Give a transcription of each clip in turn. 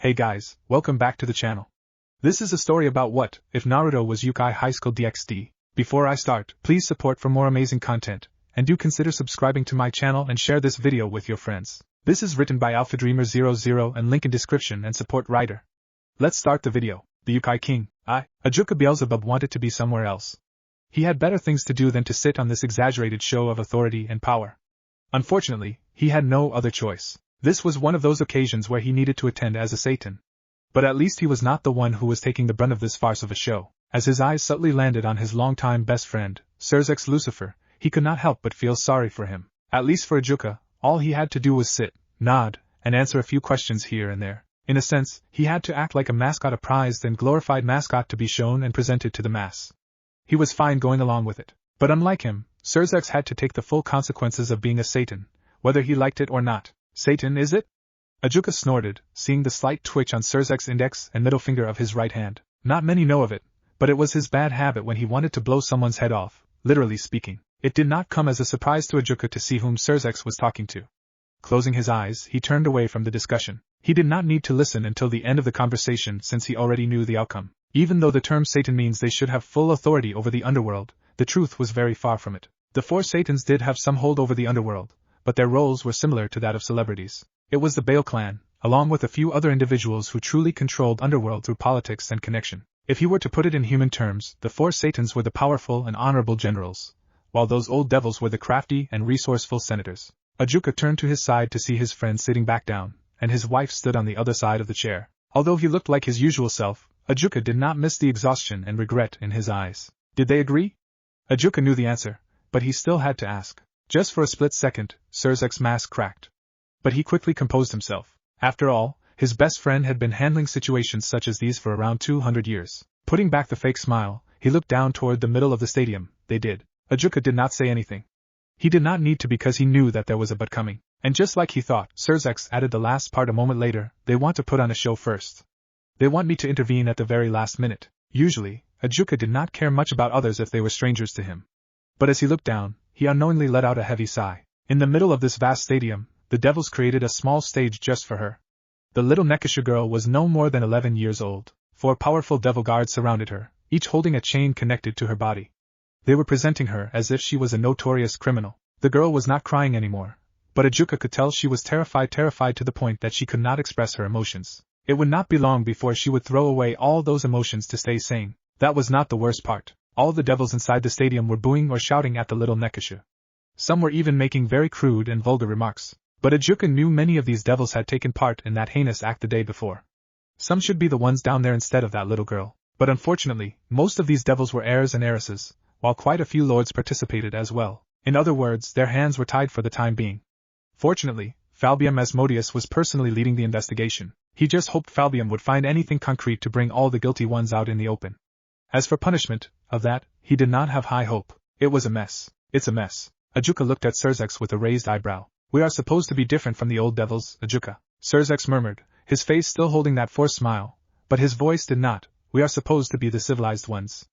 Hey guys, welcome back to the channel. This is a story about what if Naruto was Youkai Highschool DxD. Before I start, please support for more amazing content, and do consider subscribing to my channel and share this video with your friends. This is written by AlphaDreamer00 and link in description and support writer. Let's start the video. The Youkai King, Ajuka Beelzebub, wanted to be somewhere else. He had better things to do than to sit on this exaggerated show of authority and power. Unfortunately, he had no other choice. This was one of those occasions where he needed to attend as a Satan. But at least he was not the one who was taking the brunt of this farce of a show. As his eyes subtly landed on his longtime best friend, Surzek's Lucifer, he could not help but feel sorry for him. At least for Ajuka, all he had to do was sit, nod, and answer a few questions here and there. In a sense, he had to act like a mascot, a prized and glorified mascot to be shown and presented to the mass. He was fine going along with it. But unlike him, Surzek had to take the full consequences of being a Satan, whether he liked it or not. Satan, is it? Ajuka snorted, seeing the slight twitch on Surzek's index and middle finger of his right hand. Not many know of it, but it was his bad habit when he wanted to blow someone's head off, literally speaking. It did not come as a surprise to Ajuka to see whom Surzek was talking to. Closing his eyes, he turned away from the discussion. He did not need to listen until the end of the conversation since he already knew the outcome. Even though the term Satan means they should have full authority over the underworld, the truth was very far from it. The four Satans did have some hold over the underworld, but their roles were similar to that of celebrities. It was the Bale clan, along with a few other individuals who truly controlled underworld through politics and connection. If he were to put it in human terms, the four Satans were the powerful and honorable generals, while those old devils were the crafty and resourceful senators. Ajuka turned to his side to see his friend sitting back down, and his wife stood on the other side of the chair. Although he looked like his usual self, Ajuka did not miss the exhaustion and regret in his eyes. Did they agree? Ajuka knew the answer, but he still had to ask. Just for a split second, Surzek's mask cracked. But he quickly composed himself. After all, his best friend had been handling situations such as these for around 200 years. Putting back the fake smile, he looked down toward the middle of the stadium. They did. Ajuka did not say anything. He did not need to because he knew that there was a but coming. And just like he thought, Surzek added the last part a moment later, they want to put on a show first. They want me to intervene at the very last minute. Usually, Ajuka did not care much about others if they were strangers to him. But as he looked down, he unknowingly let out a heavy sigh. In the middle of this vast stadium, the devils created a small stage just for her. The little Nekashu girl was no more than 11 years old. 4 powerful devil guards surrounded her, each holding a chain connected to her body. They were presenting her as if she was a notorious criminal. The girl was not crying anymore, but Ajuka could tell she was terrified to the point that she could not express her emotions. It would not be long before she would throw away all those emotions to stay sane. That was not the worst part. All the devils inside the stadium were booing or shouting at the little Nekashu. Some were even making very crude and vulgar remarks. But Ajuka knew many of these devils had taken part in that heinous act the day before. Some should be the ones down there instead of that little girl. But unfortunately, most of these devils were heirs and heiresses, while quite a few lords participated as well. In other words, their hands were tied for the time being. Fortunately, Falbium Asmodeus was personally leading the investigation. He just hoped Falbium would find anything concrete to bring all the guilty ones out in the open. As for punishment, of that, he did not have high hope. It was a mess. It's a mess. Ajuka looked at Surzek with a raised eyebrow. We are supposed to be different from the old devils, Ajuka. Surzek murmured, his face still holding that forced smile, but his voice did not. We are supposed to be the civilized ones.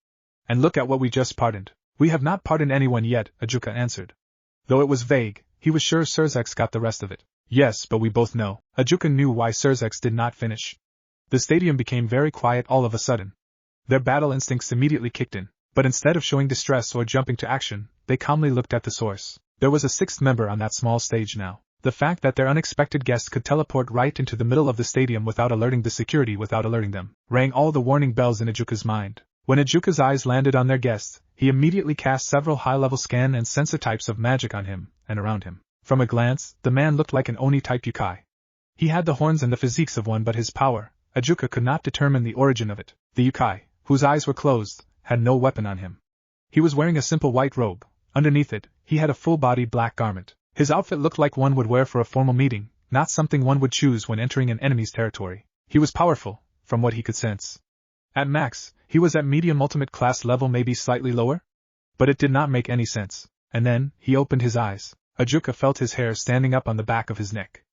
And look at what we just pardoned. We have not pardoned anyone yet, Ajuka answered. Though it was vague, he was sure Surzek got the rest of it. Yes, but we both know. Ajuka knew why Surzek did not finish. The stadium became very quiet all of a sudden. Their battle instincts immediately kicked in, but instead of showing distress or jumping to action, they calmly looked at the source. There was a 6th member on that small stage now. The fact that their unexpected guest could teleport right into the middle of the stadium without alerting the security rang all the warning bells in Ajuka's mind. When Ajuka's eyes landed on their guest, he immediately cast several high-level scan and sensor types of magic on him and around him. From a glance, the man looked like an Oni-type Youkai. He had the horns and the physiques of one, but his power, Ajuka could not determine the origin of it. The Youkai, whose eyes were closed, had no weapon on him. He was wearing a simple white robe. Underneath it, he had a full-body black garment. His outfit looked like one would wear for a formal meeting, not something one would choose when entering an enemy's territory. He was powerful, from what he could sense. At max, he was at medium ultimate class level, maybe slightly lower? But it did not make any sense. And then, he opened his eyes. Ajuka felt his hair standing up on the back of his neck.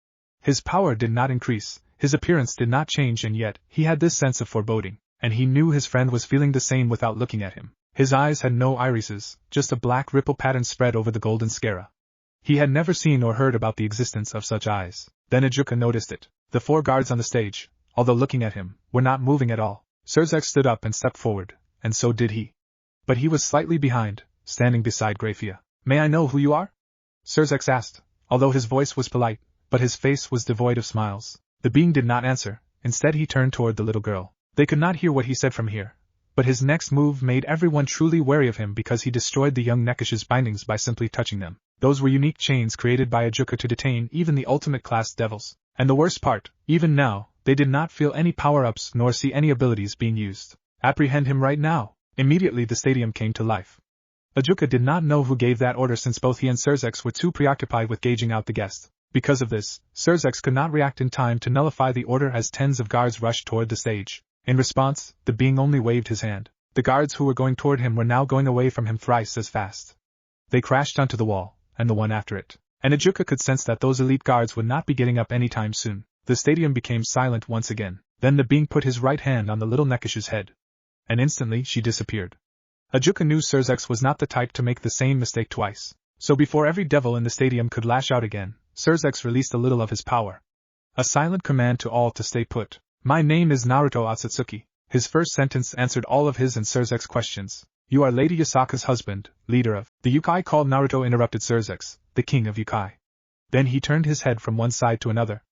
His power did not increase, his appearance did not change, and yet, he had this sense of foreboding, and he knew his friend was feeling the same without looking at him. His eyes had no irises, just a black ripple pattern spread over the golden sclera. He had never seen or heard about the existence of such eyes. Then Ajuka noticed it. The 4 guards on the stage, although looking at him, were not moving at all. Surzex stood up and stepped forward, and so did he. But he was slightly behind, standing beside Grafia. May I know who you are? Surzex asked, although his voice was polite, but his face was devoid of smiles. The being did not answer, instead he turned toward the little girl. They could not hear what he said from here, but his next move made everyone truly wary of him because he destroyed the young Nekashu's bindings by simply touching them. Those were unique chains created by a Juka to detain even the ultimate class devils. And the worst part, even now, they did not feel any power-ups nor see any abilities being used. Apprehend him right now. Immediately the stadium came to life. Ajuka did not know who gave that order since both he and Surzex were too preoccupied with gauging out the guest. Because of this, Surzex could not react in time to nullify the order as tens of guards rushed toward the stage. In response, the being only waved his hand. The guards who were going toward him were now going away from him thrice as fast. They crashed onto the wall, and the one after it. And Ajuka could sense that those elite guards would not be getting up anytime soon. The stadium became silent once again. Then the being put his right hand on the little Nekashu's head. And instantly she disappeared. Ajuka knew Surzex was not the type to make the same mistake twice. So before every devil in the stadium could lash out again, Surzex released a little of his power. A silent command to all to stay put. My name is Naruto Otsutsuki. His first sentence answered all of his and Surzex's questions. You are Lady Yasaka's husband, leader of the Youkai called Naruto interrupted Surzex, the king of Youkai. Then he turned his head from one side to another.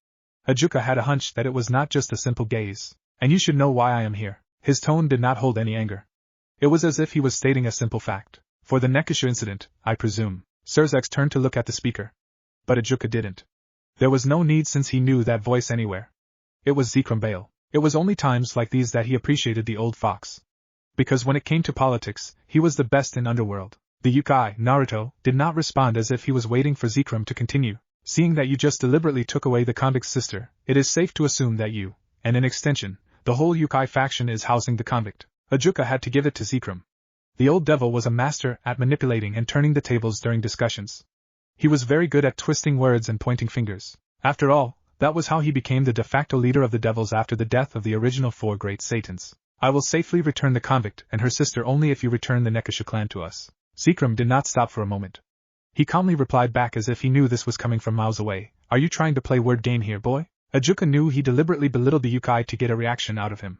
Ajuka had a hunch that it was not just a simple gaze. And you should know why I am here. His tone did not hold any anger. It was as if he was stating a simple fact. For the Nekashu incident, I presume. Surzex turned to look at the speaker. But Ajuka didn't. There was no need since he knew that voice anywhere. It was Zekrom Bale. It was only times like these that he appreciated the old fox. Because when it came to politics, he was the best in Underworld. The Youkai, Naruto, did not respond as if he was waiting for Zekrom to continue. Seeing that you just deliberately took away the convict's sister, it is safe to assume that you, and in extension, the whole Youkai faction is housing the convict. Ajuka had to give it to Zekrom. The old devil was a master at manipulating and turning the tables during discussions. He was very good at twisting words and pointing fingers. After all, that was how he became the de facto leader of the devils after the death of the original four great Satans. I will safely return the convict and her sister only if you return the Nekashu clan to us. Zekrom did not stop for a moment. He calmly replied back as if he knew this was coming from miles away. Are you trying to play word game here, boy? Ajuka knew he deliberately belittled the Youkai to get a reaction out of him.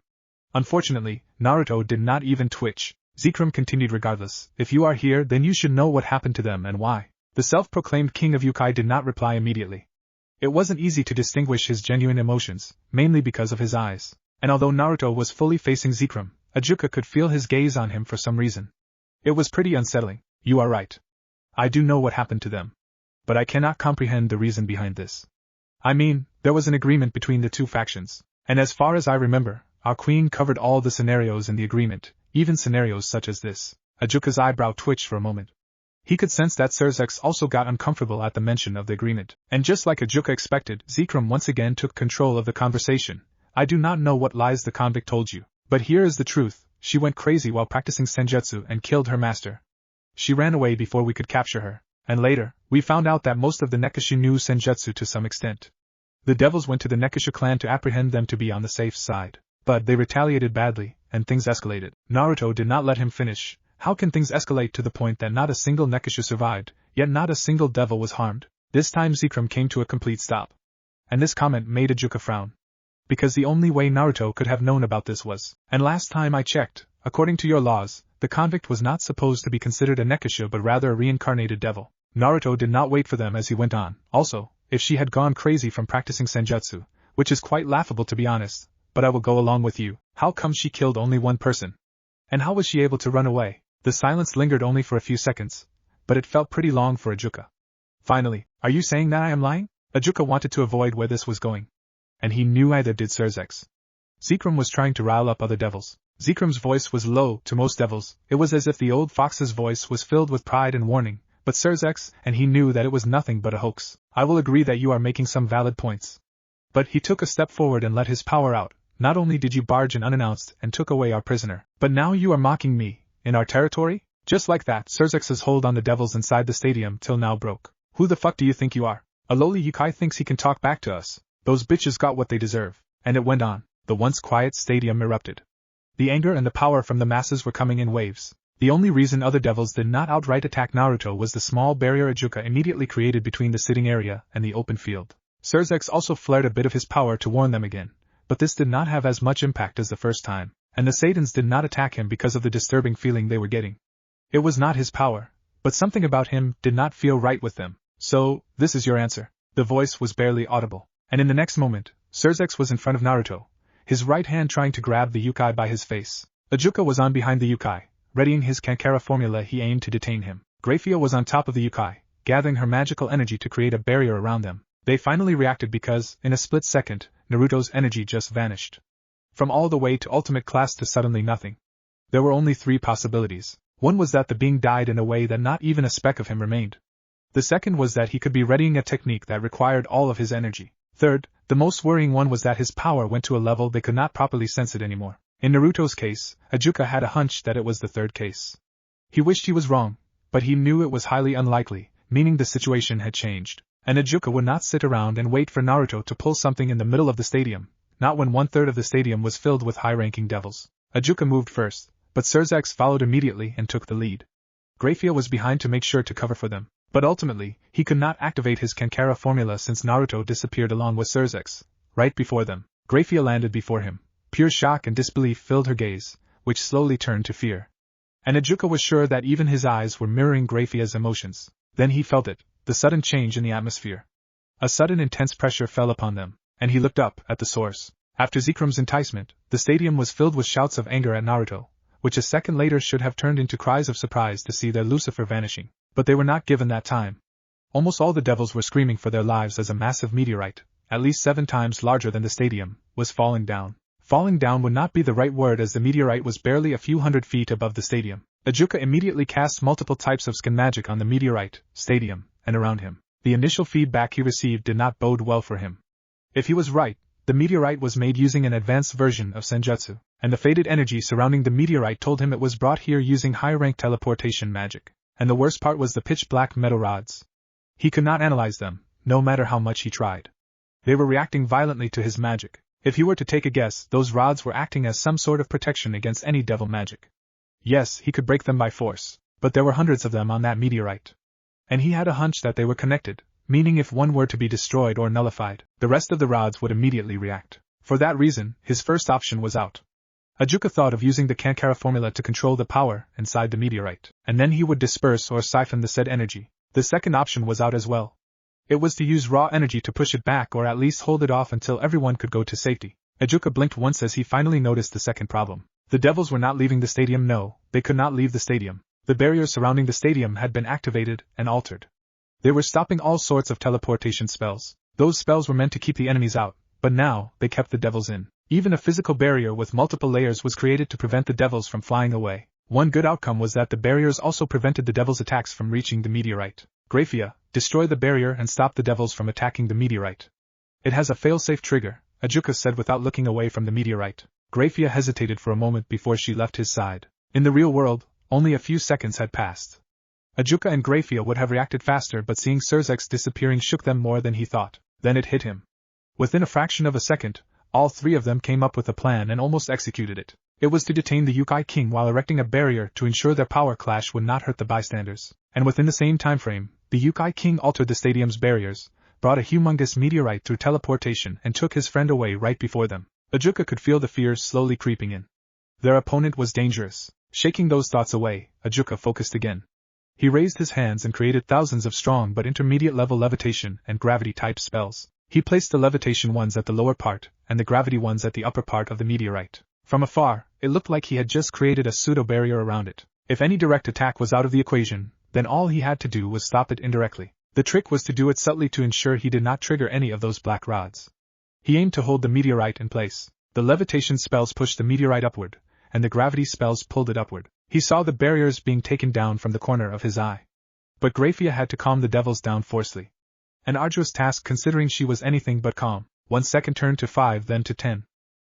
Unfortunately, Naruto did not even twitch. Zekrom continued regardless. If you are here, then you should know what happened to them and why. The self-proclaimed king of Youkai did not reply immediately. It wasn't easy to distinguish his genuine emotions, mainly because of his eyes. And although Naruto was fully facing Zekrom, Ajuka could feel his gaze on him for some reason. It was pretty unsettling. You are right. I do know what happened to them. But I cannot comprehend the reason behind this. I mean, there was an agreement between the two factions. And as far as I remember, our queen covered all the scenarios in the agreement, even scenarios such as this. Ajuka's eyebrow twitched for a moment. He could sense that Surzex also got uncomfortable at the mention of the agreement. And just like Ajuka expected, Zekrom once again took control of the conversation. I do not know what lies the convict told you. But here is the truth. She went crazy while practicing senjutsu and killed her master. She ran away before we could capture her. And later, we found out that most of the Nekashu knew senjutsu to some extent. The devils went to the Nekashu clan to apprehend them to be on the safe side. But they retaliated badly, and things escalated. Naruto did not let him finish. How can things escalate to the point that not a single Nekashu survived, yet not a single devil was harmed? This time Zekrom came to a complete stop. And this comment made Ajuka frown. Because the only way Naruto could have known about this was, and last time I checked, according to your laws, the convict was not supposed to be considered a Nekashu but rather a reincarnated devil. Naruto did not wait for them as he went on. Also, if she had gone crazy from practicing senjutsu, which is quite laughable to be honest, but I will go along with you, how come she killed only one person? And how was she able to run away? The silence lingered only for a few seconds, but it felt pretty long for Ajuka. Finally, are you saying that I am lying? Ajuka wanted to avoid where this was going. And he knew either did Surzex. Zekrom was trying to rile up other devils. Zekrom's voice was low to most devils. It was as if the old fox's voice was filled with pride and warning, but Surzex, and he knew that it was nothing but a hoax. I will agree that you are making some valid points. But he took a step forward and let his power out. Not only did you barge in unannounced and took away our prisoner, but now you are mocking me. In our territory? Just like that, Surzex's hold on the devils inside the stadium till now broke. Who the fuck do you think you are? A lowly Youkai thinks he can talk back to us. Those bitches got what they deserve. And it went on. The once quiet stadium erupted. The anger and the power from the masses were coming in waves. The only reason other devils did not outright attack Naruto was the small barrier Ajuka immediately created between the sitting area and the open field. Surzex also flared a bit of his power to warn them again, but this did not have as much impact as the first time, and the Satans did not attack him because of the disturbing feeling they were getting. It was not his power, but something about him did not feel right with them. So, this is your answer. The voice was barely audible, and in the next moment, Surzex was in front of Naruto, his right hand trying to grab the Youkai by his face. Ajuka was on behind the Youkai, readying his Kankara formula. He aimed to detain him. Grafia was on top of the Youkai, gathering her magical energy to create a barrier around them. They finally reacted because, in a split second, Naruto's energy just vanished. From all the way to ultimate class to suddenly nothing. There were only 3 possibilities. One was that the being died in a way that not even a speck of him remained. The second was that he could be readying a technique that required all of his energy. Third, the most worrying one was that his power went to a level they could not properly sense it anymore. In Naruto's case, Ajuka had a hunch that it was the third case. He wished he was wrong, but he knew it was highly unlikely, meaning the situation had changed. And Ajuka would not sit around and wait for Naruto to pull something in the middle of the stadium, not when 1/3 of the stadium was filled with high-ranking devils. Ajuka moved first, but Surzex followed immediately and took the lead. Grafia was behind to make sure to cover for them, but ultimately, he could not activate his Kankara formula since Naruto disappeared along with Surzex, right before them. Grafia landed before him. Pure shock and disbelief filled her gaze, which slowly turned to fear. And Ajuka was sure that even his eyes were mirroring Grafia's emotions. Then he felt it, the sudden change in the atmosphere. A sudden intense pressure fell upon them, and he looked up at the source. After Zekrum's enticement, the stadium was filled with shouts of anger at Naruto, which a second later should have turned into cries of surprise to see their Lucifer vanishing. But they were not given that time. Almost all the devils were screaming for their lives as a massive meteorite, at least 7 times larger than the stadium, was falling down. Falling down would not be the right word as the meteorite was barely a few hundred feet above the stadium. Ajuka immediately cast multiple types of skin magic on the meteorite, stadium, and around him. The initial feedback he received did not bode well for him. If he was right, the meteorite was made using an advanced version of Senjutsu, and the faded energy surrounding the meteorite told him it was brought here using high-rank teleportation magic. And the worst part was the pitch-black metal rods. He could not analyze them, no matter how much he tried. They were reacting violently to his magic. If he were to take a guess, those rods were acting as some sort of protection against any devil magic. Yes, he could break them by force, but there were hundreds of them on that meteorite. And he had a hunch that they were connected, meaning if one were to be destroyed or nullified, the rest of the rods would immediately react. For that reason, his first option was out. Ajuka thought of using the Kankara formula to control the power inside the meteorite, and then he would disperse or siphon the said energy. The second option was out as well. It was to use raw energy to push it back or at least hold it off until everyone could go to safety. Ajuka blinked once as he finally noticed the second problem. The devils were not leaving the stadium. No, they could not leave the stadium. The barriers surrounding the stadium had been activated and altered. They were stopping all sorts of teleportation spells. Those spells were meant to keep the enemies out, but now they kept the devils in. Even a physical barrier with multiple layers was created to prevent the devils from flying away. One good outcome was that the barriers also prevented the devils' attacks from reaching the meteorite. Grafia, destroy the barrier and stop the devils from attacking the meteorite. It has a fail-safe trigger, Ajuka said without looking away from the meteorite. Grafia hesitated for a moment before she left his side. In the real world, only a few seconds had passed. Ajuka and Grafia would have reacted faster, but seeing Surzex disappearing shook them more than he thought. Then it hit him. Within a fraction of a second, all 3 of them came up with a plan and almost executed it. It was to detain the Youkai King while erecting a barrier to ensure their power clash would not hurt the bystanders. And within the same time frame, the Youkai King altered the stadium's barriers, brought a humongous meteorite through teleportation and took his friend away right before them. Ajuka could feel the fears slowly creeping in. Their opponent was dangerous. Shaking those thoughts away, Ajuka focused again. He raised his hands and created thousands of strong but intermediate-level levitation and gravity-type spells. He placed the levitation ones at the lower part, and the gravity ones at the upper part of the meteorite. From afar, it looked like he had just created a pseudo-barrier around it. If any direct attack was out of the equation, then all he had to do was stop it indirectly. The trick was to do it subtly to ensure he did not trigger any of those black rods. He aimed to hold the meteorite in place. The levitation spells pushed the meteorite upward, and the gravity spells pulled it upward. He saw the barriers being taken down from the corner of his eye. But Grafia had to calm the devils down forcefully. An arduous task considering she was anything but calm. 1 second turned to 5, then to 10.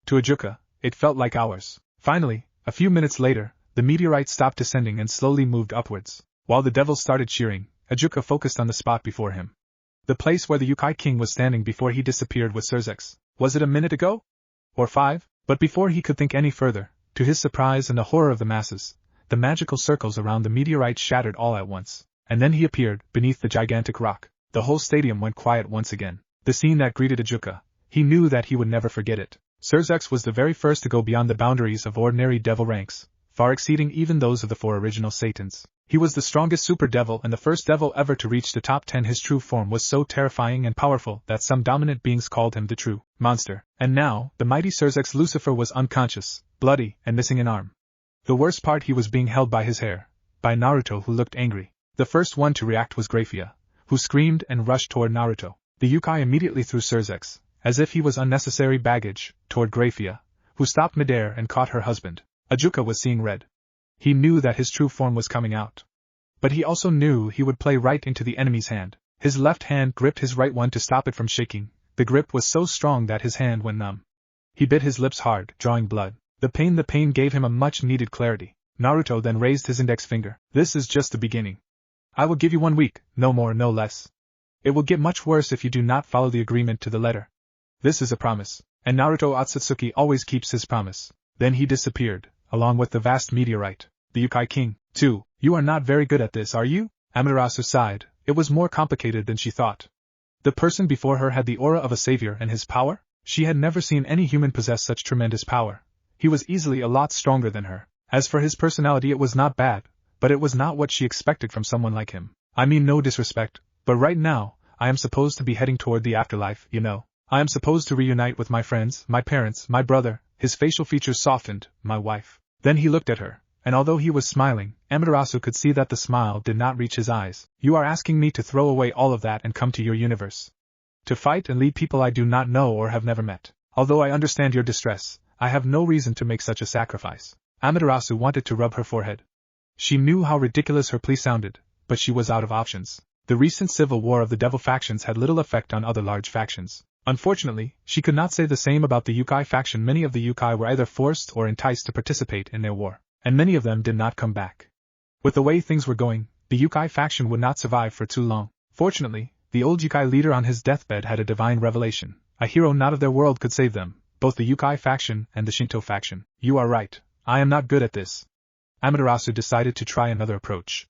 To Ajuka, it felt like hours. Finally, a few minutes later, the meteorite stopped descending and slowly moved upwards. While the devils started cheering, Ajuka focused on the spot before him. The place where the Youkai King was standing before he disappeared with Surzex. Was it a minute ago? Or 5? But before he could think any further, to his surprise and the horror of the masses, the magical circles around the meteorite shattered all at once. And then he appeared, beneath the gigantic rock. The whole stadium went quiet once again. The scene that greeted Ajuka, he knew that he would never forget it. Surzex was the very first to go beyond the boundaries of ordinary devil ranks, far exceeding even those of the 4 original Satans. He was the strongest super devil and the first devil ever to reach the top 10. His true form was so terrifying and powerful that some dominant beings called him the true monster. And now, the mighty Surzex Lucifer was unconscious, bloody, and missing an arm. The worst part, he was being held by his hair, by Naruto, who looked angry. The first one to react was Graphia, who screamed and rushed toward Naruto. The Youkai immediately threw Surzex, as if he was unnecessary baggage, toward Graphia, who stopped midair and caught her husband. Ajuka was seeing red. He knew that his true form was coming out. But he also knew he would play right into the enemy's hand. His left hand gripped his right one to stop it from shaking. The grip was so strong that his hand went numb. He bit his lips hard, drawing blood. The pain gave him a much-needed clarity. Naruto then raised his index finger. This is just the beginning. I will give you 1 week, no more, no less. It will get much worse if you do not follow the agreement to the letter. This is a promise, and Naruto Otsutsuki always keeps his promise. Then he disappeared, along with the vast meteorite. The Youkai King, too. You are not very good at this, are you? Amaterasu sighed. It was more complicated than she thought. The person before her had the aura of a savior, and his power? She had never seen any human possess such tremendous power. He was easily a lot stronger than her. As for his personality, it was not bad, but it was not what she expected from someone like him. I mean no disrespect, but right now, I am supposed to be heading toward the afterlife, you know. I am supposed to reunite with my friends, my parents, my brother. His facial features softened. My wife. Then he looked at her, and although he was smiling, Amaterasu could see that the smile did not reach his eyes. You are asking me to throw away all of that and come to your universe. To fight and lead people I do not know or have never met. Although I understand your distress, I have no reason to make such a sacrifice. Amaterasu wanted to rub her forehead. She knew how ridiculous her plea sounded, but she was out of options. The recent civil war of the devil factions had little effect on other large factions. Unfortunately, she could not say the same about the Youkai faction. Many of the Youkai were either forced or enticed to participate in their war, and many of them did not come back. With the way things were going, the Youkai faction would not survive for too long. Fortunately, the old Youkai leader on his deathbed had a divine revelation. A hero not of their world could save them, both the Youkai faction and the Shinto faction. You are right, I am not good at this. Amaterasu decided to try another approach.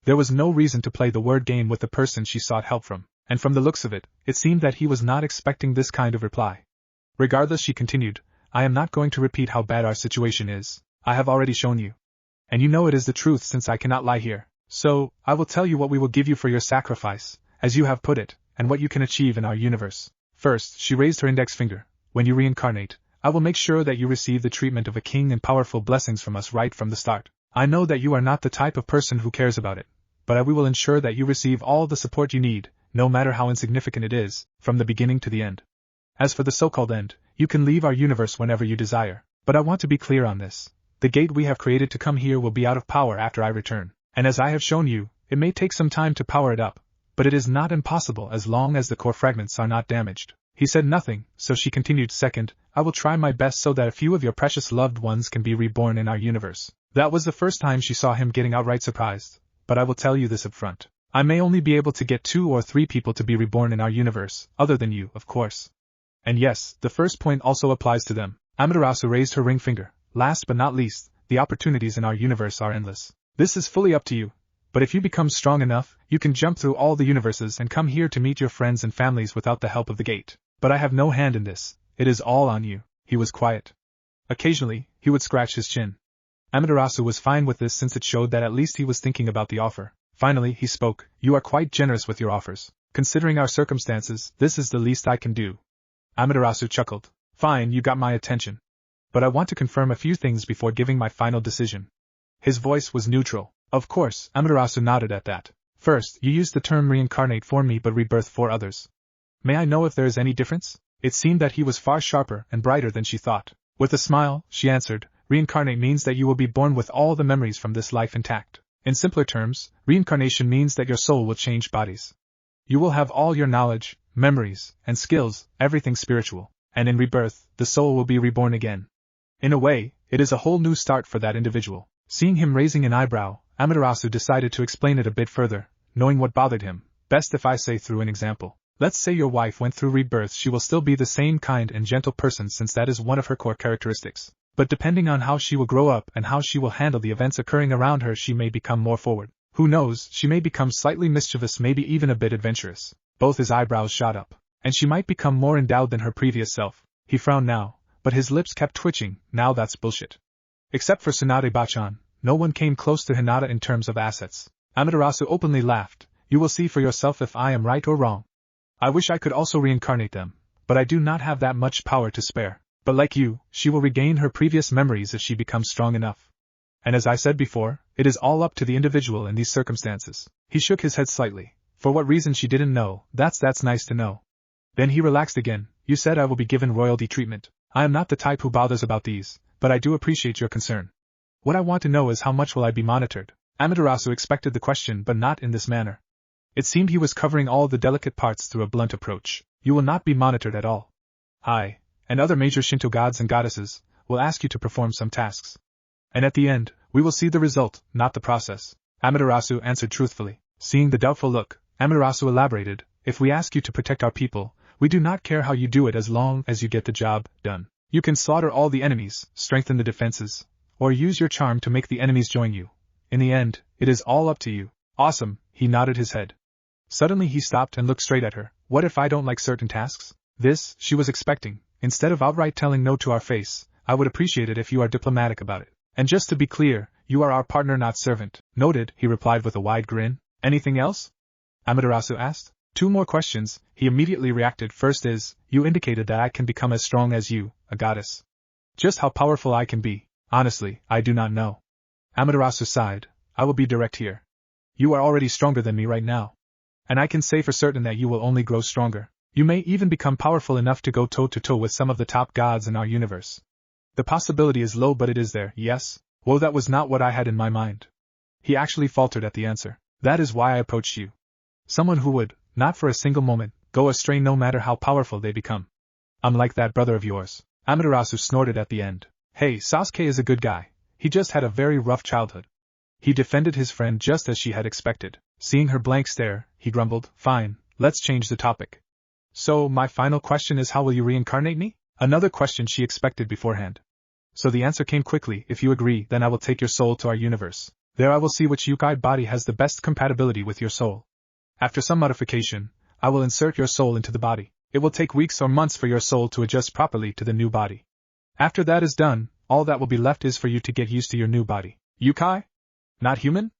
There was no reason to play the word game with the person she sought help from, and from the looks of it, it seemed that he was not expecting this kind of reply. Regardless, she continued, I am not going to repeat how bad our situation is. I have already shown you. And you know it is the truth since I cannot lie here. So, I will tell you what we will give you for your sacrifice, as you have put it, and what you can achieve in our universe. First, she raised her index finger. When you reincarnate, I will make sure that you receive the treatment of a king and powerful blessings from us right from the start. I know that you are not the type of person who cares about it, but we will ensure that you receive all the support you need, no matter how insignificant it is, from the beginning to the end. As for the so-called end, you can leave our universe whenever you desire, but I want to be clear on this. The gate we have created to come here will be out of power after I return, and as I have shown you, it may take some time to power it up, but it is not impossible as long as the core fragments are not damaged. He said nothing, so she continued. Second, I will try my best so that a few of your precious loved ones can be reborn in our universe. That was the first time she saw him getting outright surprised, but I will tell you this up front. I may only be able to get 2 or 3 people to be reborn in our universe, other than you, of course. And yes, the first point also applies to them. Amaterasu raised her ring finger. Last but not least, the opportunities in our universe are endless. This is fully up to you, but if you become strong enough, you can jump through all the universes and come here to meet your friends and families without the help of the gate. But I have no hand in this, it is all on you. He was quiet. Occasionally, he would scratch his chin. Amaterasu was fine with this since it showed that at least he was thinking about the offer. Finally, he spoke. You are quite generous with your offers. Considering our circumstances, this is the least I can do. Amaterasu chuckled. Fine, you got my attention. But I want to confirm a few things before giving my final decision. His voice was neutral. Of course, Amaterasu nodded at that. First, you used the term reincarnate for me but rebirth for others. May I know if there is any difference? It seemed that he was far sharper and brighter than she thought. With a smile, she answered, reincarnate means that you will be born with all the memories from this life intact. In simpler terms, reincarnation means that your soul will change bodies. You will have all your knowledge, memories, and skills, everything spiritual, and in rebirth, the soul will be reborn again. In a way, it is a whole new start for that individual. Seeing him raising an eyebrow, Amaterasu decided to explain it a bit further, knowing what bothered him. Best if I say through an example. Let's say your wife went through rebirth, she will still be the same kind and gentle person since that is one of her core characteristics. But depending on how she will grow up and how she will handle the events occurring around her, she may become more forward. Who knows, she may become slightly mischievous, maybe even a bit adventurous. Both his eyebrows shot up. And she might become more endowed than her previous self. He frowned now, but his lips kept twitching. Now that's bullshit. Except for Tsunade-bachan, no one came close to Hinata in terms of assets. Amaterasu openly laughed. You will see for yourself if I am right or wrong. I wish I could also reincarnate them, but I do not have that much power to spare. But like you, she will regain her previous memories if she becomes strong enough. And as I said before, it is all up to the individual in these circumstances. He shook his head slightly. For what reason she didn't know, that's nice to know. Then he relaxed again. You said I will be given royalty treatment. I am not the type who bothers about these, but I do appreciate your concern. What I want to know is how much will I be monitored? Amaterasu expected the question but not in this manner. It seemed he was covering all the delicate parts through a blunt approach. You will not be monitored at all. I, and other major Shinto gods and goddesses, will ask you to perform some tasks. And at the end, we will see the result, not the process. Amaterasu answered truthfully. Seeing the doubtful look, Amaterasu elaborated, if we ask you to protect our people, we do not care how you do it as long as you get the job done. You can slaughter all the enemies, strengthen the defenses, or use your charm to make the enemies join you. In the end, it is all up to you. Awesome, he nodded his head. Suddenly he stopped and looked straight at her. What if I don't like certain tasks? This, she was expecting. Instead of outright telling no to our face, I would appreciate it if you are diplomatic about it. And just to be clear, you are our partner, not servant. Noted, he replied with a wide grin. Anything else? Amaterasu asked. 2 more questions, he immediately reacted. First is, you indicated that I can become as strong as you, a goddess. Just how powerful I can be, honestly, I do not know. Amaterasu sighed. I will be direct here. You are already stronger than me right now. And I can say for certain that you will only grow stronger. You may even become powerful enough to go toe-to-toe with some of the top gods in our universe. The possibility is low, but it is there, yes? Well, that was not what I had in my mind. He actually faltered at the answer. That is why I approached you. Someone who would, not for a single moment, go astray no matter how powerful they become. I'm like that brother of yours. Amaterasu snorted at the end. Hey, Sasuke is a good guy. He just had a very rough childhood. He defended his friend just as she had expected. Seeing her blank stare, he grumbled, fine, let's change the topic. So, my final question is, how will you reincarnate me? Another question she expected beforehand. So the answer came quickly. If you agree, then I will take your soul to our universe. There I will see which Youkai body has the best compatibility with your soul. After some modification, I will insert your soul into the body. It will take weeks or months for your soul to adjust properly to the new body. After that is done, all that will be left is for you to get used to your new body. Youkai? Not human?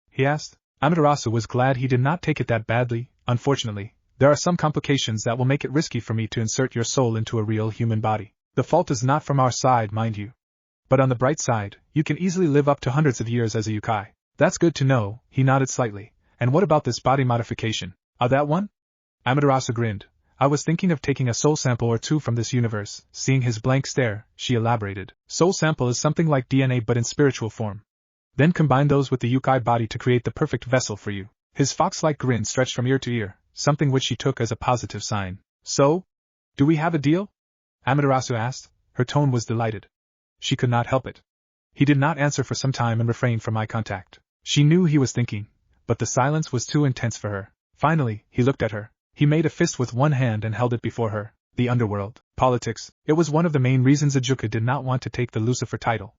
He asked. Amaterasu was glad he did not take it that badly. Unfortunately, there are some complications that will make it risky for me to insert your soul into a real human body. The fault is not from our side, mind you. But on the bright side, you can easily live up to hundreds of years as a Youkai. That's good to know, he nodded slightly. And what about this body modification? That one? Amaterasu grinned. I was thinking of taking a soul sample or 2 from this universe. Seeing his blank stare, she elaborated. Soul sample is something like DNA but in spiritual form. Then combine those with the Youkai body to create the perfect vessel for you. His fox-like grin stretched from ear to ear, something which she took as a positive sign. So? Do we have a deal? Amaterasu asked. Her tone was delighted. She could not help it. He did not answer for some time and refrained from eye contact. She knew he was thinking, but the silence was too intense for her. Finally, he looked at her. He made a fist with one hand and held it before her. The underworld, politics, it was one of the main reasons Ajuka did not want to take the Lucifer title.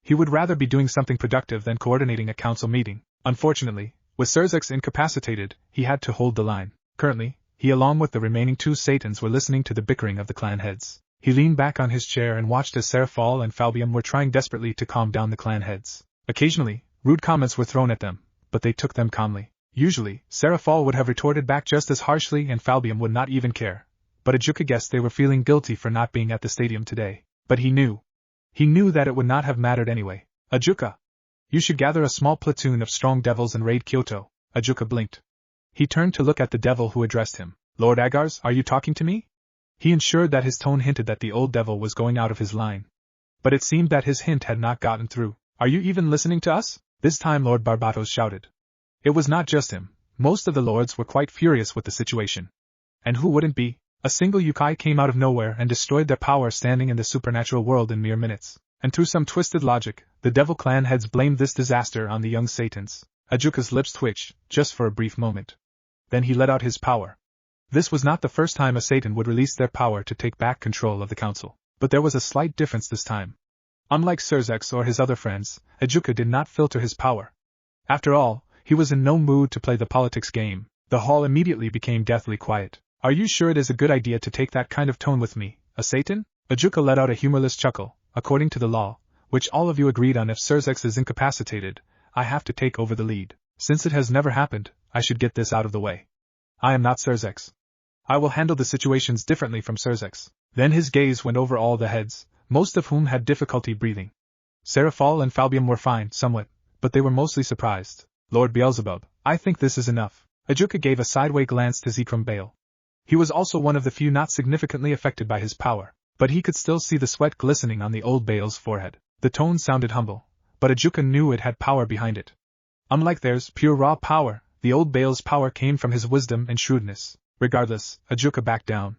He would rather be doing something productive than coordinating a council meeting. Unfortunately, with Surzex incapacitated, he had to hold the line. Currently, he along with the remaining 2 Satans were listening to the bickering of the clan heads. He leaned back on his chair and watched as Seraphal and Falbium were trying desperately to calm down the clan heads. Occasionally, rude comments were thrown at them, but they took them calmly. Usually, Seraphal would have retorted back just as harshly and Falbium would not even care. But Ajuka guessed they were feeling guilty for not being at the stadium today. But he knew. He knew that it would not have mattered anyway. Ajuka! You should gather a small platoon of strong devils and raid Kyoto. Ajuka blinked. He turned to look at the devil who addressed him. Lord Agars, are you talking to me? He ensured that his tone hinted that the old devil was going out of his line. But it seemed that his hint had not gotten through. Are you even listening to us? This time Lord Barbatos shouted. It was not just him. Most of the lords were quite furious with the situation. And who wouldn't be? A single Youkai came out of nowhere and destroyed their power standing in the supernatural world in mere minutes. And through some twisted logic, the Devil Clan heads blamed this disaster on the young Satans. Ajuka's lips twitched, just for a brief moment. Then he let out his power. This was not the first time a Satan would release their power to take back control of the council. But there was a slight difference this time. Unlike Surzex or his other friends, Ajuka did not filter his power. After all, he was in no mood to play the politics game. The hall immediately became deathly quiet. Are you sure it is a good idea to take that kind of tone with me, a Satan? Ajuka let out a humorless chuckle. According to the law, which all of you agreed on, if Surzex is incapacitated, I have to take over the lead. Since it has never happened, I should get this out of the way. I am not Surzex. I will handle the situations differently from Surzex. Then his gaze went over all the heads, most of whom had difficulty breathing. Seraphal and Falbium were fine, somewhat, but they were mostly surprised. Lord Beelzebub, I think this is enough. Ajuka gave a sideway glance to Zekrom Bale. He was also one of the few not significantly affected by his power, but he could still see the sweat glistening on the old Bale's forehead. The tone sounded humble, but Ajuka knew it had power behind it. Unlike theirs, pure raw power, the old Bale's power came from his wisdom and shrewdness. Regardless, Ajuka backed down.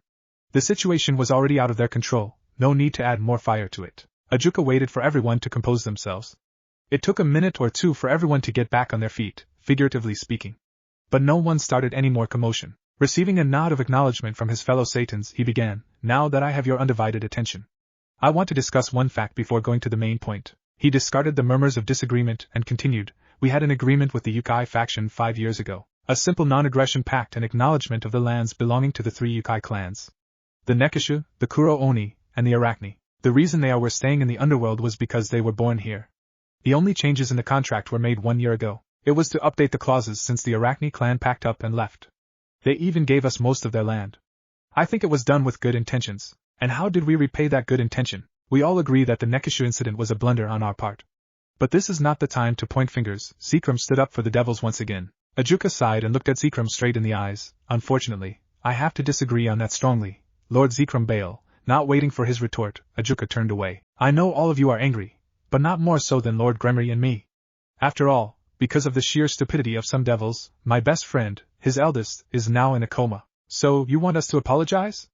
The situation was already out of their control, no need to add more fire to it. Ajuka waited for everyone to compose themselves. It took a minute or two for everyone to get back on their feet, figuratively speaking. But no one started any more commotion. Receiving a nod of acknowledgement from his fellow Satans, he began, now that I have your undivided attention, I want to discuss one fact before going to the main point. He discarded the murmurs of disagreement and continued, we had an agreement with the Youkai faction 5 years ago. A simple non-aggression pact and acknowledgement of the lands belonging to the 3 Youkai clans. The Nekashu, the Kuro Oni, and the Arachne. The reason they were staying in the underworld was because they were born here. The only changes in the contract were made 1 year ago. It was to update the clauses since the Arachne clan packed up and left. They even gave us most of their land. I think it was done with good intentions. And how did we repay that good intention? We all agree that the Nekashu incident was a blunder on our part. But this is not the time to point fingers. Zekrom stood up for the devils once again. Ajuka sighed and looked at Zekrom straight in the eyes. Unfortunately, I have to disagree on that strongly. Lord Zekrom Bale, not waiting for his retort, Ajuka turned away. I know all of you are angry, but not more so than Lord Gremory and me. After all, because of the sheer stupidity of some devils, my best friend, his eldest, is now in a coma. So, you want us to apologize?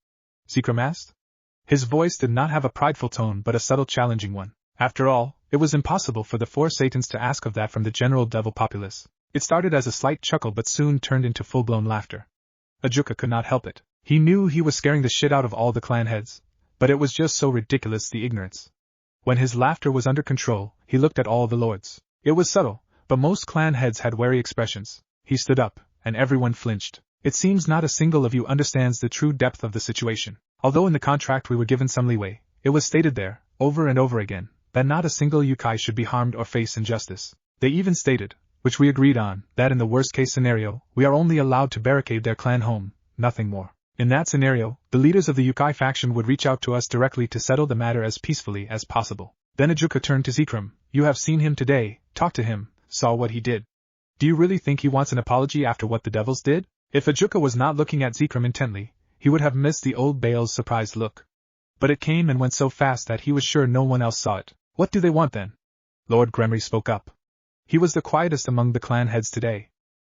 Zekrom asked. His voice did not have a prideful tone but a subtle challenging one. After all, it was impossible for the 4 Satans to ask of that from the general devil populace. It started as a slight chuckle but soon turned into full-blown laughter. Ajuka could not help it. He knew he was scaring the shit out of all the clan heads, but it was just so ridiculous, the ignorance. When his laughter was under control, he looked at all the lords. It was subtle, but most clan heads had wary expressions. He stood up, and everyone flinched. It seems not a single of you understands the true depth of the situation. Although in the contract we were given some leeway, it was stated there, over and over again, that not a single Youkai should be harmed or face injustice. They even stated, which we agreed on, that in the worst-case scenario, we are only allowed to barricade their clan home, nothing more. In that scenario, the leaders of the Youkai faction would reach out to us directly to settle the matter as peacefully as possible. Then Ajuka turned to Zekrom. You have seen him today, talked to him, saw what he did. Do you really think he wants an apology after what the devils did? If Ajuka was not looking at Zekrom intently, he would have missed the old Bale's surprised look. But it came and went so fast that he was sure no one else saw it. What do they want then? Lord Gremory spoke up. He was the quietest among the clan heads today.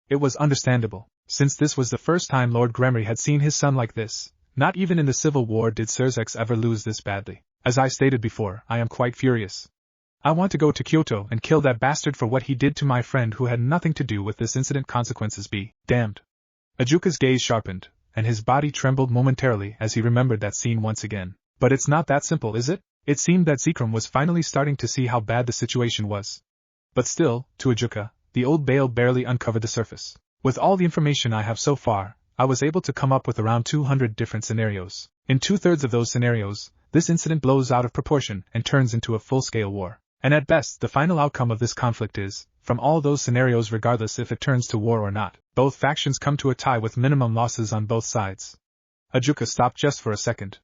It was understandable, since this was the first time Lord Gremory had seen his son like this. Not even in the Civil War did Surzex ever lose this badly. As I stated before, I am quite furious. I want to go to Kyoto and kill that bastard for what he did to my friend who had nothing to do with this incident. Consequences be damned. Ajuka's gaze sharpened, and his body trembled momentarily as he remembered that scene once again. But it's not that simple, is it? It seemed that Zekrom was finally starting to see how bad the situation was. But still, to Ajuka, the old Bale barely uncovered the surface. With all the information I have so far, I was able to come up with around 200 different scenarios. In 2/3 of those scenarios, this incident blows out of proportion and turns into a full-scale war. And at best, the final outcome of this conflict is, from all those scenarios, regardless if it turns to war or not, both factions come to a tie with minimum losses on both sides. Ajuka stopped just for a second.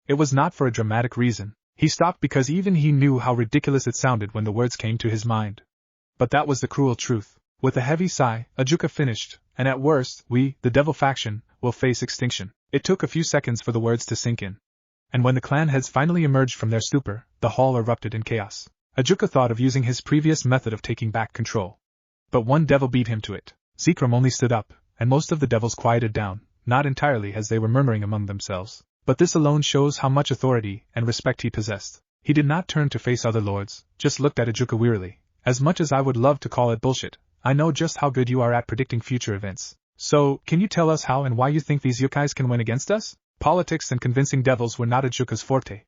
It was not for a dramatic reason. He stopped because even he knew how ridiculous it sounded when the words came to his mind. But that was the cruel truth. With a heavy sigh, Ajuka finished, and at worst, we, the Devil faction, will face extinction. It took a few seconds for the words to sink in. And when the clan heads finally emerged from their stupor, the hall erupted in chaos. Ajuka thought of using his previous method of taking back control. But one devil beat him to it. Zekrom only stood up, and most of the devils quieted down, not entirely as they were murmuring among themselves. But this alone shows how much authority and respect he possessed. He did not turn to face other lords, just looked at Ajuka wearily. As much as I would love to call it bullshit, I know just how good you are at predicting future events. So, can you tell us how and why you think these Youkais can win against us? Politics and convincing devils were not Ajuka's forte.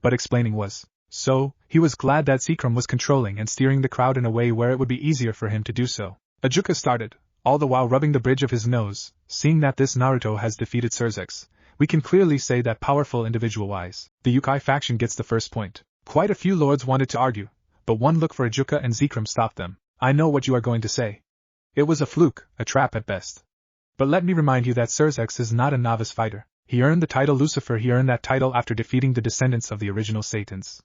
But explaining was. So, he was glad that Zekrom was controlling and steering the crowd in a way where it would be easier for him to do so. Ajuka started, all the while rubbing the bridge of his nose, seeing that this Naruto has defeated Surzex, We can clearly say that powerful individual-wise, the Youkai faction gets the first point. Quite a few lords wanted to argue, but one look for Ajuka and Zekrom stopped them. I know what you are going to say. It was a fluke, a trap at best. But let me remind you that Surzex is not a novice fighter. He earned the title Lucifer. He earned that title after defeating the descendants of the original Satans.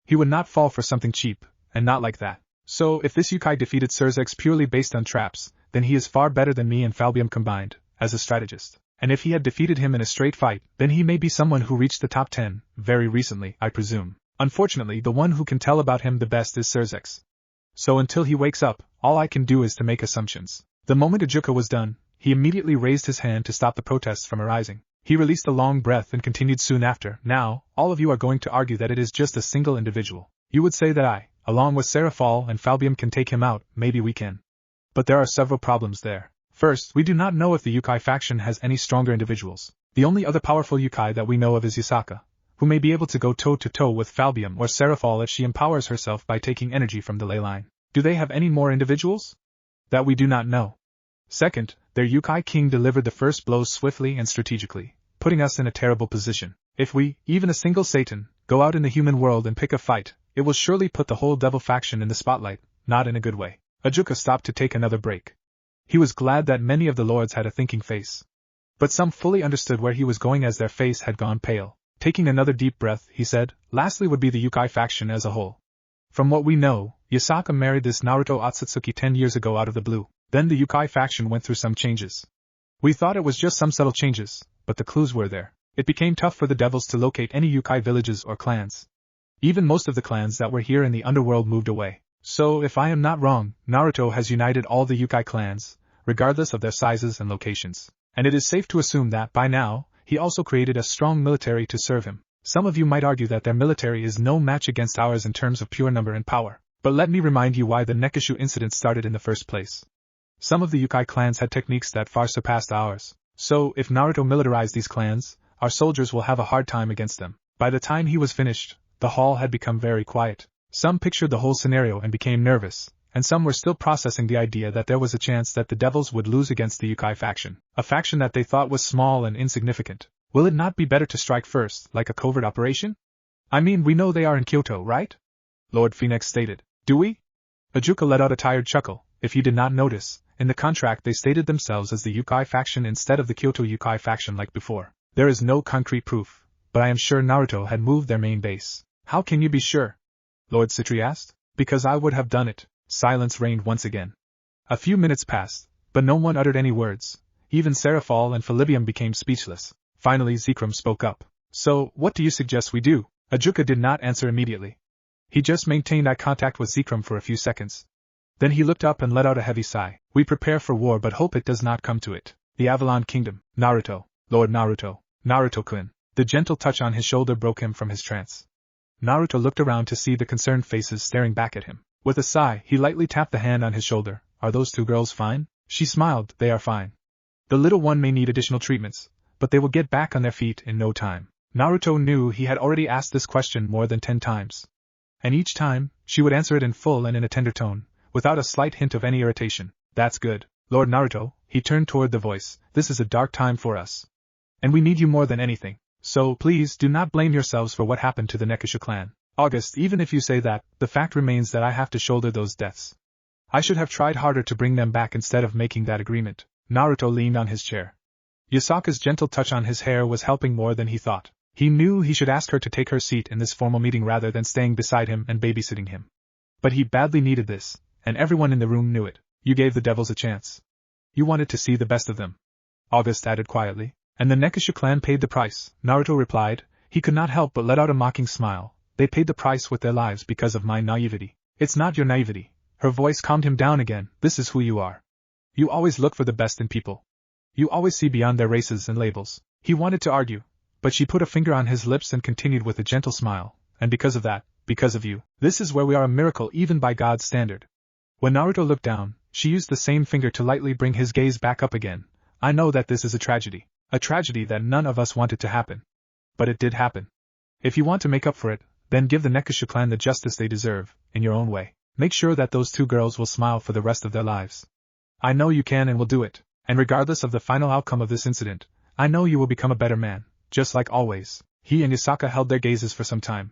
He would not fall for something cheap, and not like that. So, if this Youkai defeated Surzex purely based on traps, then he is far better than me and Falbium combined, as a strategist. And if he had defeated him in a straight fight, then he may be someone who reached the top 10, very recently, I presume. Unfortunately, the one who can tell about him the best is Surzex. So until he wakes up, all I can do is to make assumptions. The moment Ajuka was done, he immediately raised his hand to stop the protests from arising. He released a long breath and continued soon after. Now, all of you are going to argue that it is just a single individual. You would say that I, along with Seraphal and Falbium, can take him out. Maybe we can. But there are several problems there. First, we do not know if the Youkai faction has any stronger individuals. The only other powerful Youkai that we know of is Yasaka, who may be able to go toe-to-toe with Falbium or Seraphal if she empowers herself by taking energy from the ley line. Do they have any more individuals? That we do not know. Second, their Youkai king delivered the first blows swiftly and strategically, putting us in a terrible position. If we, even a single Satan, go out in the human world and pick a fight, it will surely put the whole devil faction in the spotlight, not in a good way. Ajuka stopped to take another break. He was glad that many of the lords had a thinking face. But some fully understood where he was going as their face had gone pale. Taking another deep breath, he said, lastly would be the Youkai faction as a whole. From what we know, Yasaka married this Naruto Otsutsuki 10 years ago out of the blue. Then the Youkai faction went through some changes. We thought it was just some subtle changes, but the clues were there. It became tough for the devils to locate any Youkai villages or clans. Even most of the clans that were here in the underworld moved away. So, if I am not wrong, Naruto has united all the Youkai clans, regardless of their sizes and locations. And it is safe to assume that, by now, he also created a strong military to serve him. Some of you might argue that their military is no match against ours in terms of pure number and power. But let me remind you why the Nekashu incident started in the first place. Some of the Youkai clans had techniques that far surpassed ours. So, if Naruto militarized these clans, our soldiers will have a hard time against them. By the time he was finished, the hall had become very quiet. Some pictured the whole scenario and became nervous, and some were still processing the idea that there was a chance that the devils would lose against the Youkai faction, a faction that they thought was small and insignificant. Will it not be better to strike first, like a covert operation? I mean, we know they are in Kyoto, right? Lord Phoenix stated. Do we? Ajuka let out a tired chuckle. If you did not notice, in the contract they stated themselves as the Youkai faction instead of the Kyoto Youkai faction like before. There is no concrete proof, but I am sure Naruto had moved their main base. How can you be sure? Lord Citri asked. Because I would have done it. Silence reigned once again. A few minutes passed, but no one uttered any words. Even Seraphal and Philibium became speechless. Finally Zekrom spoke up. So, what do you suggest we do? Ajuka did not answer immediately. He just maintained eye contact with Zekrom for a few seconds. Then he looked up and let out a heavy sigh. We prepare for war but hope it does not come to it. The Avalon Kingdom. Naruto. Lord Naruto. Naruto-kun. The gentle touch on his shoulder broke him from his trance. Naruto looked around to see the concerned faces staring back at him. With a sigh, he lightly tapped the hand on his shoulder. Are those two girls fine? She smiled. They are fine. The little one may need additional treatments, but they will get back on their feet in no time. Naruto knew he had already asked this question more than 10 times. And each time, she would answer it in full and in a tender tone, without a slight hint of any irritation. That's good. Lord Naruto, he turned toward the voice, this is a dark time for us. And we need you more than anything. So, please do not blame yourselves for what happened to the Nekashu clan. August, even if you say that, the fact remains that I have to shoulder those deaths. I should have tried harder to bring them back instead of making that agreement. Naruto leaned on his chair. Yasaka's gentle touch on his hair was helping more than he thought. He knew he should ask her to take her seat in this formal meeting rather than staying beside him and babysitting him. But he badly needed this, and everyone in the room knew it. You gave the devils a chance. You wanted to see the best of them. August added quietly. And the Nekashu clan paid the price, Naruto replied. He could not help but let out a mocking smile. They paid the price with their lives because of my naivety. It's not your naivety. Her voice calmed him down again. This is who you are. You always look for the best in people. You always see beyond their races and labels. He wanted to argue, but she put a finger on his lips and continued with a gentle smile. And because of that, because of you, this is where we are a miracle even by God's standard. When Naruto looked down, she used the same finger to lightly bring his gaze back up again. I know that this is a tragedy. A tragedy that none of us wanted to happen. But it did happen. If you want to make up for it, then give the Nekashu clan the justice they deserve, in your own way. Make sure that those two girls will smile for the rest of their lives. I know you can and will do it, and regardless of the final outcome of this incident, I know you will become a better man, just like always. He and Yasaka held their gazes for some time.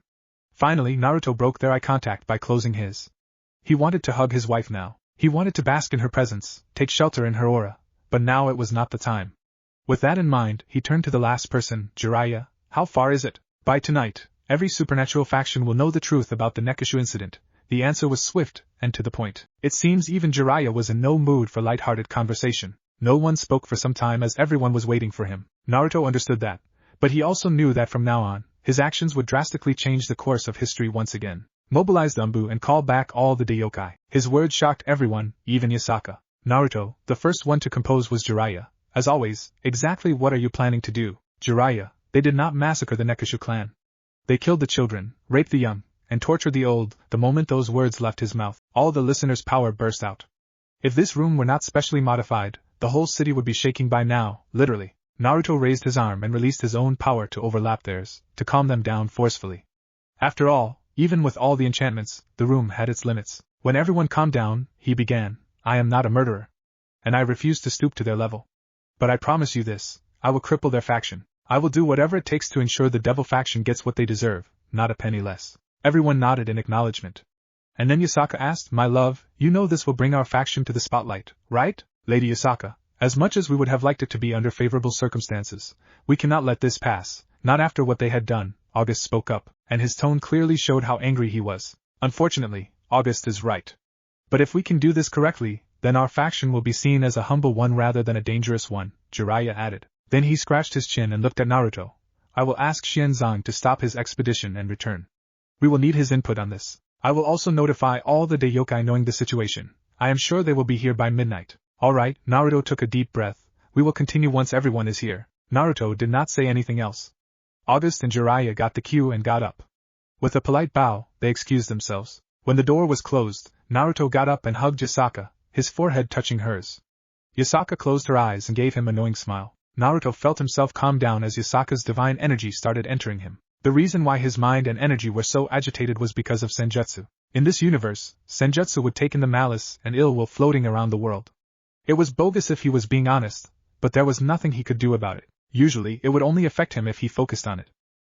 Finally, Naruto broke their eye contact by closing his. He wanted to hug his wife now. He wanted to bask in her presence, take shelter in her aura, but now it was not the time. With that in mind, he turned to the last person, Jiraiya. How far is it? By tonight, every supernatural faction will know the truth about the Nekashu incident. The answer was swift and to the point. It seems even Jiraiya was in no mood for light-hearted conversation. No one spoke for some time as everyone was waiting for him. Naruto understood that, but he also knew that from now on, his actions would drastically change the course of history once again. Mobilize Umbu and call back all the Yokai. His words shocked everyone, even Yasaka. Naruto, the first one to compose, was Jiraiya. As always, exactly what are you planning to do, Jiraiya? They did not massacre the Nekashu clan. They killed the children, raped the young, and tortured the old. The moment those words left his mouth, all the listeners' power burst out. If this room were not specially modified, the whole city would be shaking by now, literally. Naruto raised his arm and released his own power to overlap theirs, to calm them down forcefully. After all, even with all the enchantments, the room had its limits. When everyone calmed down, he began, I am not a murderer. And I refuse to stoop to their level. But I promise you this, I will cripple their faction. I will do whatever it takes to ensure the devil faction gets what they deserve, not a penny less. Everyone nodded in acknowledgement. And then Yasaka asked, my love, you know this will bring our faction to the spotlight, right? Lady Yasaka, as much as we would have liked it to be under favorable circumstances, we cannot let this pass, not after what they had done. August spoke up, and his tone clearly showed how angry he was. Unfortunately, August is right. But if we can do this correctly, then our faction will be seen as a humble one rather than a dangerous one, Jiraiya added. Then he scratched his chin and looked at Naruto. I will ask Xianzang to stop his expedition and return. We will need his input on this. I will also notify all the Yokai knowing the situation. I am sure they will be here by midnight. Alright, Naruto took a deep breath. We will continue once everyone is here. Naruto did not say anything else. August and Jiraiya got the cue and got up. With a polite bow, they excused themselves. When the door was closed, Naruto got up and hugged Yasaka, his forehead touching hers. Yasaka closed her eyes and gave him a knowing smile. Naruto felt himself calm down as Yasaka's divine energy started entering him. The reason why his mind and energy were so agitated was because of Senjutsu. In this universe, Senjutsu would take in the malice and ill will floating around the world. It was bogus if he was being honest, but there was nothing he could do about it. Usually, it would only affect him if he focused on it.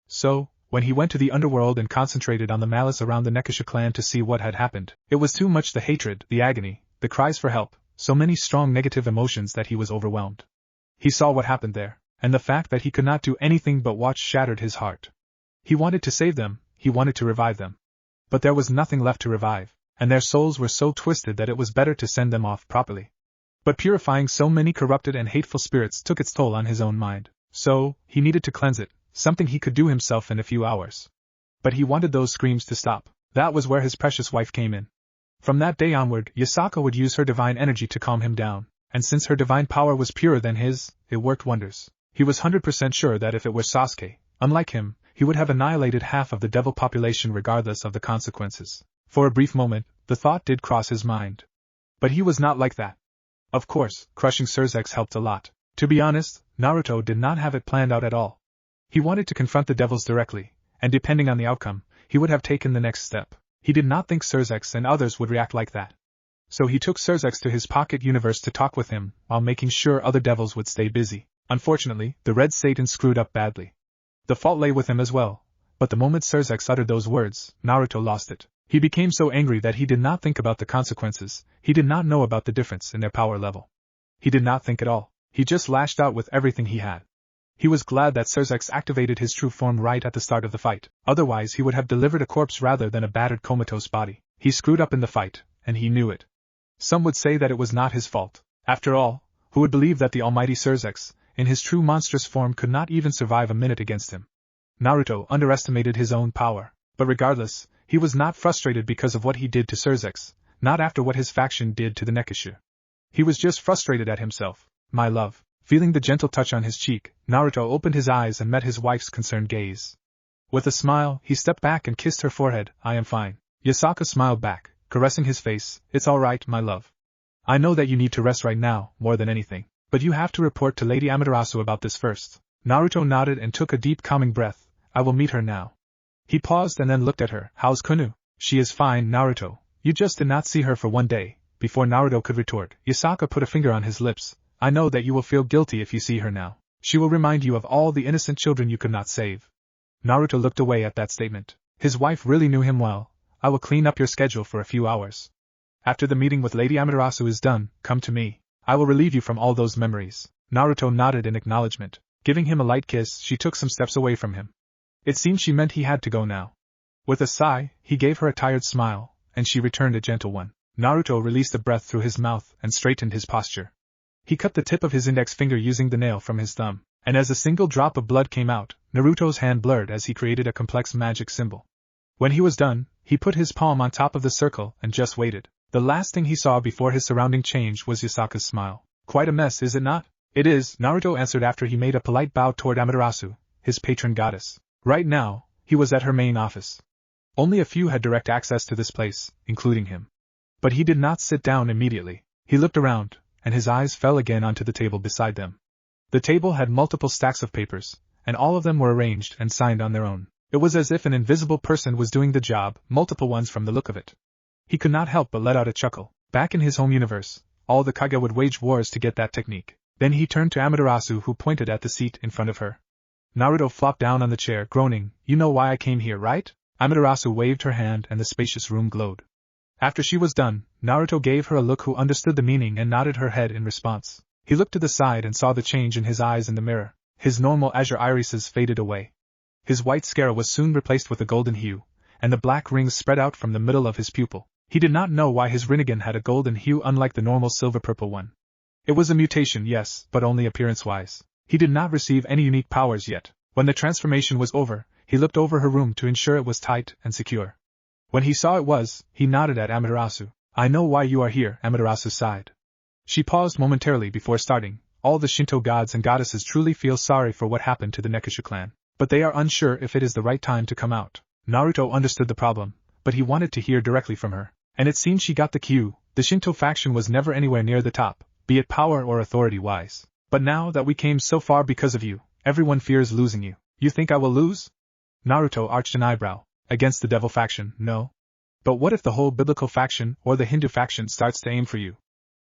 So, when he went to the underworld and concentrated on the malice around the Nekashu clan to see what had happened, it was too much: the hatred, the agony, the cries for help, so many strong negative emotions that he was overwhelmed. He saw what happened there, and the fact that he could not do anything but watch shattered his heart. He wanted to save them, he wanted to revive them. But there was nothing left to revive, and their souls were so twisted that it was better to send them off properly. But purifying so many corrupted and hateful spirits took its toll on his own mind. So, he needed to cleanse it, something he could do himself in a few hours. But he wanted those screams to stop. That was where his precious wife came in. From that day onward, Yasaka would use her divine energy to calm him down, and since her divine power was purer than his, it worked wonders. He was 100% sure that if it were Sasuke, unlike him, he would have annihilated half of the devil population regardless of the consequences. For a brief moment, the thought did cross his mind. But he was not like that. Of course, crushing Surzex helped a lot. To be honest, Naruto did not have it planned out at all. He wanted to confront the devils directly, and depending on the outcome, he would have taken the next step. He did not think Surzex and others would react like that. So he took Surzex to his pocket universe to talk with him, while making sure other devils would stay busy. Unfortunately, the Red Satan screwed up badly. The fault lay with him as well, but the moment Surzex uttered those words, Naruto lost it. He became so angry that he did not think about the consequences. He did not know about the difference in their power level. He did not think at all. He just lashed out with everything he had. He was glad that Surzex activated his true form right at the start of the fight. Otherwise he would have delivered a corpse rather than a battered comatose body. He screwed up in the fight, and he knew it. Some would say that it was not his fault. After all, who would believe that the almighty Surzex, in his true monstrous form, could not even survive a minute against him? Naruto underestimated his own power. But regardless, he was not frustrated because of what he did to Surzex, not after what his faction did to the Nekashu. He was just frustrated at himself. My love. Feeling the gentle touch on his cheek, Naruto opened his eyes and met his wife's concerned gaze. With a smile, he stepped back and kissed her forehead. I am fine. Yasaka smiled back, caressing his face. It's alright, my love. I know that you need to rest right now, more than anything, but you have to report to Lady Amaterasu about this first. Naruto nodded and took a deep calming breath. I will meet her now. He paused and then looked at her. How's Kunu? She is fine, Naruto. You just did not see her for one day. Before Naruto could retort, Yasaka put a finger on his lips. I know that you will feel guilty if you see her now. She will remind you of all the innocent children you could not save. Naruto looked away at that statement. His wife really knew him well. I will clean up your schedule for a few hours. After the meeting with Lady Amaterasu is done, come to me. I will relieve you from all those memories. Naruto nodded in acknowledgement. Giving him a light kiss, she took some steps away from him. It seemed she meant he had to go now. With a sigh, he gave her a tired smile, and she returned a gentle one. Naruto released a breath through his mouth and straightened his posture. He cut the tip of his index finger using the nail from his thumb, and as a single drop of blood came out, Naruto's hand blurred as he created a complex magic symbol. When he was done, he put his palm on top of the circle and just waited. The last thing he saw before his surrounding change was Yasaka's smile. Quite a mess, is it not? It is, Naruto answered after he made a polite bow toward Amaterasu, his patron goddess. Right now, he was at her main office. Only a few had direct access to this place, including him. But he did not sit down immediately. He looked around, and his eyes fell again onto the table beside them. The table had multiple stacks of papers, and all of them were arranged and signed on their own. It was as if an invisible person was doing the job, multiple ones from the look of it. He could not help but let out a chuckle. Back in his home universe, all the Kage would wage wars to get that technique. Then he turned to Amaterasu, who pointed at the seat in front of her. Naruto flopped down on the chair, groaning, "You know why I came here, right?" Amaterasu waved her hand and the spacious room glowed. After she was done, Naruto gave her a look who understood the meaning and nodded her head in response. He looked to the side and saw the change in his eyes in the mirror. His normal azure irises faded away. His white sclera was soon replaced with a golden hue, and the black rings spread out from the middle of his pupil. He did not know why his Rinnegan had a golden hue unlike the normal silver-purple one. It was a mutation, yes, but only appearance-wise. He did not receive any unique powers yet. When the transformation was over, he looked over her room to ensure it was tight and secure. When he saw it was, he nodded at Amaterasu. "I know why you are here," Amaterasu sighed. She paused momentarily before starting. All the Shinto gods and goddesses truly feel sorry for what happened to the Nekashu clan, but they are unsure if it is the right time to come out. Naruto understood the problem, but he wanted to hear directly from her, and it seemed she got the cue. The Shinto faction was never anywhere near the top, be it power or authority-wise. But now that we came so far because of you, everyone fears losing you. You think I will lose? Naruto arched an eyebrow. Against the devil faction, no. But what if the whole biblical faction or the Hindu faction starts to aim for you?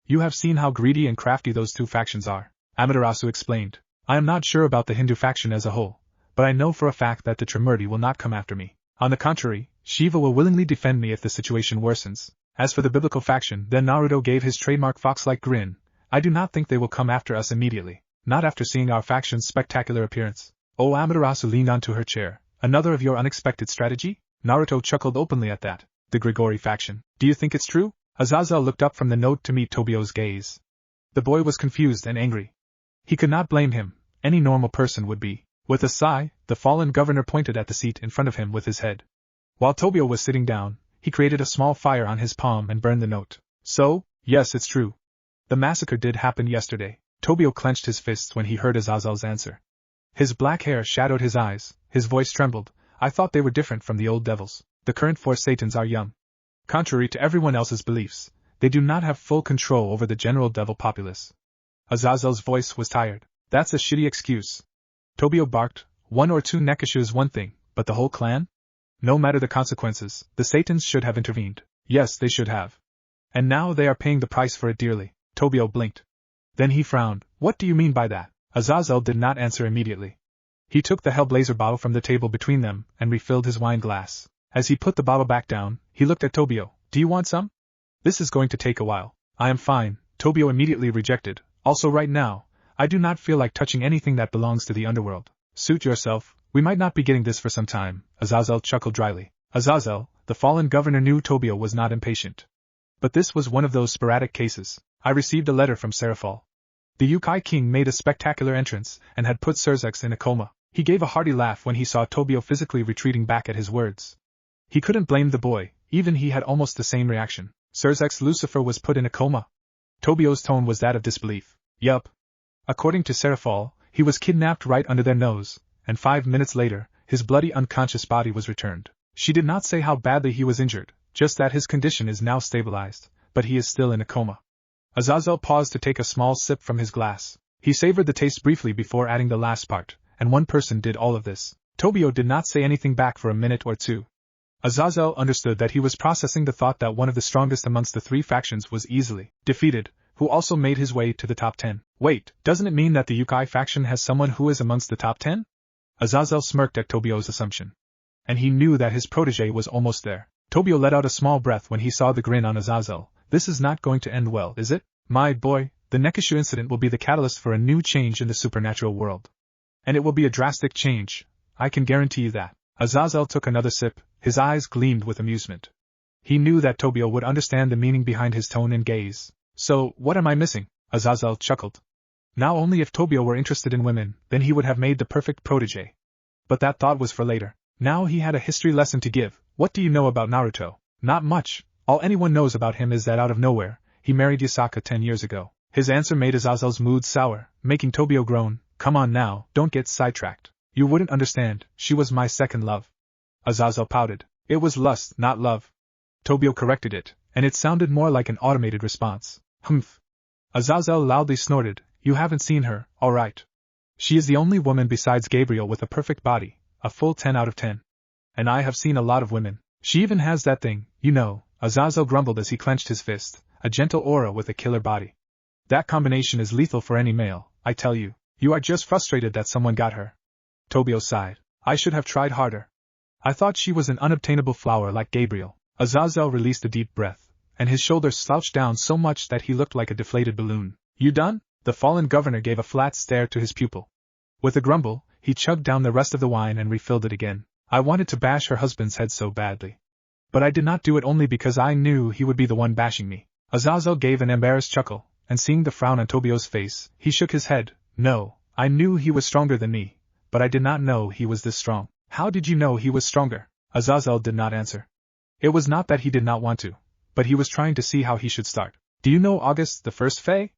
You have seen how greedy and crafty those two factions are, Amaterasu explained. I am not sure about the Hindu faction as a whole, but I know for a fact that the Trimurti will not come after me. On the contrary, Shiva will willingly defend me if the situation worsens. As for the biblical faction, then Naruto gave his trademark fox-like grin. I do not think they will come after us immediately, not after seeing our faction's spectacular appearance. Oh, Amaterasu leaned onto her chair. Another of your unexpected strategy? Naruto chuckled openly at that. The Grigori faction. Do you think it's true? Azazel looked up from the note to meet Tobio's gaze. The boy was confused and angry. He could not blame him. Any normal person would be. With a sigh, the fallen governor pointed at the seat in front of him with his head. While Tobio was sitting down, he created a small fire on his palm and burned the note. So, yes, it's true. The massacre did happen yesterday. Tobio clenched his fists when he heard Azazel's answer. His black hair shadowed his eyes, his voice trembled. I thought they were different from the old devils. The current 4 Satans are young. Contrary to everyone else's beliefs, they do not have full control over the general devil populace. Azazel's voice was tired. That's a shitty excuse. Tobio barked. 1 or 2 Nekashu is one thing, but the whole clan? No matter the consequences, the Satans should have intervened. Yes, they should have. And now they are paying the price for it dearly. Tobio blinked. Then he frowned. What do you mean by that? Azazel did not answer immediately. He took the Hellblazer bottle from the table between them and refilled his wine glass. As he put the bottle back down, he looked at Tobio. Do you want some? This is going to take a while. I am fine, Tobio immediately rejected. Also right now, I do not feel like touching anything that belongs to the underworld. Suit yourself, we might not be getting this for some time, Azazel chuckled dryly. Azazel, the fallen governor, knew Tobio was not impatient. But this was one of those sporadic cases. I received a letter from Serafal. The Youkai king made a spectacular entrance and had put Surzex in a coma. He gave a hearty laugh when he saw Tobio physically retreating back at his words. He couldn't blame the boy, even he had almost the same reaction. Surzex Lucifer was put in a coma. Tobio's tone was that of disbelief. Yup. According to Serafal, he was kidnapped right under their nose, and 5 minutes later, his bloody unconscious body was returned. She did not say how badly he was injured, just that his condition is now stabilized, but he is still in a coma. Azazel paused to take a small sip from his glass. He savored the taste briefly before adding the last part, and one person did all of this. Tobio did not say anything back for a minute or two. Azazel understood that he was processing the thought that one of the strongest amongst the 3 factions was easily defeated, who also made his way to the top 10. Wait, doesn't it mean that the Youkai faction has someone who is amongst the top 10? Azazel smirked at Tobio's assumption. And he knew that his protege was almost there. Tobio let out a small breath when he saw the grin on Azazel. This is not going to end well, is it? My boy, the Nekashu incident will be the catalyst for a new change in the supernatural world. And it will be a drastic change, I can guarantee you that. Azazel took another sip, his eyes gleamed with amusement. He knew that Tobio would understand the meaning behind his tone and gaze. So, what am I missing? Azazel chuckled. Now only if Tobio were interested in women, then he would have made the perfect protege. But that thought was for later. Now he had a history lesson to give. What do you know about Naruto? Not much. All anyone knows about him is that out of nowhere, he married Yasaka 10 years ago. His answer made Azazel's mood sour, making Tobio groan. Come on now, don't get sidetracked. You wouldn't understand, she was my second love. Azazel pouted. It was lust, not love. Tobio corrected it, and it sounded more like an automated response. Humph. Azazel loudly snorted. You haven't seen her, all right. She is the only woman besides Gabriel with a perfect body, a full 10 out of 10. And I have seen a lot of women. She even has that thing, you know, Azazel grumbled as he clenched his fist, a gentle aura with a killer body. That combination is lethal for any male, I tell you. You are just frustrated that someone got her. Tobio sighed. I should have tried harder. I thought she was an unobtainable flower like Gabriel. Azazel released a deep breath, and his shoulders slouched down so much that he looked like a deflated balloon. You done? The fallen governor gave a flat stare to his pupil. With a grumble, he chugged down the rest of the wine and refilled it again. I wanted to bash her husband's head so badly. But I did not do it only because I knew he would be the one bashing me. Azazel gave an embarrassed chuckle, and seeing the frown on Tobio's face, he shook his head. No, I knew he was stronger than me, but I did not know he was this strong. How did you know he was stronger? Azazel did not answer. It was not that he did not want to, but he was trying to see how he should start. Do you know August the First Fae?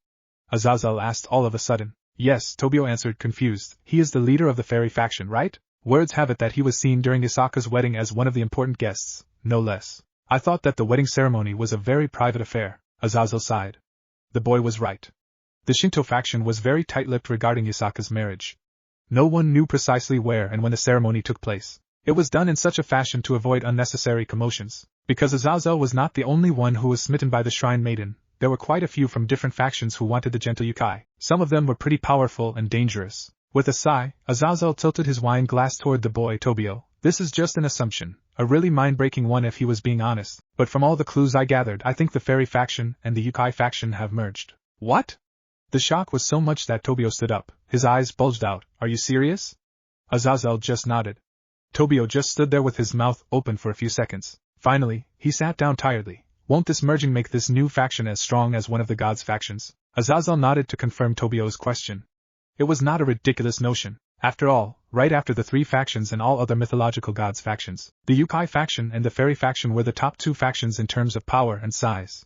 Azazel asked all of a sudden. Yes, Tobio answered, confused. He is the leader of the fairy faction, right? Words have it that he was seen during Isaka's wedding as one of the important guests, no less. I thought that the wedding ceremony was a very private affair. Azazel sighed. The boy was right. The Shinto faction was very tight-lipped regarding Isaka's marriage. No one knew precisely where and when the ceremony took place. It was done in such a fashion to avoid unnecessary commotions. Because Azazel was not the only one who was smitten by the shrine maiden, there were quite a few from different factions who wanted the gentle Youkai. Some of them were pretty powerful and dangerous. With a sigh, Azazel tilted his wine glass toward the boy Tobio. This is just an assumption, a really mind-breaking one if he was being honest, but from all the clues I gathered I think the fairy faction and the Youkai faction have merged. What? The shock was so much that Tobio stood up, his eyes bulged out. Are you serious? Azazel just nodded. Tobio just stood there with his mouth open for a few seconds. Finally, he sat down tiredly. Won't this merging make this new faction as strong as one of the gods' factions? Azazel nodded to confirm Tobio's question. It was not a ridiculous notion. After all, right after the three factions and all other mythological gods' factions, the Youkai faction and the fairy faction were the top two factions in terms of power and size.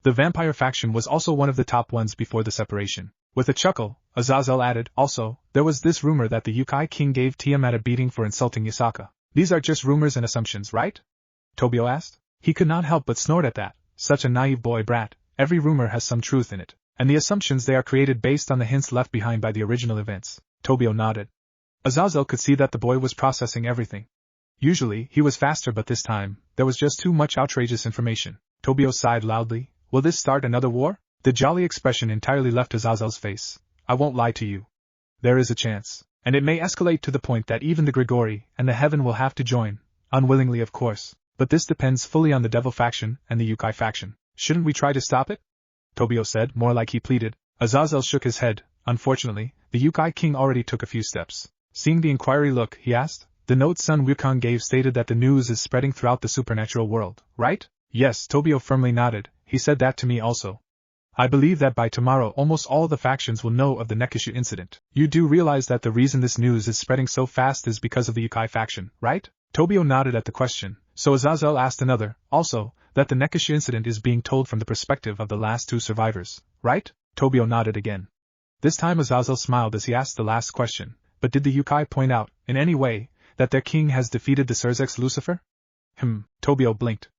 The vampire faction was also one of the top ones before the separation. With a chuckle, Azazel added, also, there was this rumor that the Youkai king gave Tiamat a beating for insulting Yasaka. These are just rumors and assumptions, right? Tobio asked. He could not help but snort at that. Such a naive boy brat. Every rumor has some truth in it. And the assumptions they are created based on the hints left behind by the original events. Tobio nodded. Azazel could see that the boy was processing everything. Usually, he was faster, but this time, there was just too much outrageous information. Tobio sighed loudly. Will this start another war? The jolly expression entirely left Azazel's face. I won't lie to you. There is a chance. And it may escalate to the point that even the Grigori and the Heaven will have to join. Unwillingly, of course. But this depends fully on the Devil faction and the Youkai faction. Shouldn't we try to stop it? Tobio said, more like he pleaded. Azazel shook his head. Unfortunately, the Youkai king already took a few steps. Seeing the inquiry look, he asked. The note son Wukong gave stated that the news is spreading throughout the supernatural world, right? Yes, Tobio firmly nodded. He said that to me also. I believe that by tomorrow almost all the factions will know of the Nekashu incident. You do realize that the reason this news is spreading so fast is because of the Youkai faction, right? Tobio nodded at the question, so Azazel asked another, also, that the Nekashu incident is being told from the perspective of the last two survivors, right? Tobio nodded again. This time Azazel smiled as he asked the last question, but did the Youkai point out, in any way, that their king has defeated the Surzex Lucifer? Tobio blinked.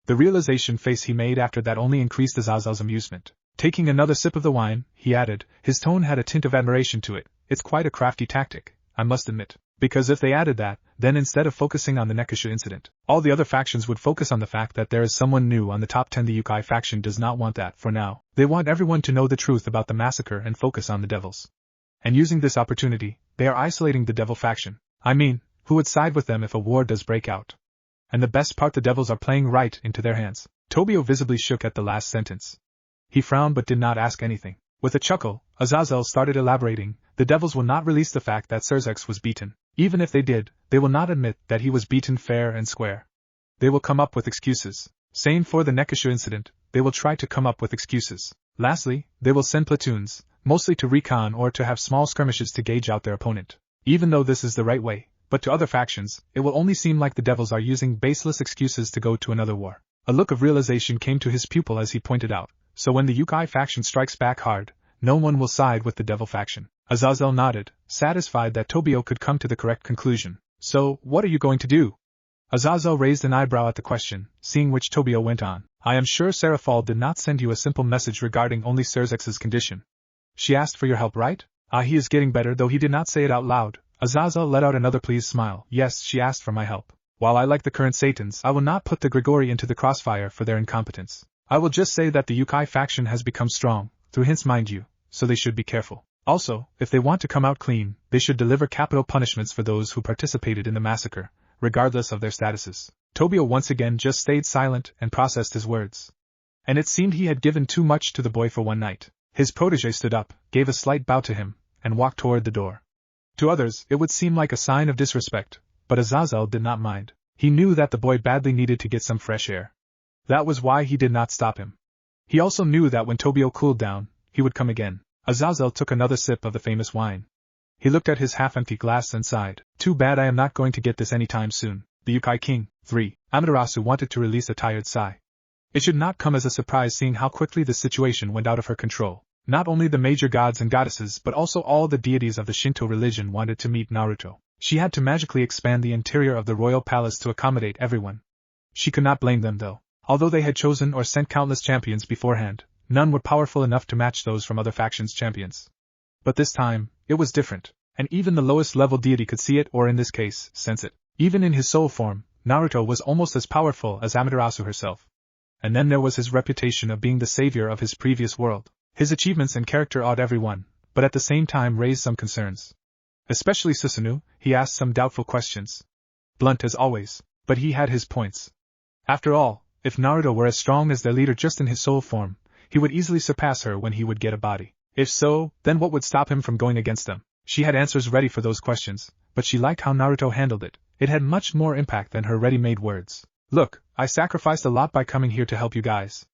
The realization face he made after that only increased Azazel's amusement. Taking another sip of the wine, he added, his tone had a tint of admiration to it. It's quite a crafty tactic, I must admit. Because if they added that, then instead of focusing on the Nekashu incident, all the other factions would focus on the fact that there is someone new on the top 10. The Youkai faction does not want that for now. They want everyone to know the truth about the massacre and focus on the devils. And using this opportunity, they are isolating the devil faction. I mean, who would side with them if a war does break out? And the best part, the devils are playing right into their hands. Tobio visibly shook at the last sentence. He frowned but did not ask anything. With a chuckle, Azazel started elaborating, the devils will not release the fact that Serzex was beaten. Even if they did, they will not admit that he was beaten fair and square. They will come up with excuses. Same for the Nekashu incident, they will try to come up with excuses. Lastly, they will send platoons, mostly to recon or to have small skirmishes to gauge out their opponent. Even though this is the right way, but to other factions, it will only seem like the devils are using baseless excuses to go to another war. A look of realization came to his pupil as he pointed out, so when the Youkai faction strikes back hard, no one will side with the devil faction. Azazel nodded, satisfied that Tobio could come to the correct conclusion. So, what are you going to do? Azazel raised an eyebrow at the question, seeing which Tobio went on. I am sure Seraphal did not send you a simple message regarding only Serzex's condition. She asked for your help, right? He is getting better, though he did not say it out loud. Azazel let out another pleased smile. Yes, she asked for my help. While I like the current Satans, I will not put the Grigori into the crossfire for their incompetence. I will just say that the Youkai faction has become strong, through hints mind you, so they should be careful. Also, if they want to come out clean, they should deliver capital punishments for those who participated in the massacre, regardless of their statuses. Tobio once again just stayed silent and processed his words. And it seemed he had given too much to the boy for one night. His protege stood up, gave a slight bow to him, and walked toward the door. To others, it would seem like a sign of disrespect, but Azazel did not mind. He knew that the boy badly needed to get some fresh air. That was why he did not stop him. He also knew that when Tobio cooled down, he would come again. Azazel took another sip of the famous wine. He looked at his half-empty glass and sighed. Too bad I am not going to get this anytime soon. The Youkai King, 3. Amaterasu wanted to release a tired sigh. It should not come as a surprise seeing how quickly the situation went out of her control. Not only the major gods and goddesses but also all the deities of the Shinto religion wanted to meet Naruto. She had to magically expand the interior of the royal palace to accommodate everyone. She could not blame them though. Although they had chosen or sent countless champions beforehand, none were powerful enough to match those from other factions' champions. But this time, it was different, and even the lowest level deity could see it or in this case, sense it. Even in his soul form, Naruto was almost as powerful as Amaterasu herself. And then there was his reputation of being the savior of his previous world. His achievements and character awed everyone, but at the same time raised some concerns. Especially Susanoo, he asked some doubtful questions. Blunt as always, but he had his points. After all, if Naruto were as strong as their leader just in his soul form, he would easily surpass her when he would get a body. If so, then what would stop him from going against them? She had answers ready for those questions, but she liked how Naruto handled it. It had much more impact than her ready-made words. Look, I sacrificed a lot by coming here to help you guys.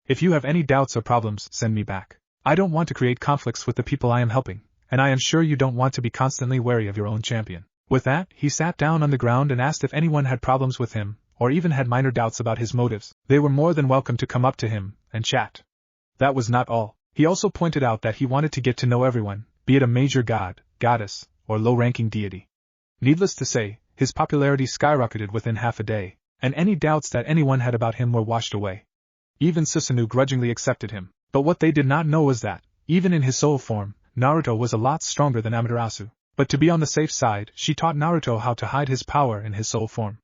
If you have any doubts or problems, send me back. I don't want to create conflicts with the people I am helping, and I am sure you don't want to be constantly wary of your own champion. With that, he sat down on the ground and asked if anyone had problems with him, or even had minor doubts about his motives. They were more than welcome to come up to him and chat. That was not all. He also pointed out that he wanted to get to know everyone, be it a major god, goddess, or low-ranking deity. Needless to say, his popularity skyrocketed within half a day, and any doubts that anyone had about him were washed away. Even Susanoo grudgingly accepted him. But what they did not know was that, even in his soul form, Naruto was a lot stronger than Amaterasu. But to be on the safe side, she taught Naruto how to hide his power in his soul form.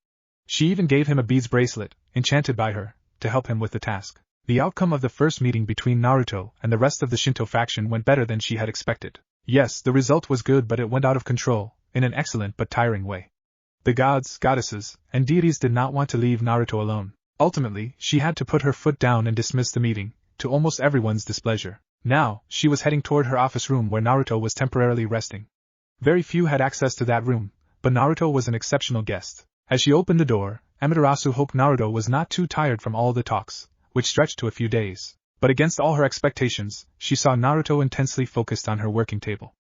She even gave him a beads bracelet, enchanted by her, to help him with the task. The outcome of the first meeting between Naruto and the rest of the Shinto faction went better than she had expected. Yes, the result was good, but it went out of control, in an excellent but tiring way. The gods, goddesses, and deities did not want to leave Naruto alone. Ultimately, she had to put her foot down and dismiss the meeting, to almost everyone's displeasure. Now, she was heading toward her office room where Naruto was temporarily resting. Very few had access to that room, but Naruto was an exceptional guest. As she opened the door, Amaterasu hoped Naruto was not too tired from all the talks, which stretched to a few days. But against all her expectations, she saw Naruto intensely focused on her working table.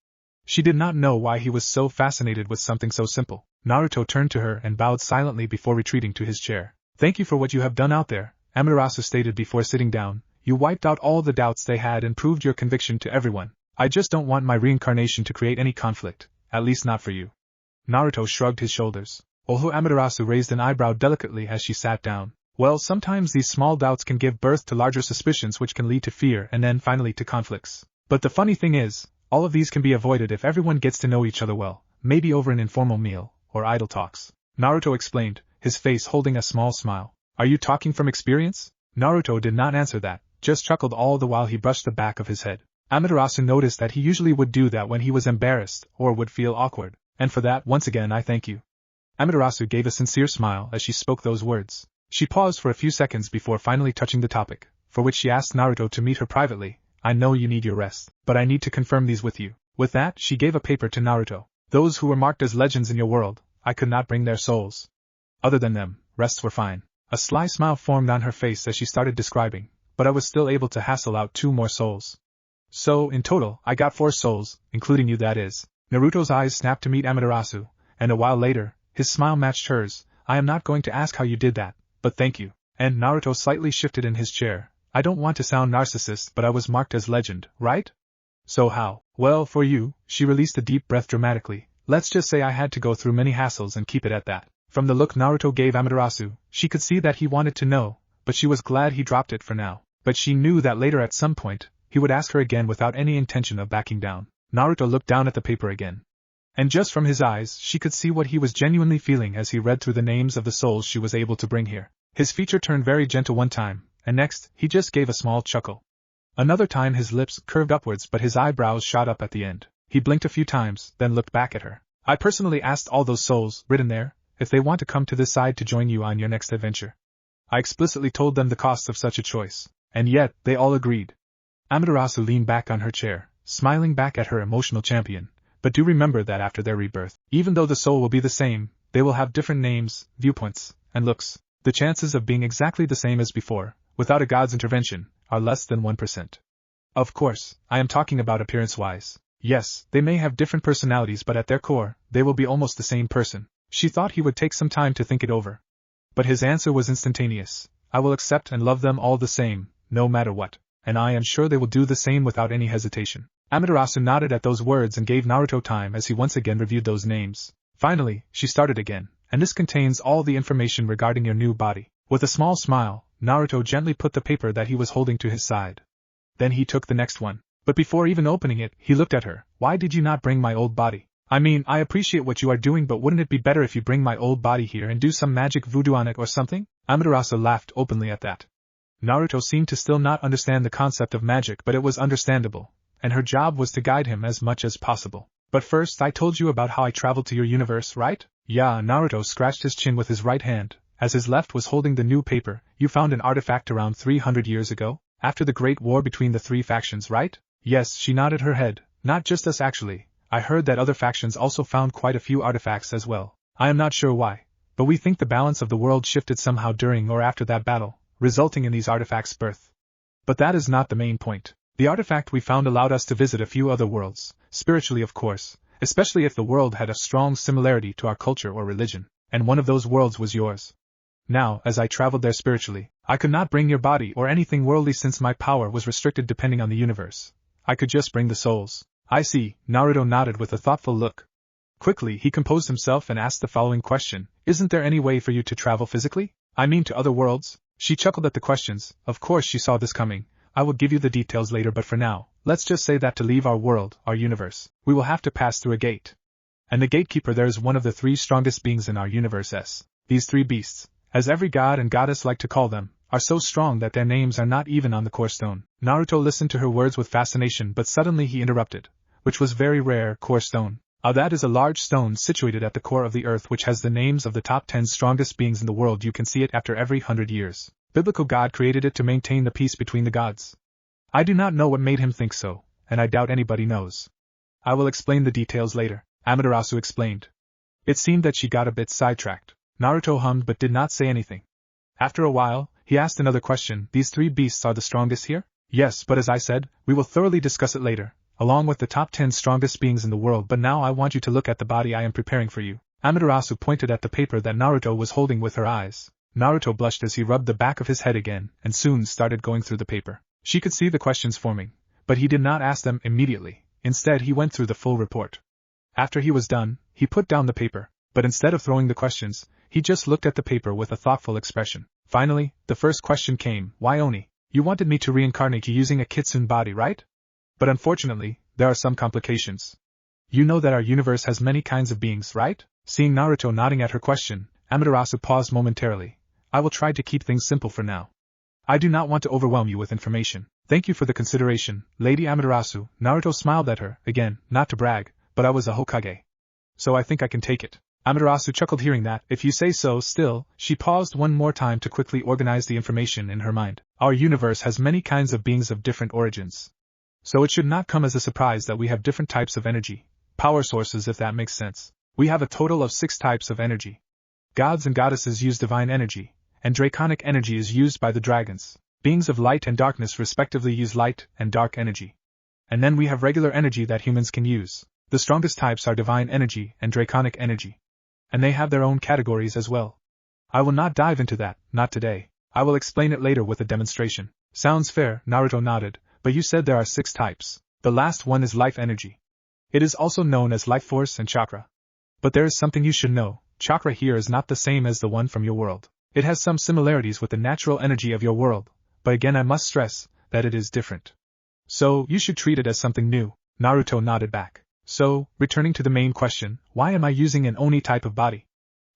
She did not know why he was so fascinated with something so simple. Naruto turned to her and bowed silently before retreating to his chair. Thank you for what you have done out there, Amaterasu stated before sitting down. You wiped out all the doubts they had and proved your conviction to everyone. I just don't want my reincarnation to create any conflict, at least not for you. Naruto shrugged his shoulders. Although Amaterasu raised an eyebrow delicately as she sat down. Well, sometimes these small doubts can give birth to larger suspicions which can lead to fear and then finally to conflicts. But the funny thing is, all of these can be avoided if everyone gets to know each other well. maybe over an informal meal, or idle talks. Naruto explained, his face holding a small smile. Are you talking from experience? Naruto did not answer that, just chuckled all the while he brushed the back of his head. Amaterasu noticed that he usually would do that when he was embarrassed or would feel awkward, and for that, once again I thank you. Amaterasu gave a sincere smile as she spoke those words. She paused for a few seconds before finally touching the topic, for which she asked Naruto to meet her privately. I know you need your rest, but I need to confirm these with you. With that, she gave a paper to Naruto. Those who were marked as legends in your world, I could not bring their souls. Other than them, rests were fine. A sly smile formed on her face as she started describing, but I was still able to hassle out 2 more souls. So, in total, I got 4 souls, including you, that is. Naruto's eyes snapped to meet Amaterasu, and a while later, his smile matched hers. I am not going to ask how you did that, but thank you. And Naruto slightly shifted in his chair. I don't want to sound narcissist, but I was marked as legend, right? So how? Well, for you, she released a deep breath dramatically. Let's just say I had to go through many hassles and keep it at that. From the look Naruto gave Amaterasu, she could see that he wanted to know, but she was glad he dropped it for now. But she knew that later at some point, he would ask her again without any intention of backing down. Naruto looked down at the paper again. And just from his eyes, she could see what he was genuinely feeling as he read through the names of the souls she was able to bring here. His feature turned very gentle one time, and next, he just gave a small chuckle. Another time his lips curved upwards but his eyebrows shot up at the end. He blinked a few times, then looked back at her. I personally asked all those souls, written there, if they want to come to this side to join you on your next adventure. I explicitly told them the cost of such a choice, and yet, they all agreed. Amaterasu leaned back on her chair, smiling back at her emotional champion. But do remember that after their rebirth, even though the soul will be the same, they will have different names, viewpoints, and looks. The chances of being exactly the same as before, without a god's intervention, are less than 1%. Of course, I am talking about appearance-wise. Yes, they may have different personalities but at their core, they will be almost the same person. She thought he would take some time to think it over. But his answer was instantaneous. I will accept and love them all the same, no matter what, and I am sure they will do the same without any hesitation. Amaterasu nodded at those words and gave Naruto time as he once again reviewed those names. Finally, she started again, and this contains all the information regarding your new body. With a small smile, Naruto gently put the paper that he was holding to his side. Then he took the next one. But before even opening it, he looked at her. Why did you not bring my old body? I mean, I appreciate what you are doing, but wouldn't it be better if you bring my old body here and do some magic voodoo on it or something? Amaterasu laughed openly at that. Naruto seemed to still not understand the concept of magic, but it was understandable, and her job was to guide him as much as possible. But first, I told you about how I traveled to your universe, right? Yeah, Naruto scratched his chin with his right hand, as his left was holding the new paper. You found an artifact around 300 years ago, after the Great War between the 3 factions, right? Yes, she nodded her head. Not just us actually. I heard that other factions also found quite a few artifacts as well. I am not sure why, but we think the balance of the world shifted somehow during or after that battle, resulting in these artifacts' birth. But that is not the main point. The artifact we found allowed us to visit a few other worlds, spiritually of course, especially if the world had a strong similarity to our culture or religion, and one of those worlds was yours. Now, as I traveled there spiritually, I could not bring your body or anything worldly since my power was restricted depending on the universe. I could just bring the souls. I see, Naruto nodded with a thoughtful look. Quickly he composed himself and asked the following question. Isn't there any way for you to travel physically? I mean to other worlds? She chuckled at the questions. Of course she saw this coming. I will give you the details later, but for now, let's just say that to leave our world, our universe, we will have to pass through a gate. And the gatekeeper there is one of the 3 strongest beings in our universe. These 3 beasts, as every god and goddess like to call them, are so strong that their names are not even on the core stone. Naruto listened to her words with fascination, but suddenly he interrupted. Which was very rare, core stone. That is a large stone situated at the core of the earth which has the names of the top 10 strongest beings in the world. You can see it after every 100 years. Biblical God created it to maintain the peace between the gods. I do not know what made him think so, and I doubt anybody knows. I will explain the details later, Amaterasu explained. It seemed that she got a bit sidetracked. Naruto hummed but did not say anything. After a while, he asked another question. These 3 beasts are the strongest here? Yes, but as I said, we will thoroughly discuss it later, along with the top 10 strongest beings in the world. But now I want you to look at the body I am preparing for you. Amaterasu pointed at the paper that Naruto was holding with her eyes. Naruto blushed as he rubbed the back of his head again, and soon started going through the paper. She could see the questions forming, but he did not ask them immediately. Instead he went through the full report. After he was done, he put down the paper, but instead of throwing the questions, he just looked at the paper with a thoughtful expression. Finally, the first question came. Why Oni? You wanted me to reincarnate you using a kitsune body, right? But unfortunately, there are some complications. You know that our universe has many kinds of beings, right? Seeing Naruto nodding at her question, Amaterasu paused momentarily. I will try to keep things simple for now. I do not want to overwhelm you with information. Thank you for the consideration, Lady Amaterasu. Naruto smiled at her, again, not to brag, but I was a Hokage. So I think I can take it. Amaterasu chuckled hearing that. If you say so. Still, she paused one more time to quickly organize the information in her mind. Our universe has many kinds of beings of different origins. So it should not come as a surprise that we have different types of energy, power sources if that makes sense. We have a total of 6 types of energy. Gods and goddesses use divine energy, and draconic energy is used by the dragons. Beings of light and darkness respectively use light and dark energy. And then we have regular energy that humans can use. The strongest types are divine energy and draconic energy. And they have their own categories as well. I will not dive into that, not today. I will explain it later with a demonstration. Sounds fair, Naruto nodded, but you said there are 6 types. The last one is life energy. It is also known as life force and chakra. But there is something you should know. Chakra here is not the same as the one from your world. It has some similarities with the natural energy of your world, but again I must stress that it is different. So, you should treat it as something new. Naruto nodded back. So, returning to the main question, why am I using an Oni type of body?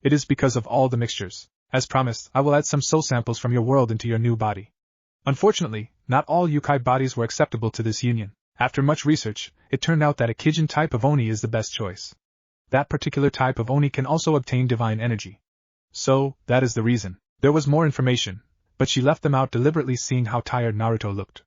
It is because of all the mixtures. As promised, I will add some soul samples from your world into your new body. Unfortunately, not all Youkai bodies were acceptable to this union. After much research, it turned out that a Kijin type of Oni is the best choice. That particular type of Oni can also obtain divine energy. So, that is the reason. There was more information, but she left them out deliberately seeing how tired Naruto looked.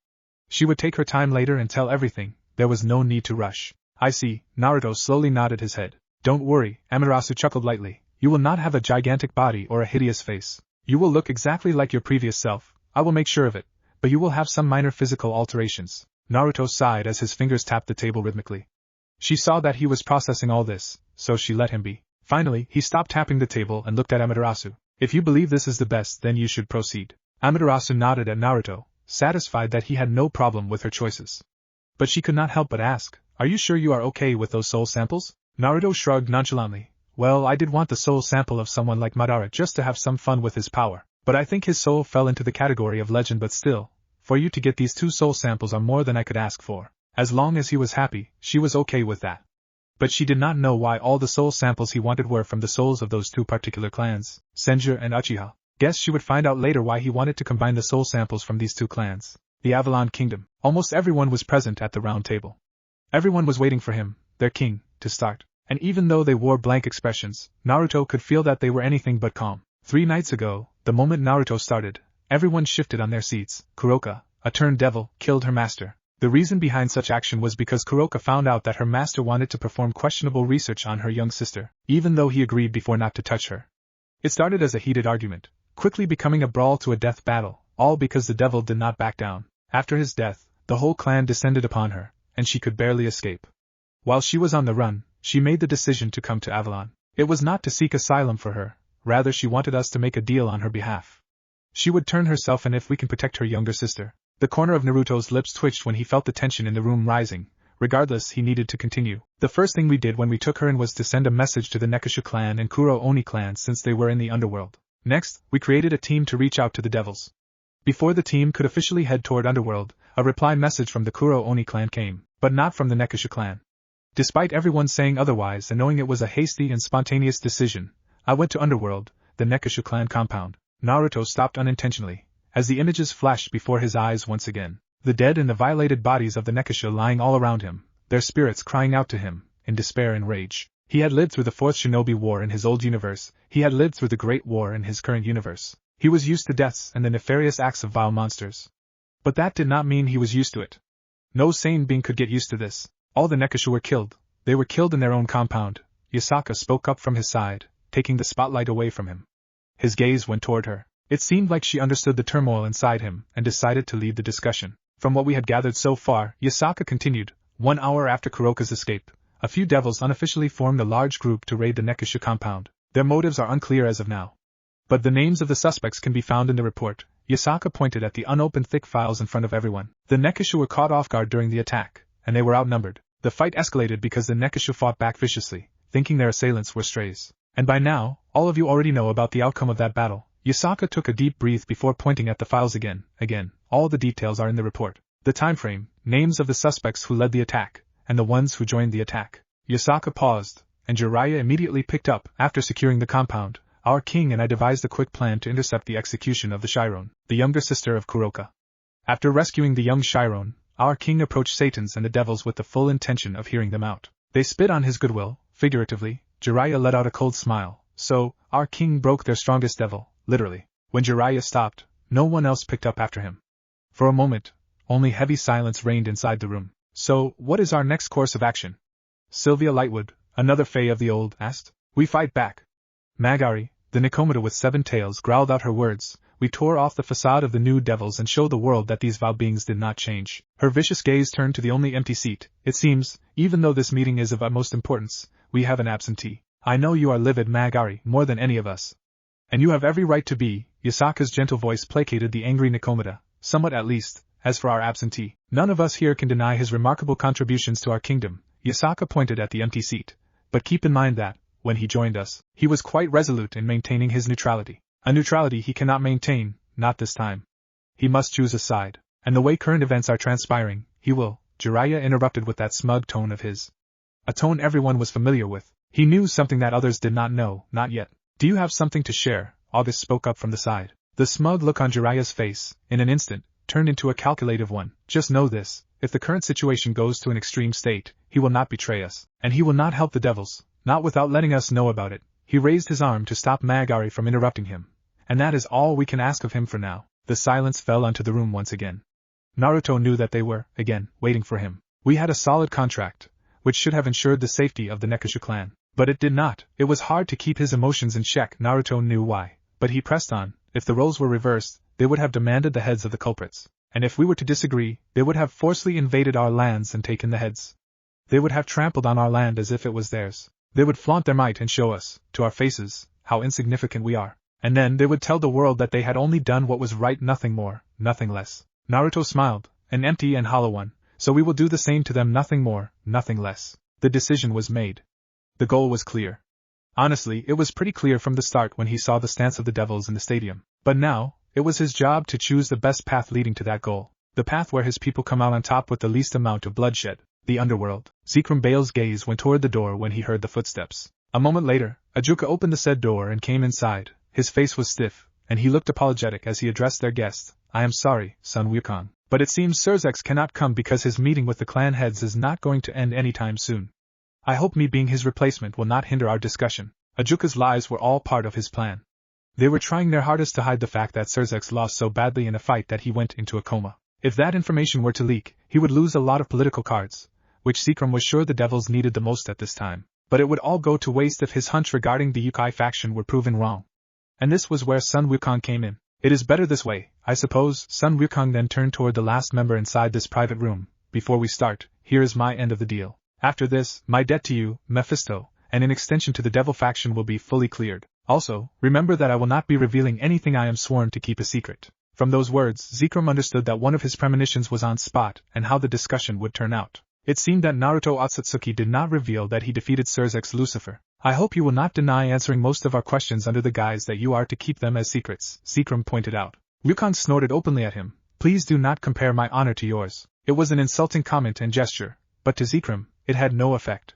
She would take her time later and tell everything, there was no need to rush. I see, Naruto slowly nodded his head. Don't worry, Amaterasu chuckled lightly. You will not have a gigantic body or a hideous face. You will look exactly like your previous self, I will make sure of it, but you will have some minor physical alterations. Naruto sighed as his fingers tapped the table rhythmically. She saw that he was processing all this, so she let him be. Finally, he stopped tapping the table and looked at Amaterasu. If you believe this is the best, then you should proceed. Amaterasu nodded at Naruto, satisfied that he had no problem with her choices. But she could not help but ask, are you sure you are okay with those soul samples? Naruto shrugged nonchalantly. Well, I did want the soul sample of someone like Madara just to have some fun with his power, but I think his soul fell into the category of legend. But still, for you to get these 2 soul samples are more than I could ask for. As long as he was happy, she was okay with that. But she did not know why all the soul samples he wanted were from the souls of those 2 particular clans, Senju and Uchiha. Guess she would find out later why he wanted to combine the soul samples from these 2 clans. The Avalon Kingdom. Almost everyone was present at the round table. Everyone was waiting for him, their king, to start. And even though they wore blank expressions, Naruto could feel that they were anything but calm. 3 nights ago, the moment Naruto started, everyone shifted on their seats. Kuroka, a turned devil, killed her master. The reason behind such action was because Kuroka found out that her master wanted to perform questionable research on her young sister, even though he agreed before not to touch her. It started as a heated argument, quickly becoming a brawl to a death battle, all because the devil did not back down. After his death, the whole clan descended upon her, and she could barely escape. While she was on the run, she made the decision to come to Avalon. It was not to seek asylum for her, rather she wanted us to make a deal on her behalf. She would turn herself in if we can protect her younger sister. The corner of Naruto's lips twitched when he felt the tension in the room rising. Regardless, he needed to continue. The first thing we did when we took her in was to send a message to the Nekashu clan and Kuro Oni clan since they were in the underworld. Next, we created a team to reach out to the devils. Before the team could officially head toward underworld, a reply message from the Kuro Oni clan came, but not from the Nekashu clan. Despite everyone saying otherwise and knowing it was a hasty and spontaneous decision, I went to underworld, the Nekashu clan compound. Naruto stopped unintentionally, as the images flashed before his eyes once again. The dead and the violated bodies of the Nekashu lying all around him, their spirits crying out to him, in despair and rage. He had lived through the 4th Shinobi War in his old universe, he had lived through the Great War in his current universe. He was used to deaths and the nefarious acts of vile monsters. But that did not mean he was used to it. No sane being could get used to this. All the Nekashu were killed. They were killed in their own compound. Yasaka spoke up from his side, taking the spotlight away from him. His gaze went toward her. It seemed like she understood the turmoil inside him and decided to lead the discussion. From what we had gathered so far, Yasaka continued, 1 hour after Kuroka's escape, a few devils unofficially formed a large group to raid the Nekashu compound. Their motives are unclear as of now. But the names of the suspects can be found in the report. Yasaka pointed at the unopened thick files in front of everyone. The Nekashu were caught off guard during the attack, and they were outnumbered. The fight escalated because the Nekashu fought back viciously, thinking their assailants were strays. And by now, all of you already know about the outcome of that battle. Yasaka took a deep breath before pointing at the files again. All the details are in the report. The time frame, names of the suspects who led the attack, and the ones who joined the attack. Yasaka paused, and Jiraiya immediately picked up. After securing the compound, our king and I devised a quick plan to intercept the execution of the Chiron, the younger sister of Kuroka. After rescuing the young Chiron, our king approached Satans and the devils with the full intention of hearing them out. They spit on his goodwill, figuratively. Jiraiya let out a cold smile. So, our king broke their strongest devil, literally. When Jiraiya stopped, no one else picked up after him. For a moment, only heavy silence reigned inside the room. So, what is our next course of action? Sylvia Lightwood, another Fae of the Old, asked. We fight back. Magari, the Nikomata with 7 tails, growled out her words. We tore off the facade of the new devils and showed the world that these vile beings did not change. Her vicious gaze turned to the only empty seat. It seems, even though this meeting is of utmost importance, we have an absentee. I know you are livid, Magari, more than any of us. And you have every right to be. Yasaka's gentle voice placated the angry Nikomata, somewhat at least. As for our absentee, none of us here can deny his remarkable contributions to our kingdom. Yasaka pointed at the empty seat. But keep in mind that, when he joined us, he was quite resolute in maintaining his neutrality. A neutrality he cannot maintain, not this time. He must choose a side. And the way current events are transpiring, he will. Jiraiya interrupted with that smug tone of his. A tone everyone was familiar with. He knew something that others did not know, not yet. Do you have something to share? August spoke up from the side. The smug look on Jiraiya's face, in an instant, turned into a calculative one. Just know this, if the current situation goes to an extreme state, he will not betray us. And he will not help the devils, not without letting us know about it. He raised his arm to stop Magari from interrupting him. And that is all we can ask of him for now. The silence fell onto the room once again. Naruto knew that they were, again, waiting for him. We had a solid contract, which should have ensured the safety of the Nekashu clan. But it did not. It was hard to keep his emotions in check. Naruto knew why. But he pressed on. If the roles were reversed, they would have demanded the heads of the culprits. And if we were to disagree, they would have forcibly invaded our lands and taken the heads. They would have trampled on our land as if it was theirs. They would flaunt their might and show us, to our faces, how insignificant we are. And then they would tell the world that they had only done what was right, nothing more, nothing less. Naruto smiled, an empty and hollow one. So we will do the same to them, nothing more, nothing less. The decision was made. The goal was clear. Honestly, it was pretty clear from the start when he saw the stance of the devils in the stadium. But now, it was his job to choose the best path leading to that goal. The path where his people come out on top with the least amount of bloodshed. The underworld. Zekrom Bale's gaze went toward the door when he heard the footsteps. A moment later, Ajuka opened the said door and came inside. His face was stiff, and he looked apologetic as he addressed their guest. I am sorry, son Wukong, but it seems Surzex cannot come because his meeting with the clan heads is not going to end anytime soon. I hope me being his replacement will not hinder our discussion. Ajuka's lies were all part of his plan. They were trying their hardest to hide the fact that Surzex lost so badly in a fight that he went into a coma. If that information were to leak, he would lose a lot of political cards, which Zekrom was sure the devils needed the most at this time. But it would all go to waste if his hunch regarding the Youkai faction were proven wrong. And this was where Sun Wukong came in. It is better this way, I suppose. Sun Wukong then turned toward the last member inside this private room. Before we start, here is my end of the deal. After this, my debt to you, Mephisto, and in extension to the devil faction will be fully cleared. Also, remember that I will not be revealing anything I am sworn to keep a secret. From those words, Zekrom understood that one of his premonitions was on spot and how the discussion would turn out. It seemed that Naruto Otsutsuki did not reveal that he defeated Surzex Lucifer. I hope you will not deny answering most of our questions under the guise that you are to keep them as secrets, Zekrom pointed out. Wukong snorted openly at him. Please do not compare my honor to yours. It was an insulting comment and gesture, but to Zekrom, it had no effect.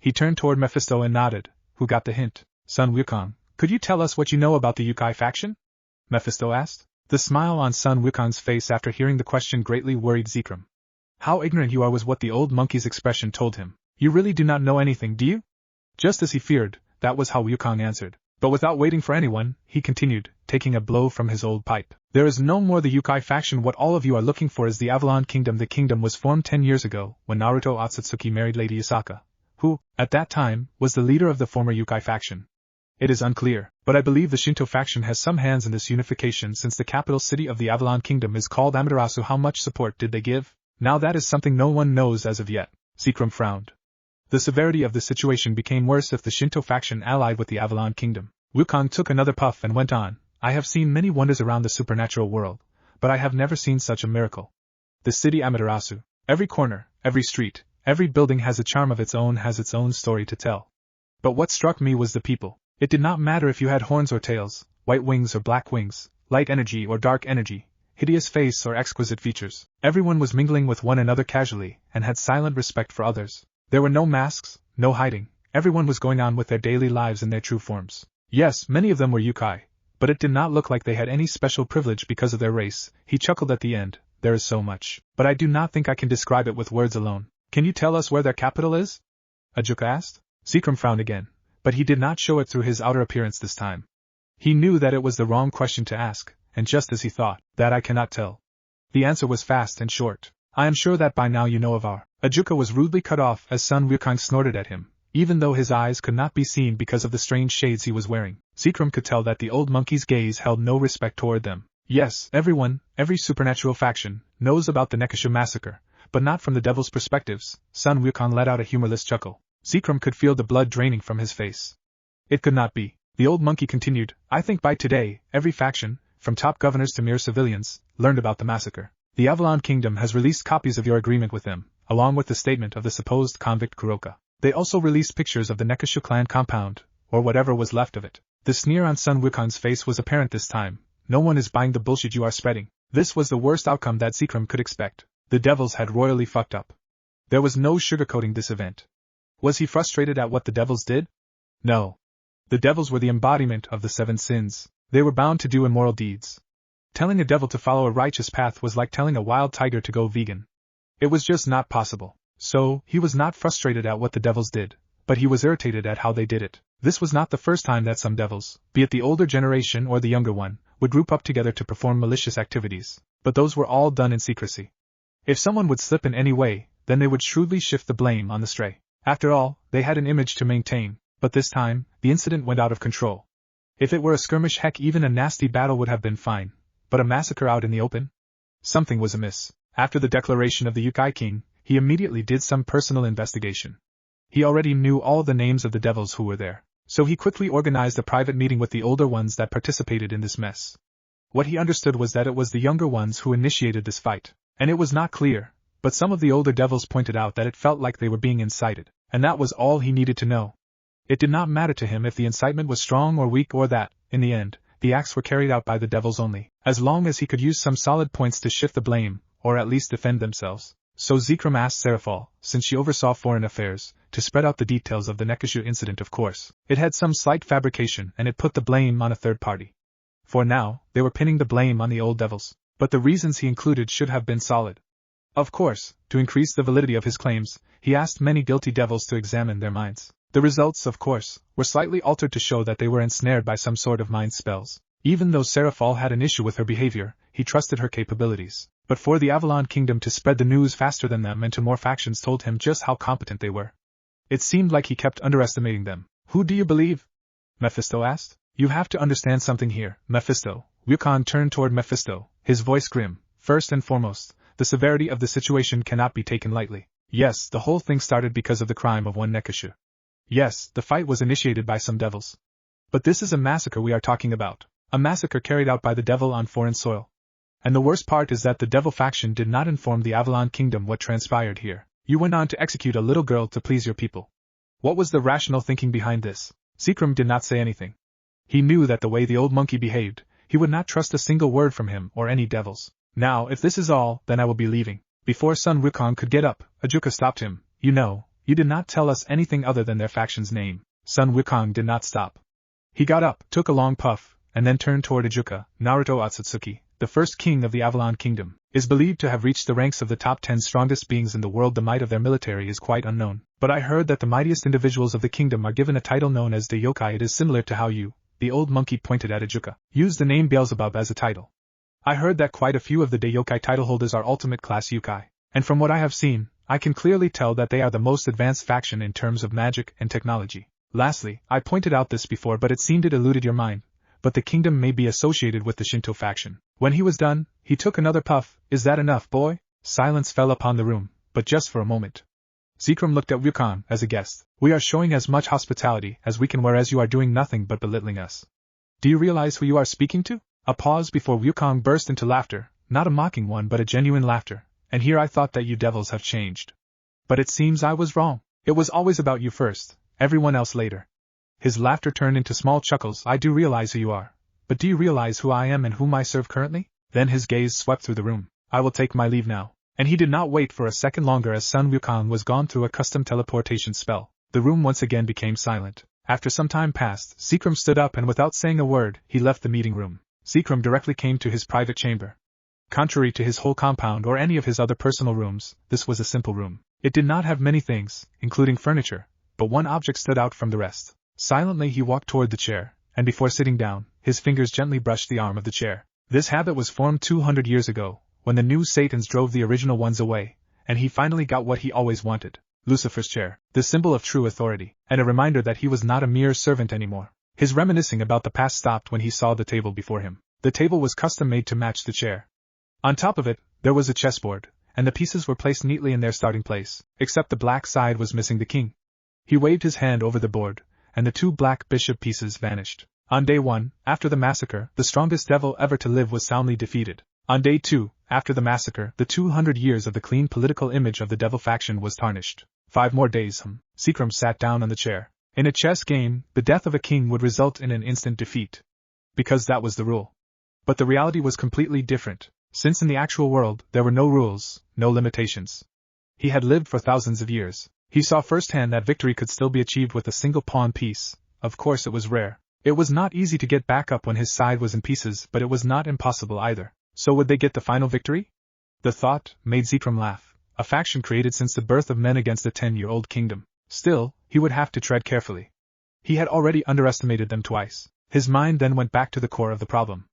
He turned toward Mephisto and nodded. Who got the hint? Son Wukong, could you tell us what you know about the Youkai faction? Mephisto asked. The smile on Son Wukong's face after hearing the question greatly worried Zekrom. How ignorant you are was what the old monkey's expression told him. You really do not know anything, do you? Just as he feared, that was how Wukong answered. But without waiting for anyone, he continued, taking a blow from his old pipe. There is no more the Youkai faction. What all of you are looking for is the Avalon Kingdom. The kingdom was formed 10 years ago, when Naruto Otsutsuki married Lady Yasaka, who, at that time, was the leader of the former Youkai faction. It is unclear, but I believe the Shinto faction has some hands in this unification since the capital city of the Avalon Kingdom is called Amaterasu. How much support did they give? Now that is something no one knows as of yet. Zekrom frowned. The severity of the situation became worse if the Shinto faction allied with the Avalon Kingdom. Wukong took another puff and went on. I have seen many wonders around the supernatural world, but I have never seen such a miracle. The city Amaterasu, every corner, every street, every building has a charm of its own, has its own story to tell. But what struck me was the people. It did not matter if you had horns or tails, white wings or black wings, light energy or dark energy, hideous face or exquisite features. Everyone was mingling with one another casually, and had silent respect for others. There were no masks, no hiding, everyone was going on with their daily lives in their true forms. Yes, many of them were Youkai, but it did not look like they had any special privilege because of their race. He chuckled at the end. There is so much, but I do not think I can describe it with words alone. Can you tell us where their capital is? Ajuka asked. Zekrom frowned again, but he did not show it through his outer appearance this time. He knew that it was the wrong question to ask, and just as he thought, that I cannot tell. The answer was fast and short. I am sure that by now you know of our. Ajuka was rudely cut off as Sun Wukong snorted at him, even though his eyes could not be seen because of the strange shades he was wearing. Zekrom could tell that the old monkey's gaze held no respect toward them. Yes, everyone, every supernatural faction, knows about the Nekashu massacre, but not from the devil's perspectives. Sun Wukong let out a humorless chuckle. Zekrom could feel the blood draining from his face. It could not be. The old monkey continued, I think by today, every faction, from top governors to mere civilians, learned about the massacre. The Avalon Kingdom has released copies of your agreement with them, along with the statement of the supposed convict Kuroka. They also released pictures of the Nekashu clan compound, or whatever was left of it. The sneer on Sun Wukong's face was apparent this time. No one is buying the bullshit you are spreading. This was the worst outcome that Zekrom could expect. The devils had royally fucked up. There was no sugarcoating this event. Was he frustrated at what the devils did? No. The devils were the embodiment of the 7 sins. They were bound to do immoral deeds. Telling a devil to follow a righteous path was like telling a wild tiger to go vegan. It was just not possible. So, he was not frustrated at what the devils did, but he was irritated at how they did it. This was not the first time that some devils, be it the older generation or the younger one, would group up together to perform malicious activities, but those were all done in secrecy. If someone would slip in any way, then they would shrewdly shift the blame on the stray. After all, they had an image to maintain, but this time, the incident went out of control. If it were a skirmish, heck, even a nasty battle would have been fine, but a massacre out in the open? Something was amiss. After the declaration of the Youkai King, he immediately did some personal investigation. He already knew all the names of the devils who were there, so he quickly organized a private meeting with the older ones that participated in this mess. What he understood was that it was the younger ones who initiated this fight, and it was not clear, but some of the older devils pointed out that it felt like they were being incited, and that was all he needed to know. It did not matter to him if the incitement was strong or weak or that, in the end, the acts were carried out by the devils only, as long as he could use some solid points to shift the blame, or at least defend themselves. So Zekrom asked Seraphol, since she oversaw foreign affairs, to spread out the details of the Nekashu incident. Of course, it had some slight fabrication and it put the blame on a third party. For now, they were pinning the blame on the old devils, but the reasons he included should have been solid. Of course, to increase the validity of his claims, he asked many guilty devils to examine their minds. The results, of course, were slightly altered to show that they were ensnared by some sort of mind spells. Even though Seraphol had an issue with her behavior, he trusted her capabilities. But for the Avalon Kingdom to spread the news faster than them and to more factions told him just how competent they were. It seemed like he kept underestimating them. Who do you believe? Mephisto asked. You have to understand something here, Mephisto. Wukong turned toward Mephisto, his voice grim. First and foremost, the severity of the situation cannot be taken lightly. Yes, the whole thing started because of the crime of one Nekashu. Yes, the fight was initiated by some devils. But this is a massacre we are talking about. A massacre carried out by the devil on foreign soil. And the worst part is that the devil faction did not inform the Avalon Kingdom what transpired here. You went on to execute a little girl to please your people. What was the rational thinking behind this? Zekrom did not say anything. He knew that the way the old monkey behaved, he would not trust a single word from him or any devils. Now, if this is all, then I will be leaving. Before Sun Wukong could get up, Ajuka stopped him. You know, you did not tell us anything other than their faction's name. Sun Wukong did not stop. He got up, took a long puff, and then turned toward Ajuka. Naruto Otsutsuki, the first king of the Avalon Kingdom, is believed to have reached the ranks of the top 10 strongest beings in the world. The might of their military is quite unknown, but I heard that the mightiest individuals of the kingdom are given a title known as the Yokai. It is similar to how you, the old monkey pointed at Ajuka, used the name Beelzebub as a title. I heard that quite a few of the Yokai title holders are ultimate class Yokai, and from what I have seen, I can clearly tell that they are the most advanced faction in terms of magic and technology. Lastly, I pointed out this before but it seemed it eluded your mind, but the kingdom may be associated with the Shinto faction. When he was done, he took another puff. Is that enough, boy? Silence fell upon the room, but just for a moment. Zekrom looked at Wukong as a guest. We are showing as much hospitality as we can, whereas you are doing nothing but belittling us. Do you realize who you are speaking to? A pause before Wukong burst into laughter, not a mocking one but a genuine laughter. And here I thought that you devils have changed. But it seems I was wrong. It was always about you first, everyone else later. His laughter turned into small chuckles. I do realize who you are. But do you realize who I am and whom I serve currently? Then his gaze swept through the room. I will take my leave now. And he did not wait for a second longer as Sun Wukong was gone through a custom teleportation spell. The room once again became silent. After some time passed, Seacrum stood up and without saying a word, he left the meeting room. Seacrum directly came to his private chamber. Contrary to his whole compound or any of his other personal rooms, this was a simple room. It did not have many things, including furniture, but one object stood out from the rest. Silently he walked toward the chair, and before sitting down, his fingers gently brushed the arm of the chair. This habit was formed 200 years ago, when the new Satans drove the original ones away, and he finally got what he always wanted, Lucifer's chair, the symbol of true authority, and a reminder that he was not a mere servant anymore. His reminiscing about the past stopped when he saw the table before him. The table was custom-made to match the chair. On top of it, there was a chessboard, and the pieces were placed neatly in their starting place, except the black side was missing the king. He waved his hand over the board, and the 2 black bishop pieces vanished. On day 1, after the massacre, the strongest devil ever to live was soundly defeated. On day 2, after the massacre, the 200 years of the clean political image of the devil faction was tarnished. 5 more days. Seacrum sat down on the chair. In a chess game, the death of a king would result in an instant defeat. Because that was the rule. But the reality was completely different, since in the actual world, there were no rules, no limitations. He had lived for thousands of years. He saw firsthand that victory could still be achieved with a single pawn piece. Of course it was rare. It was not easy to get back up when his side was in pieces, but it was not impossible either. So would they get the final victory? The thought made Seacrum laugh. A faction created since the birth of men against a 10-year-old kingdom. Still, he would have to tread carefully. He had already underestimated them twice. His mind then went back to the core of the problem.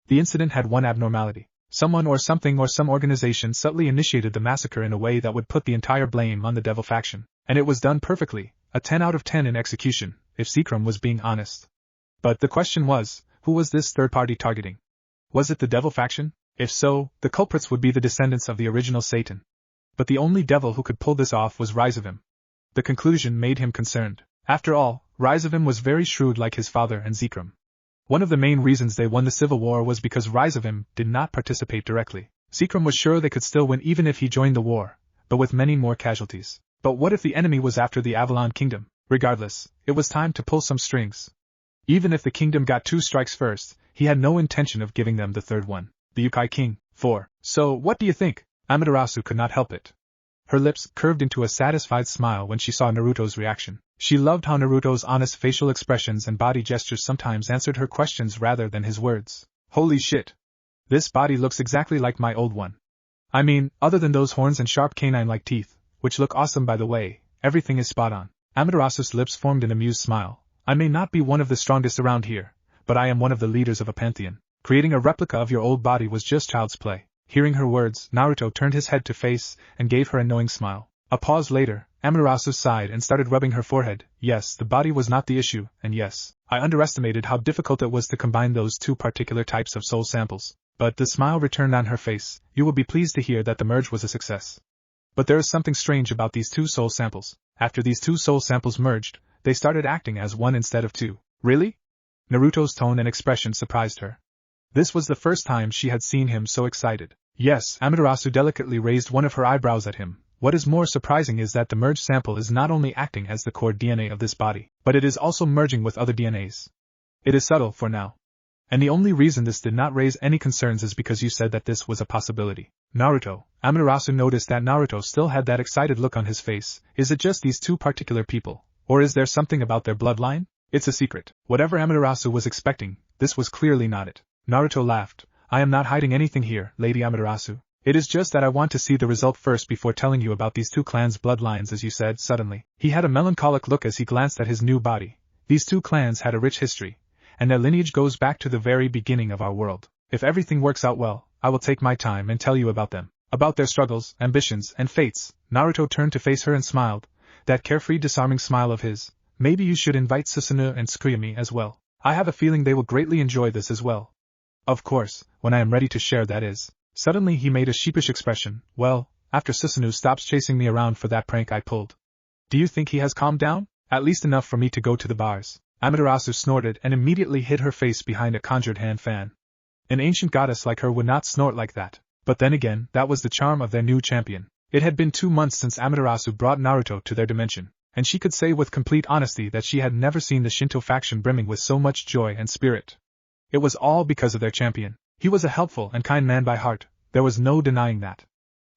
The incident had one abnormality. Someone or something or some organization subtly initiated the massacre in a way that would put the entire blame on the devil faction. And it was done perfectly, a 10 out of 10 in execution, if Seacrum was being honest. But the question was, who was this third party targeting? Was it the devil faction? If so, the culprits would be the descendants of the original Satan. But the only devil who could pull this off was Ryzavim. The conclusion made him concerned. After all, Ryzavim was very shrewd like his father and Seacrum. One of the main reasons they won the civil war was because Ryzavim did not participate directly. Seacrum was sure they could still win even if he joined the war, but with many more casualties. But what if the enemy was after the Avalon Kingdom? Regardless, it was time to pull some strings. Even if the kingdom got 2 strikes first, he had no intention of giving them the third one. The Youkai King. 4. So, what do you think? Amaterasu could not help it. Her lips curved into a satisfied smile when she saw Naruto's reaction. She loved how Naruto's honest facial expressions and body gestures sometimes answered her questions rather than his words. Holy shit! This body looks exactly like my old one. I mean, other than those horns and sharp canine-like teeth, which look awesome by the way, everything is spot on. Amaterasu's lips formed an amused smile. I may not be one of the strongest around here, but I am one of the leaders of a pantheon. Creating a replica of your old body was just child's play. Hearing her words, Naruto turned his head to face and gave her a knowing smile. A pause later, Amaterasu sighed and started rubbing her forehead. Yes, the body was not the issue, and yes, I underestimated how difficult it was to combine those 2 particular types of soul samples. But the smile returned on her face. You will be pleased to hear that the merge was a success. But there is something strange about these 2 soul samples. After these 2 soul samples merged, they started acting as one instead of 2. Really? Naruto's tone and expression surprised her. This was the first time she had seen him so excited. Yes, Amaterasu delicately raised one of her eyebrows at him. What is more surprising is that the merged sample is not only acting as the core DNA of this body, but it is also merging with other DNAs. It is subtle for now. And the only reason this did not raise any concerns is because you said that this was a possibility. Naruto. Amaterasu noticed that Naruto still had that excited look on his face. Is it just these 2 particular people? Or is there something about their bloodline? It's a secret. Whatever Amaterasu was expecting, this was clearly not it. Naruto laughed. I am not hiding anything here, Lady Amaterasu. It is just that I want to see the result first before telling you about these 2 clans' bloodlines, as you said. Suddenly, he had a melancholic look as he glanced at his new body. These 2 clans had a rich history, and their lineage goes back to the very beginning of our world. If everything works out well, I will take my time and tell you about them. About their struggles, ambitions, and fates. Naruto turned to face her and smiled. That carefree, disarming smile of his. Maybe you should invite Susanoo and Tsukuyomi as well. I have a feeling they will greatly enjoy this as well. Of course, when I am ready to share, that is. Suddenly he made a sheepish expression. Well, after Susanoo stops chasing me around for that prank I pulled. Do you think he has calmed down? At least enough for me to go to the bars. Amaterasu snorted and immediately hid her face behind a conjured hand fan. An ancient goddess like her would not snort like that. But then again, that was the charm of their new champion. It had been 2 months since Amaterasu brought Naruto to their dimension, and she could say with complete honesty that she had never seen the Shinto faction brimming with so much joy and spirit. It was all because of their champion. He was a helpful and kind man by heart, there was no denying that.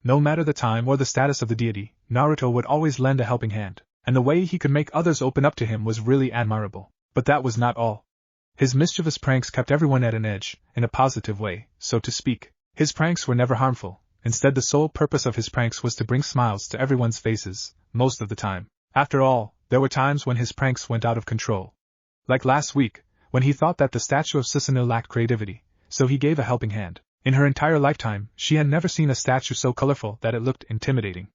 No matter the time or the status of the deity, Naruto would always lend a helping hand, and the way he could make others open up to him was really admirable. But that was not all. His mischievous pranks kept everyone at an edge, in a positive way, so to speak. His pranks were never harmful. Instead, the sole purpose of his pranks was to bring smiles to everyone's faces, most of the time. After all, there were times when his pranks went out of control. Like last week, when he thought that the statue of Susanoo lacked creativity, so he gave a helping hand. In her entire lifetime, she had never seen a statue so colorful that it looked intimidating.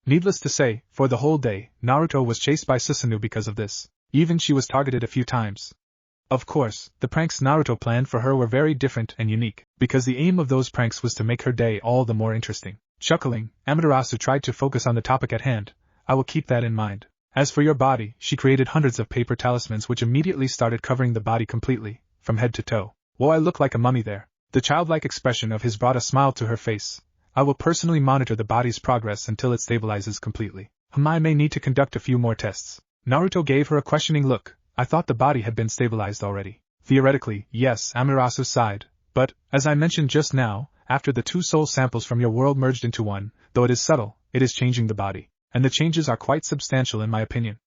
Needless to say, for the whole day, Naruto was chased by Susanoo because of this. Even she was targeted a few times. Of course, the pranks Naruto planned for her were very different and unique, because the aim of those pranks was to make her day all the more interesting. Chuckling, Amaterasu tried to focus on the topic at hand. I will keep that in mind. As for your body, she created hundreds of paper talismans which immediately started covering the body completely, from head to toe. Whoa, I look like a mummy there. The childlike expression of his brought a smile to her face. I will personally monitor the body's progress until it stabilizes completely. I may need to conduct a few more tests. Naruto gave her a questioning look. I thought the body had been stabilized already. Theoretically, yes, Amaterasu sighed, but, as I mentioned just now, after the two soul samples from your world merged into one, though it is subtle, it is changing the body, and the changes are quite substantial in my opinion.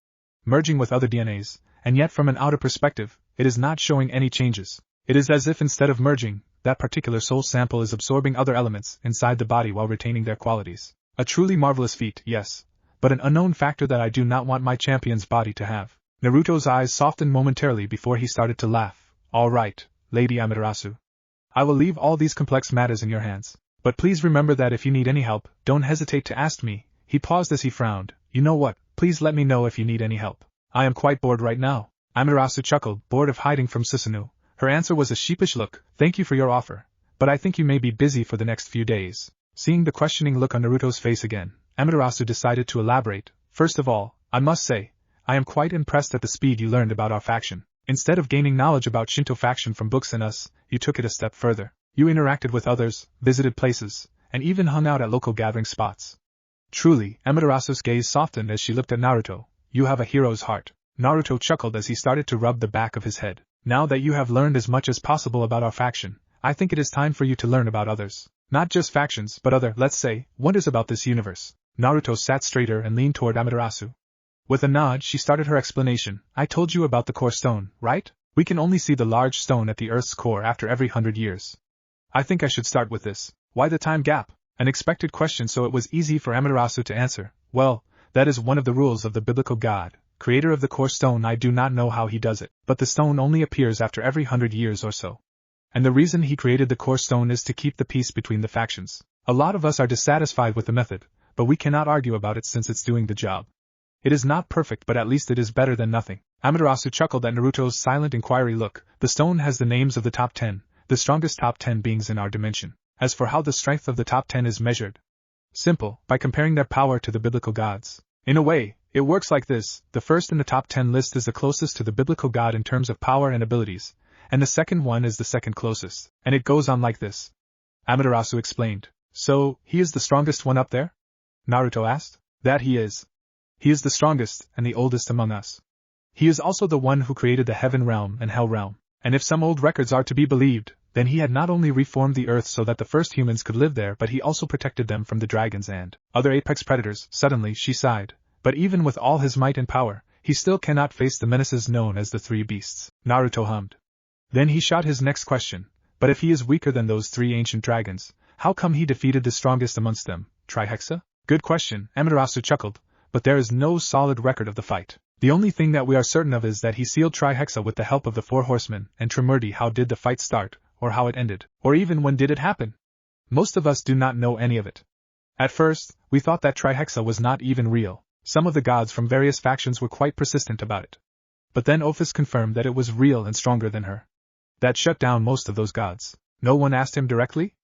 Merging with other DNAs, and yet from an outer perspective, it is not showing any changes. It is as if instead of merging, that particular soul sample is absorbing other elements inside the body while retaining their qualities. A truly marvelous feat, yes, but an unknown factor that I do not want my champion's body to have. Naruto's eyes softened momentarily before he started to laugh. All right, Lady Amaterasu. I will leave all these complex matters in your hands. But please remember that if you need any help, don't hesitate to ask me. He paused as he frowned. You know what, please let me know if you need any help. I am quite bored right now. Amaterasu chuckled, bored of hiding from Susanoo. Her answer was a sheepish look. Thank you for your offer, but I think you may be busy for the next few days. Seeing the questioning look on Naruto's face again, Amaterasu decided to elaborate. First of all, I must say, I am quite impressed at the speed you learned about our faction. Instead of gaining knowledge about Shinto faction from books and us, you took it a step further. You interacted with others, visited places, and even hung out at local gathering spots. Truly, Amaterasu's gaze softened as she looked at Naruto. You have a hero's heart. Naruto chuckled as he started to rub the back of his head. Now that you have learned as much as possible about our faction, I think it is time for you to learn about others. Not just factions, but other, let's say, wonders about this universe. Naruto sat straighter and leaned toward Amaterasu. With a nod, she started her explanation. I told you about the core stone, right? We can only see the large stone at the Earth's core after every 100 years. I think I should start with this. Why the time gap? An expected question, so it was easy for Amaterasu to answer. Well, that is one of the rules of the biblical god, creator of the core stone. I do not know how he does it, but the stone only appears after every 100 years or so. And the reason he created the core stone is to keep the peace between the factions. A lot of us are dissatisfied with the method, but we cannot argue about it since it's doing the job. It is not perfect, but at least it is better than nothing. Amaterasu chuckled at Naruto's silent inquiry look. The stone has the names of the top 10, the strongest top 10 beings in our dimension. As for how the strength of the top 10 is measured, simple, by comparing their power to the biblical gods. In a way, it works like this: the first in the top 10 list is the closest to the biblical god in terms of power and abilities, and the second one is the second closest, and it goes on like this. Amaterasu explained. So, he is the strongest one up there? Naruto asked. That he is. He is the strongest and the oldest among us. He is also the one who created the heaven realm and hell realm, and if some old records are to be believed, then he had not only reformed the earth so that the first humans could live there, but he also protected them from the dragons and other apex predators. Suddenly she sighed. But even with all his might and power, he still cannot face the menaces known as the three beasts. Naruto hummed. Then he shot his next question. But if he is weaker than those three ancient dragons, how come he defeated the strongest amongst them, Trihexa? Good question, Amaterasu chuckled, but there is no solid record of the fight. The only thing that we are certain of is that he sealed Trihexa with the help of the four horsemen. And Trimurti, how did the fight start, or how it ended, or even when did it happen? Most of us do not know any of it. At first, we thought that Trihexa was not even real. Some of the gods from various factions were quite persistent about it. But then Ophis confirmed that it was real and stronger than her. That shut down most of those gods. No one asked him directly?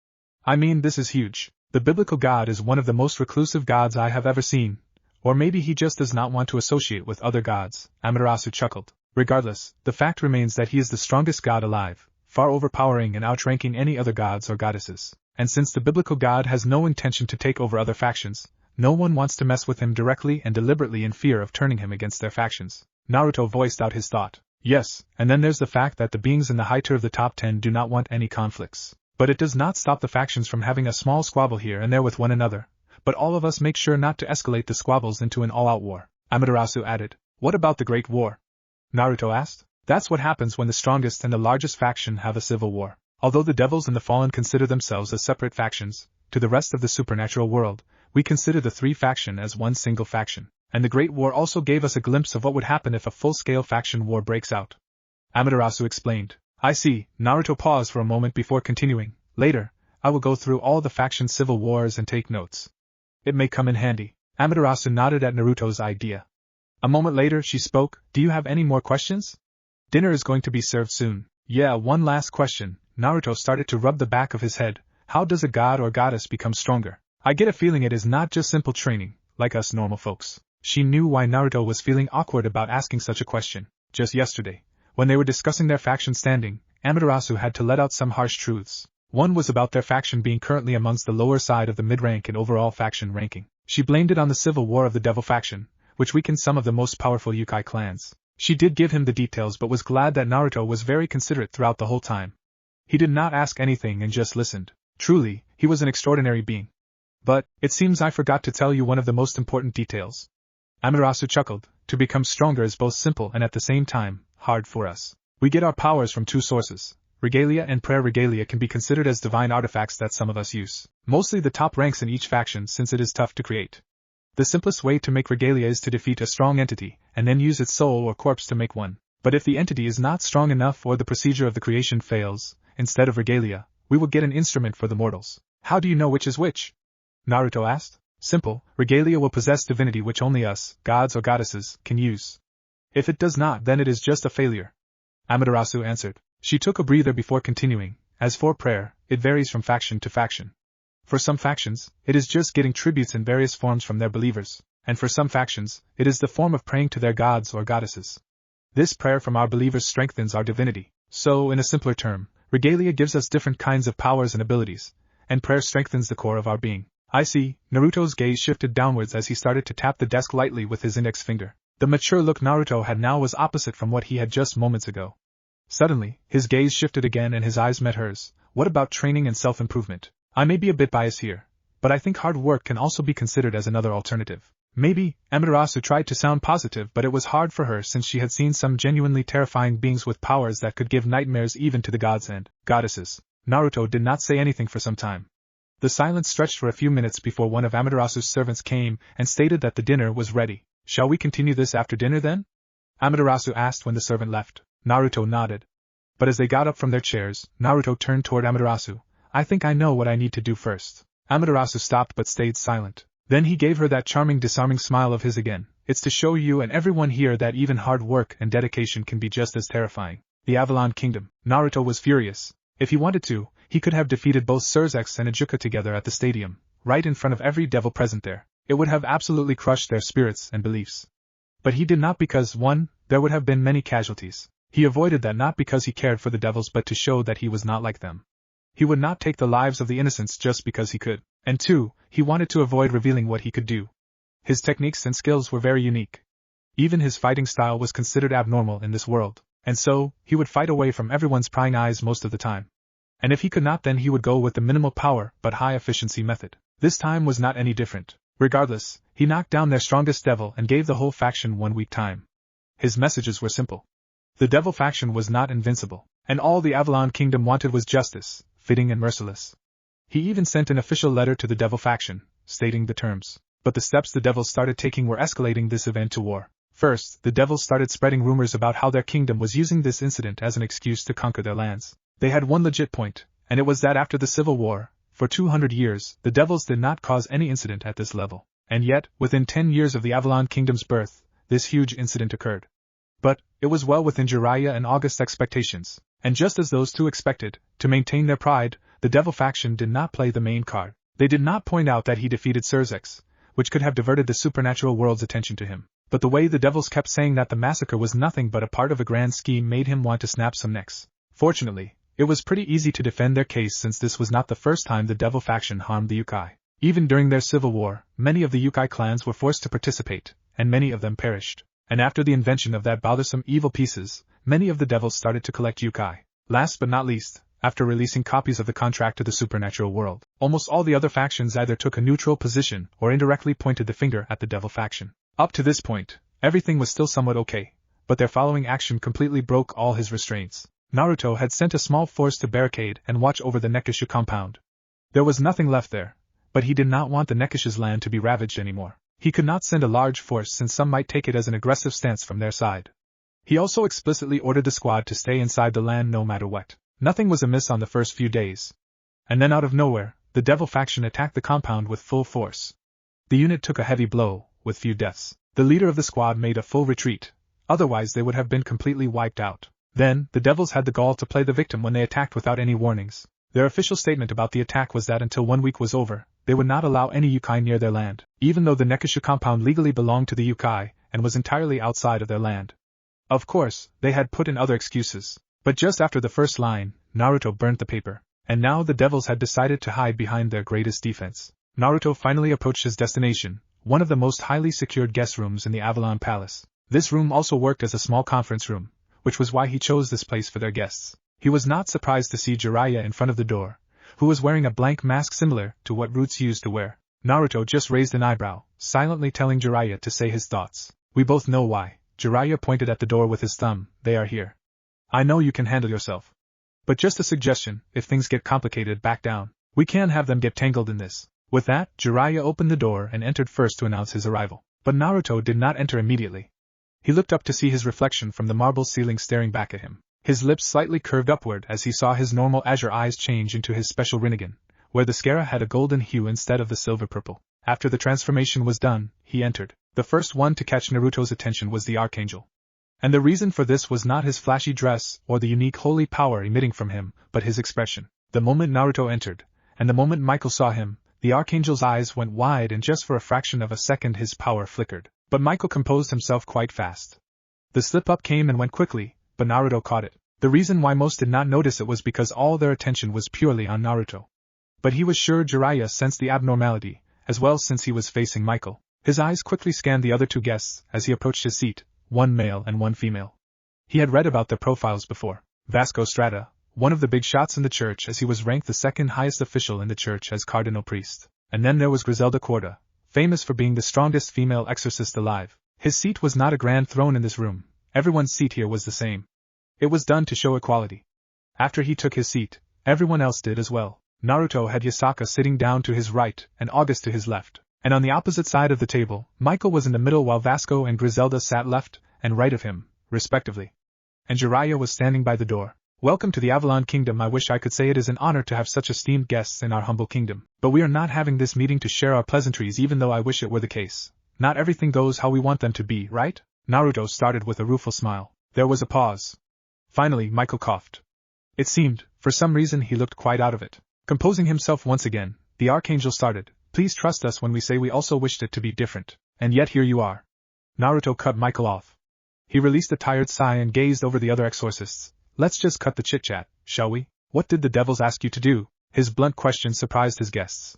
I mean, this is huge. The biblical god is one of the most reclusive gods I have ever seen. Or maybe he just does not want to associate with other gods. Amaterasu chuckled. Regardless, the fact remains that he is the strongest god alive, far overpowering and outranking any other gods or goddesses. And since the biblical god has no intention to take over other factions, no one wants to mess with him directly and deliberately in fear of turning him against their factions. Naruto voiced out his thought. Yes, and then there's the fact that the beings in the high tier of the top 10 do not want any conflicts. But it does not stop the factions from having a small squabble here and there with one another. But all of us make sure not to escalate the squabbles into an all-out war. Amaterasu added. What about the Great War? Naruto asked. That's what happens when the strongest and the largest faction have a civil war. Although the devils and the fallen consider themselves as separate factions, to the rest of the supernatural world, we consider the three faction as one single faction. And the Great War also gave us a glimpse of what would happen if a full-scale faction war breaks out. Amaterasu explained. I see. Naruto paused for a moment before continuing. Later, I will go through all the faction civil wars and take notes. It may come in handy. Amaterasu nodded at Naruto's idea. A moment later she spoke. Do you have any more questions? Dinner is going to be served soon. Yeah, one last question. Naruto started to rub the back of his head. How does a god or goddess become stronger? I get a feeling it is not just simple training, like us normal folks. She knew why Naruto was feeling awkward about asking such a question. Just yesterday, when they were discussing their faction standing, Amaterasu had to let out some harsh truths. One was about their faction being currently amongst the lower side of the mid-rank in overall faction ranking. She blamed it on the civil war of the devil faction, which weakened some of the most powerful Youkai clans. She did give him the details but was glad that Naruto was very considerate throughout the whole time. He did not ask anything and just listened. Truly, he was an extraordinary being. But, it seems I forgot to tell you one of the most important details. Amaterasu chuckled. To become stronger is both simple and at the same time, hard for us. We get our powers from two sources. Regalia and prayer. Regalia can be considered as divine artifacts that some of us use. Mostly the top ranks in each faction since it is tough to create. The simplest way to make regalia is to defeat a strong entity, and then use its soul or corpse to make one. But if the entity is not strong enough or the procedure of the creation fails, instead of regalia, we will get an instrument for the mortals. How do you know which is which? Naruto asked. Simple, regalia will possess divinity which only us, gods or goddesses, can use. If it does not, then it is just a failure. Amaterasu answered. She took a breather before continuing. As for prayer, it varies from faction to faction. For some factions, it is just getting tributes in various forms from their believers, and for some factions, it is the form of praying to their gods or goddesses. This prayer from our believers strengthens our divinity. So, in a simpler term, regalia gives us different kinds of powers and abilities, and prayer strengthens the core of our being. I see. Naruto's gaze shifted downwards as he started to tap the desk lightly with his index finger. The mature look Naruto had now was opposite from what he had just moments ago. Suddenly, his gaze shifted again and his eyes met hers. What about training and self-improvement? I may be a bit biased here, but I think hard work can also be considered as another alternative. Maybe. Amaterasu tried to sound positive, but it was hard for her since she had seen some genuinely terrifying beings with powers that could give nightmares even to the gods and goddesses. Naruto did not say anything for some time. The silence stretched for a few minutes before one of Amaterasu's servants came and stated that the dinner was ready. Shall we continue this after dinner then? Amaterasu asked when the servant left. Naruto nodded. But as they got up from their chairs, Naruto turned toward Amaterasu. I think I know what I need to do first. Amaterasu stopped but stayed silent. Then he gave her that charming disarming smile of his again. It's to show you and everyone here that even hard work and dedication can be just as terrifying. The Avalon Kingdom. Naruto was furious. If he wanted to, he could have defeated both Surzex and Ijuka together at the stadium, right in front of every devil present there. It would have absolutely crushed their spirits and beliefs. But he did not because, 1, there would have been many casualties. He avoided that not because he cared for the devils but to show that he was not like them. He would not take the lives of the innocents just because he could. And 2, he wanted to avoid revealing what he could do. His techniques and skills were very unique. Even his fighting style was considered abnormal in this world, and so, he would fight away from everyone's prying eyes most of the time. And if he could not, then he would go with the minimal power but high efficiency method. This time was not any different. Regardless, he knocked down their strongest devil and gave the whole faction 1 week time. His messages were simple. The devil faction was not invincible, and all the Avalon Kingdom wanted was justice, fitting and merciless. He even sent an official letter to the devil faction, stating the terms. But the steps the devils started taking were escalating this event to war. First, the devils started spreading rumors about how their kingdom was using this incident as an excuse to conquer their lands. They had one legit point, and it was that after the Civil War, for 200 years, the devils did not cause any incident at this level. And yet, within 10 years of the Avalon Kingdom's birth, this huge incident occurred. But, it was well within Jiraiya and August's expectations, and just as those two expected, to maintain their pride, the devil faction did not play the main card. They did not point out that he defeated Surzex, which could have diverted the supernatural world's attention to him. But the way the devils kept saying that the massacre was nothing but a part of a grand scheme made him want to snap some necks. Fortunately, it was pretty easy to defend their case since this was not the first time the devil faction harmed the Youkai. Even during their civil war, many of the Youkai clans were forced to participate, and many of them perished. And after the invention of that bothersome evil pieces, many of the devils started to collect Youkai. Last but not least, after releasing copies of the contract to the supernatural world, almost all the other factions either took a neutral position or indirectly pointed the finger at the devil faction. Up to this point, everything was still somewhat okay, but their following action completely broke all his restraints. Naruto had sent a small force to barricade and watch over the Nekashu compound. There was nothing left there, but he did not want the Nekashu's land to be ravaged anymore. He could not send a large force since some might take it as an aggressive stance from their side. He also explicitly ordered the squad to stay inside the land no matter what. Nothing was amiss on the first few days. And then out of nowhere, the Devil faction attacked the compound with full force. The unit took a heavy blow, with few deaths. The leader of the squad made a full retreat, otherwise they would have been completely wiped out. Then, the Devils had the gall to play the victim when they attacked without any warnings. Their official statement about the attack was that until 1 week was over, they would not allow any Youkai near their land, even though the Nekashu compound legally belonged to the Youkai and was entirely outside of their land. Of course, they had put in other excuses, but just after the first line, Naruto burnt the paper, and now the Devils had decided to hide behind their greatest defense. Naruto finally approached his destination, one of the most highly secured guest rooms in the Avalon Palace. This room also worked as a small conference room, which was why he chose this place for their guests. He was not surprised to see Jiraiya in front of the door, who was wearing a blank mask similar to what Roots used to wear. Naruto just raised an eyebrow, silently telling Jiraiya to say his thoughts. We both know why. Jiraiya pointed at the door with his thumb. They are here. I know you can handle yourself. But just a suggestion, if things get complicated, back down. We can't have them get tangled in this. With that, Jiraiya opened the door and entered first to announce his arrival. But Naruto did not enter immediately. He looked up to see his reflection from the marble ceiling staring back at him. His lips slightly curved upward as he saw his normal azure eyes change into his special Rinnegan, where the scara had a golden hue instead of the silver-purple. After the transformation was done, he entered. The first one to catch Naruto's attention was the Archangel. And the reason for this was not his flashy dress or the unique holy power emitting from him, but his expression. The moment Naruto entered, and the moment Michael saw him, the Archangel's eyes went wide and just for a fraction of a second his power flickered. But Michael composed himself quite fast. The slip-up came and went quickly, but Naruto caught it. The reason why most did not notice it was because all their attention was purely on Naruto. But he was sure Jiraiya sensed the abnormality, as well since he was facing Michael. His eyes quickly scanned the other two guests as he approached his seat, one male and one female. He had read about their profiles before. Vasco Strata, one of the big shots in the church as he was ranked the second highest official in the church as cardinal priest. And then there was Griselda Corda, famous for being the strongest female exorcist alive. His seat was not a grand throne in this room, everyone's seat here was the same. It was done to show equality. After he took his seat, everyone else did as well. Naruto had Yasaka sitting down to his right and August to his left. And on the opposite side of the table, Michael was in the middle while Vasco and Griselda sat left and right of him, respectively. And Jiraiya was standing by the door. Welcome to the Avalon Kingdom. I wish I could say it is an honor to have such esteemed guests in our humble kingdom. But we are not having this meeting to share our pleasantries, even though I wish it were the case. Not everything goes how we want them to be, right? Naruto started with a rueful smile. There was a pause. Finally, Michael coughed. It seemed, for some reason, he looked quite out of it. Composing himself once again, the Archangel started. Please trust us when we say we also wished it to be different. And yet here you are. Naruto cut Michael off. He released a tired sigh and gazed over the other exorcists. Let's just cut the chit-chat, shall we? What did the Devils ask you to do? His blunt question surprised his guests.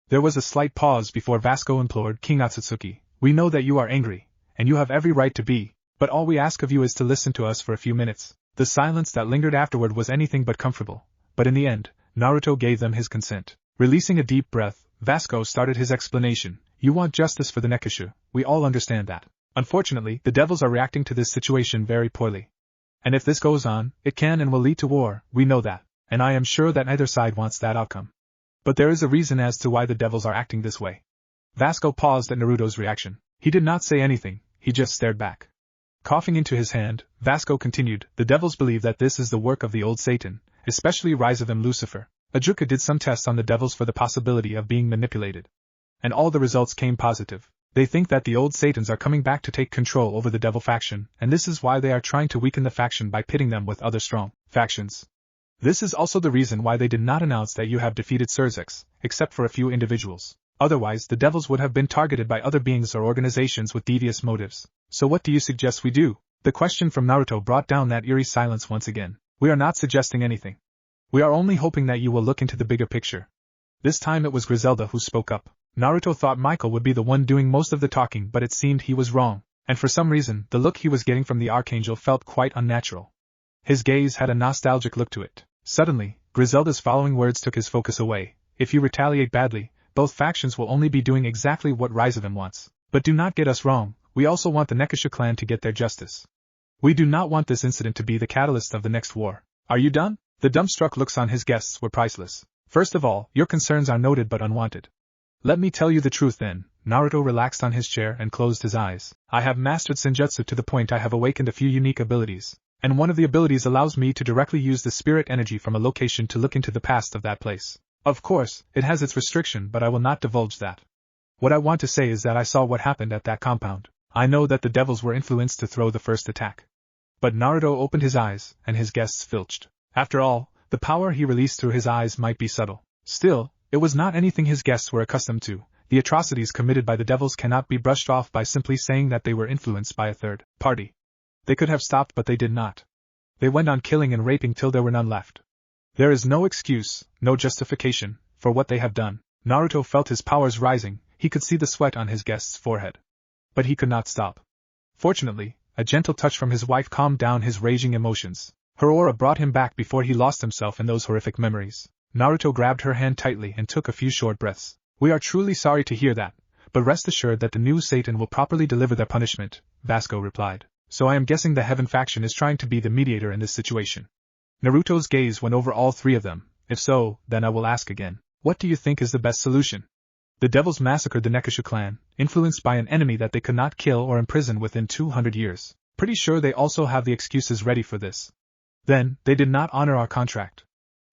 There was a slight pause before Vasco implored King Atsutsuki. We know that you are angry, and you have every right to be, but all we ask of you is to listen to us for a few minutes. The silence that lingered afterward was anything but comfortable, but in the end, Naruto gave them his consent. Releasing a deep breath, Vasco started his explanation. You want justice for the Nekashu, we all understand that. Unfortunately, the Devils are reacting to this situation very poorly. And if this goes on, it can and will lead to war, we know that, and I am sure that neither side wants that outcome. But there is a reason as to why the Devils are acting this way. Vasco paused at Naruto's reaction. He did not say anything, he just stared back. Coughing into his hand, Vasco continued, the Devils believe that this is the work of the old Satan, especially Rise of him Lucifer. Ajuka did some tests on the Devils for the possibility of being manipulated. And all the results came positive. They think that the old Satans are coming back to take control over the Devil faction, and this is why they are trying to weaken the faction by pitting them with other strong factions. This is also the reason why they did not announce that you have defeated Surzex, except for a few individuals. Otherwise, the Devils would have been targeted by other beings or organizations with devious motives. So what do you suggest we do? The question from Naruto brought down that eerie silence once again. We are not suggesting anything. We are only hoping that you will look into the bigger picture. This time it was Griselda who spoke up. Naruto thought Michael would be the one doing most of the talking, but it seemed he was wrong, and for some reason, the look he was getting from the Archangel felt quite unnatural. His gaze had a nostalgic look to it. Suddenly, Griselda's following words took his focus away. If you retaliate badly, both factions will only be doing exactly what Rise of him wants. But do not get us wrong, we also want the Nekashu clan to get their justice. We do not want this incident to be the catalyst of the next war. Are you done? The dumbstruck looks on his guests were priceless. First of all, your concerns are noted but unwanted. Let me tell you the truth then. Naruto relaxed on his chair and closed his eyes. I have mastered Senjutsu to the point I have awakened a few unique abilities, and one of the abilities allows me to directly use the spirit energy from a location to look into the past of that place. Of course, it has its restriction, but I will not divulge that. What I want to say is that I saw what happened at that compound. I know that the devils were influenced to throw the first attack. But Naruto opened his eyes, and his guests filched. After all, the power he released through his eyes might be subtle. Still, it was not anything his guests were accustomed to. The atrocities committed by the devils cannot be brushed off by simply saying that they were influenced by a third party. They could have stopped, but they did not. They went on killing and raping till there were none left. There is no excuse, no justification, for what they have done. Naruto felt his powers rising, he could see the sweat on his guest's forehead. But he could not stop. Fortunately, a gentle touch from his wife calmed down his raging emotions. Her aura brought him back before he lost himself in those horrific memories. Naruto grabbed her hand tightly and took a few short breaths. We are truly sorry to hear that, but rest assured that the new Satan will properly deliver their punishment, Vasco replied. So I am guessing the Heaven faction is trying to be the mediator in this situation. Naruto's gaze went over all three of them. If so, then I will ask again. What do you think is the best solution? The devils massacred the Nekashu clan, influenced by an enemy that they could not kill or imprison within 200 years. Pretty sure they also have the excuses ready for this. Then, they did not honor our contract.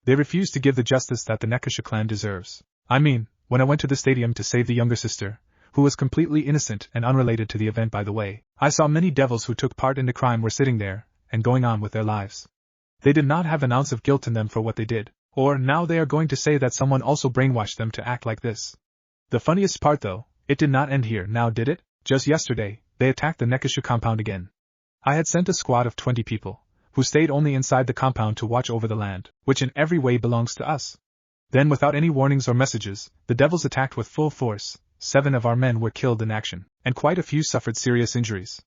They refused to give the justice that the Nekashu clan deserves. I mean, when I went to the stadium to save the younger sister, who was completely innocent and unrelated to the event by the way, I saw many devils who took part in the crime were sitting there, and going on with their lives. They did not have an ounce of guilt in them for what they did. Or now they are going to say that someone also brainwashed them to act like this. The funniest part though, it did not end here now did it? Just yesterday, they attacked the Nekashu compound again. I had sent a squad of 20 people, who stayed only inside the compound to watch over the land, which in every way belongs to us. Then without any warnings or messages, the devils attacked with full force. 7 of our men were killed in action, and quite a few suffered serious injuries.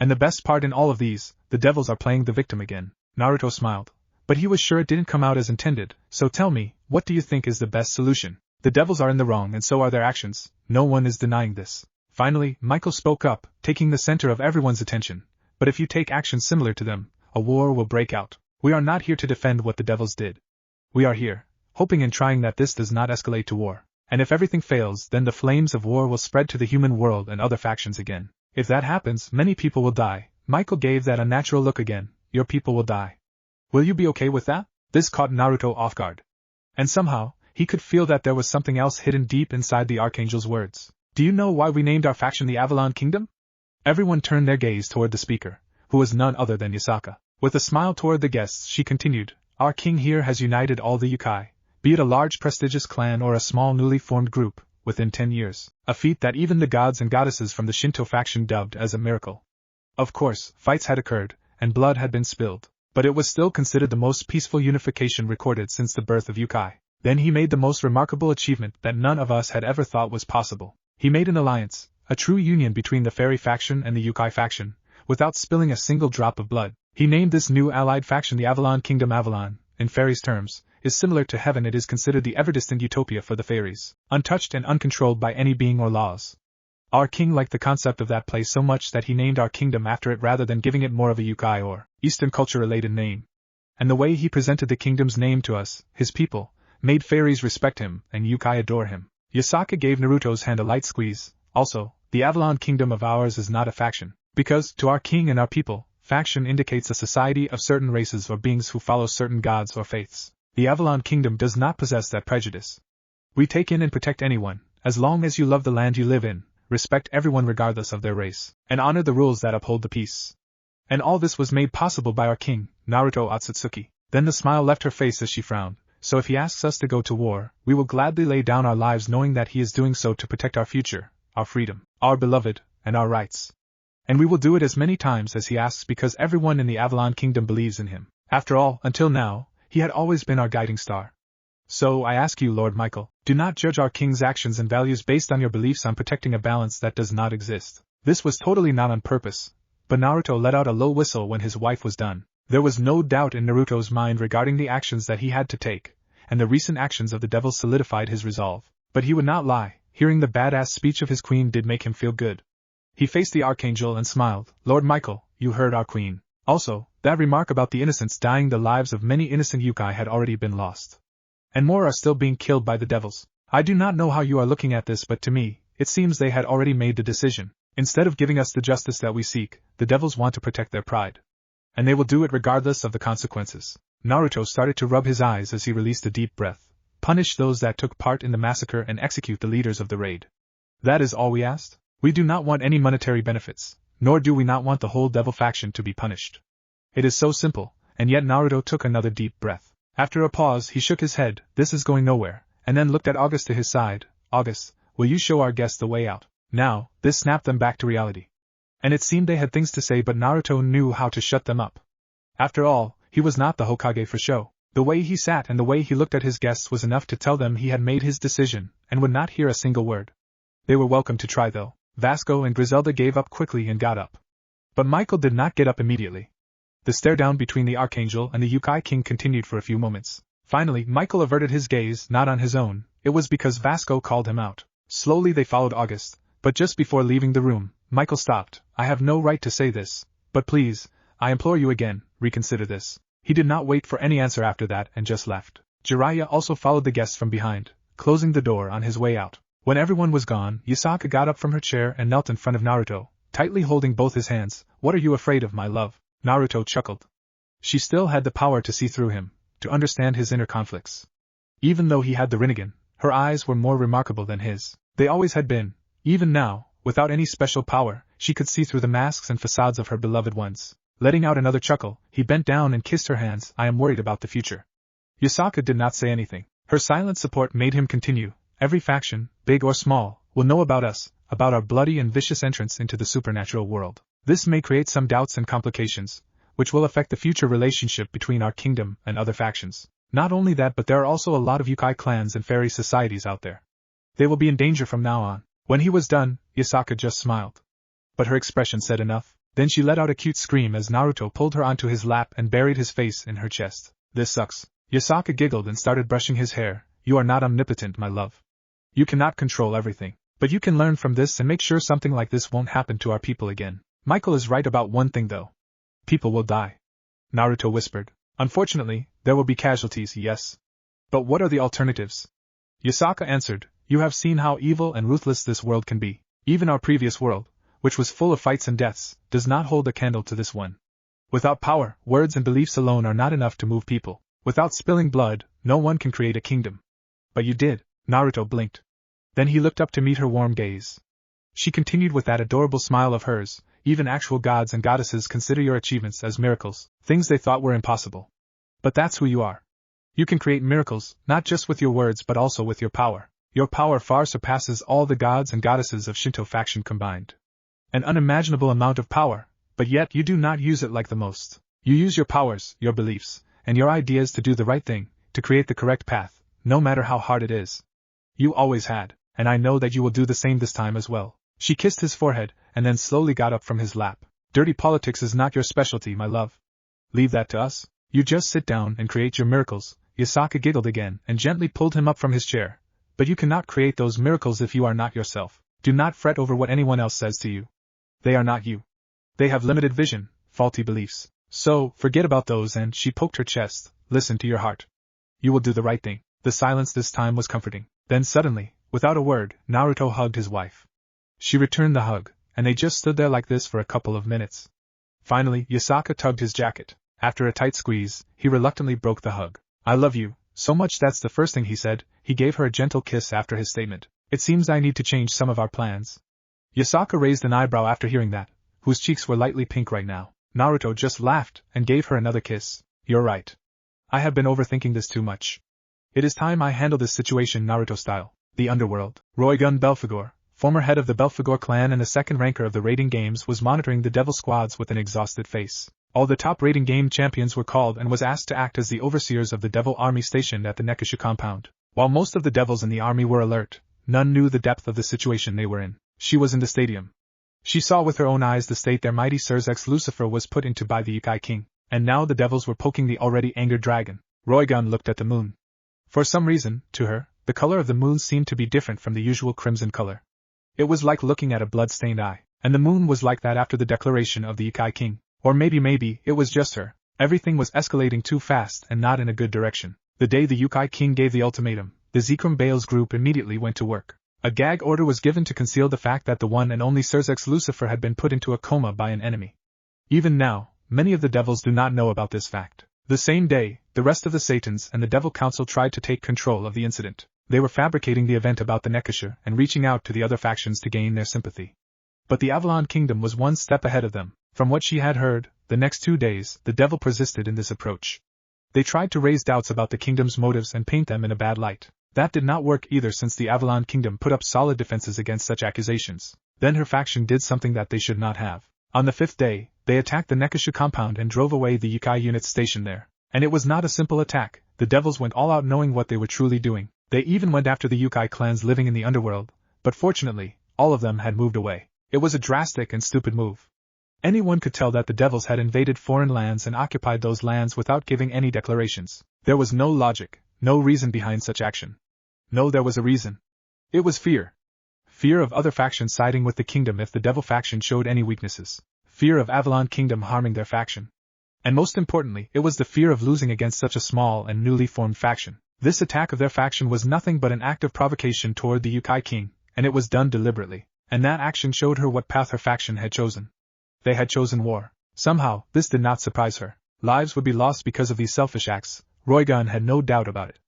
And the best part in all of these, the devils are playing the victim again. Naruto smiled. But he was sure it didn't come out as intended, so tell me, what do you think is the best solution? The devils are in the wrong and so are their actions, no one is denying this. Finally, Michael spoke up, taking the center of everyone's attention. But if you take action similar to them, a war will break out. We are not here to defend what the devils did. We are here, hoping and trying that this does not escalate to war. And if everything fails, then the flames of war will spread to the human world and other factions again. If that happens, many people will die. Michael gave that unnatural look again. Your people will die. Will you be okay with that? This caught Naruto off guard. And somehow, he could feel that there was something else hidden deep inside the Archangel's words. Do you know why we named our faction the Avalon Kingdom? Everyone turned their gaze toward the speaker, who was none other than Yasaka. With a smile toward the guests, she continued, Our king here has united all the Youkai, be it a large prestigious clan or a small newly formed group, within 10 years, a feat that even the gods and goddesses from the Shinto faction dubbed as a miracle. Of course, fights had occurred, and blood had been spilled, but it was still considered the most peaceful unification recorded since the birth of Youkai. Then he made the most remarkable achievement that none of us had ever thought was possible. He made an alliance, a true union between the fairy faction and the Youkai faction, without spilling a single drop of blood. He named this new allied faction the Avalon Kingdom. Avalon, in fairies' terms, is similar to heaven. It is considered the ever-distant utopia for the fairies, untouched and uncontrolled by any being or laws. Our king liked the concept of that place so much that he named our kingdom after it rather than giving it more of a Youkai or Eastern culture-related name. And the way he presented the kingdom's name to us, his people, made fairies respect him and Youkai adore him. Yasaka gave Naruto's hand a light squeeze. Also, the Avalon Kingdom of ours is not a faction, because, to our king and our people, faction indicates a society of certain races or beings who follow certain gods or faiths. The Avalon Kingdom does not possess that prejudice. We take in and protect anyone, as long as you love the land you live in, respect everyone regardless of their race, and honor the rules that uphold the peace. And all this was made possible by our king, Naruto Otsutsuki. Then the smile left her face as she frowned. So if he asks us to go to war, we will gladly lay down our lives knowing that he is doing so to protect our future, our freedom, our beloved, and our rights. And we will do it as many times as he asks because everyone in the Avalon Kingdom believes in him. After all, until now, he had always been our guiding star. So I ask you, Lord Michael, do not judge our king's actions and values based on your beliefs on protecting a balance that does not exist. This was totally not on purpose, but Naruto let out a low whistle when his wife was done. There was no doubt in Naruto's mind regarding the actions that he had to take, and the recent actions of the devils solidified his resolve. But he would not lie, hearing the badass speech of his queen did make him feel good. He faced the Archangel and smiled. Lord Michael, you heard our queen. Also, that remark about the innocents dying, the lives of many innocent Youkai had already been lost. And more are still being killed by the devils. I do not know how you are looking at this, but to me, it seems they had already made the decision. Instead of giving us the justice that we seek, the devils want to protect their pride. And they will do it regardless of the consequences. Naruto started to rub his eyes as he released a deep breath. Punish those that took part in the massacre and execute the leaders of the raid. That is all we asked? We do not want any monetary benefits, nor do we not want the whole devil faction to be punished. It is so simple, and yet Naruto took another deep breath. After a pause, he shook his head. This is going nowhere, and then looked at August to his side. August, will you show our guests the way out? Now, this snapped them back to reality. And it seemed they had things to say, but Naruto knew how to shut them up. After all, he was not the Hokage for show. The way he sat and the way he looked at his guests was enough to tell them he had made his decision, and would not hear a single word. They were welcome to try though. Vasco and Griselda gave up quickly and got up. But Michael did not get up immediately. The stare down between the Archangel and the Youkai King continued for a few moments. Finally, Michael averted his gaze, not on his own. It was because Vasco called him out. Slowly they followed August, but just before leaving the room, Michael stopped. I have no right to say this, but please, I implore you again, reconsider this. He did not wait for any answer after that and just left. Jiraiya also followed the guests from behind, closing the door on his way out. When everyone was gone, Yasaka got up from her chair and knelt in front of Naruto, tightly holding both his hands. What are you afraid of, my love? Naruto chuckled. She still had the power to see through him, to understand his inner conflicts. Even though he had the Rinnegan, her eyes were more remarkable than his. They always had been. Even now, without any special power, she could see through the masks and facades of her beloved ones. Letting out another chuckle, he bent down and kissed her hands. I am worried about the future. Yasaka did not say anything. Her silent support made him continue. Every faction, big or small, will know about us, about our bloody and vicious entrance into the supernatural world. This may create some doubts and complications, which will affect the future relationship between our kingdom and other factions. Not only that, but there are also a lot of Youkai clans and fairy societies out there. They will be in danger from now on. When he was done, Yasaka just smiled. But her expression said enough. Then she let out a cute scream as Naruto pulled her onto his lap and buried his face in her chest. This sucks. Yasaka giggled and started brushing his hair. You are not omnipotent, my love. You cannot control everything. But you can learn from this and make sure something like this won't happen to our people again. Michael is right about one thing though. People will die. Naruto whispered. Unfortunately, there will be casualties, yes. But what are the alternatives? Yasaka answered. You have seen how evil and ruthless this world can be. Even our previous world, which was full of fights and deaths, does not hold a candle to this one. Without power, words and beliefs alone are not enough to move people. Without spilling blood, no one can create a kingdom. But you did. Naruto blinked. Then he looked up to meet her warm gaze. She continued with that adorable smile of hers. Even actual gods and goddesses consider your achievements as miracles, things they thought were impossible. But that's who you are. You can create miracles, not just with your words but also with your power. Your power far surpasses all the gods and goddesses of Shinto faction combined. An unimaginable amount of power, but yet you do not use it like the most. You use your powers, your beliefs, and your ideas to do the right thing, to create the correct path, no matter how hard it is. You always had, and I know that you will do the same this time as well. She kissed his forehead, and then slowly got up from his lap. Dirty politics is not your specialty, my love. Leave that to us. You just sit down and create your miracles. Yasaka giggled again, and gently pulled him up from his chair. But you cannot create those miracles if you are not yourself. Do not fret over what anyone else says to you. They are not you. They have limited vision, faulty beliefs. So, forget about those and, she poked her chest, listen to your heart. You will do the right thing. The silence this time was comforting. Then suddenly, without a word, Naruto hugged his wife. She returned the hug, and they just stood there like this for a couple of minutes. Finally, Yasaka tugged his jacket. After a tight squeeze, he reluctantly broke the hug. I love you, so much that's the first thing he said. He gave her a gentle kiss after his statement. It seems I need to change some of our plans. Yasaka raised an eyebrow after hearing that, whose cheeks were lightly pink right now. Naruto just laughed and gave her another kiss. You're right. I have been overthinking this too much. It is time I handle this situation Naruto style. The underworld. Roigun Belphegor, former head of the Belphegor clan and the second ranker of the raiding games, was monitoring the devil squads with an exhausted face. All the top raiding game champions were called and was asked to act as the overseers of the devil army stationed at the Nekashu compound. While most of the devils in the army were alert, none knew the depth of the situation they were in. She was in the stadium. She saw with her own eyes the state their mighty Sirs ex Lucifer was put into by the Youkai King, and now the devils were poking the already angered dragon. Roigun looked at the moon. For some reason, to her, the color of the moon seemed to be different from the usual crimson color. It was like looking at a blood-stained eye. And the moon was like that after the declaration of the Youkai King. Or maybe it was just her. Everything was escalating too fast and not in a good direction. The day the Youkai King gave the ultimatum, the Zekrom Bales group immediately went to work. A gag order was given to conceal the fact that the one and only Surzex Lucifer had been put into a coma by an enemy. Even now, many of the devils do not know about this fact. The same day, the rest of the Satans and the Devil Council tried to take control of the incident. They were fabricating the event about the Nekashu and reaching out to the other factions to gain their sympathy. But the Avalon Kingdom was one step ahead of them. From what she had heard, the next 2 days, the devil persisted in this approach. They tried to raise doubts about the kingdom's motives and paint them in a bad light. That did not work either, since the Avalon Kingdom put up solid defenses against such accusations. Then her faction did something that they should not have. On the 5th day, they attacked the Nekashu compound and drove away the Youkai units stationed there. And it was not a simple attack. The devils went all out knowing what they were truly doing. They even went after the Youkai clans living in the underworld, but fortunately, all of them had moved away. It was a drastic and stupid move. Anyone could tell that the devils had invaded foreign lands and occupied those lands without giving any declarations. There was no logic, no reason behind such action. No, there was a reason. It was fear. Fear of other factions siding with the kingdom if the devil faction showed any weaknesses. Fear of Avalon Kingdom harming their faction. And most importantly, it was the fear of losing against such a small and newly formed faction. This attack of their faction was nothing but an act of provocation toward the Youkai King, and it was done deliberately. And that action showed her what path her faction had chosen. They had chosen war. Somehow, this did not surprise her. Lives would be lost because of these selfish acts. Roygun had no doubt about it.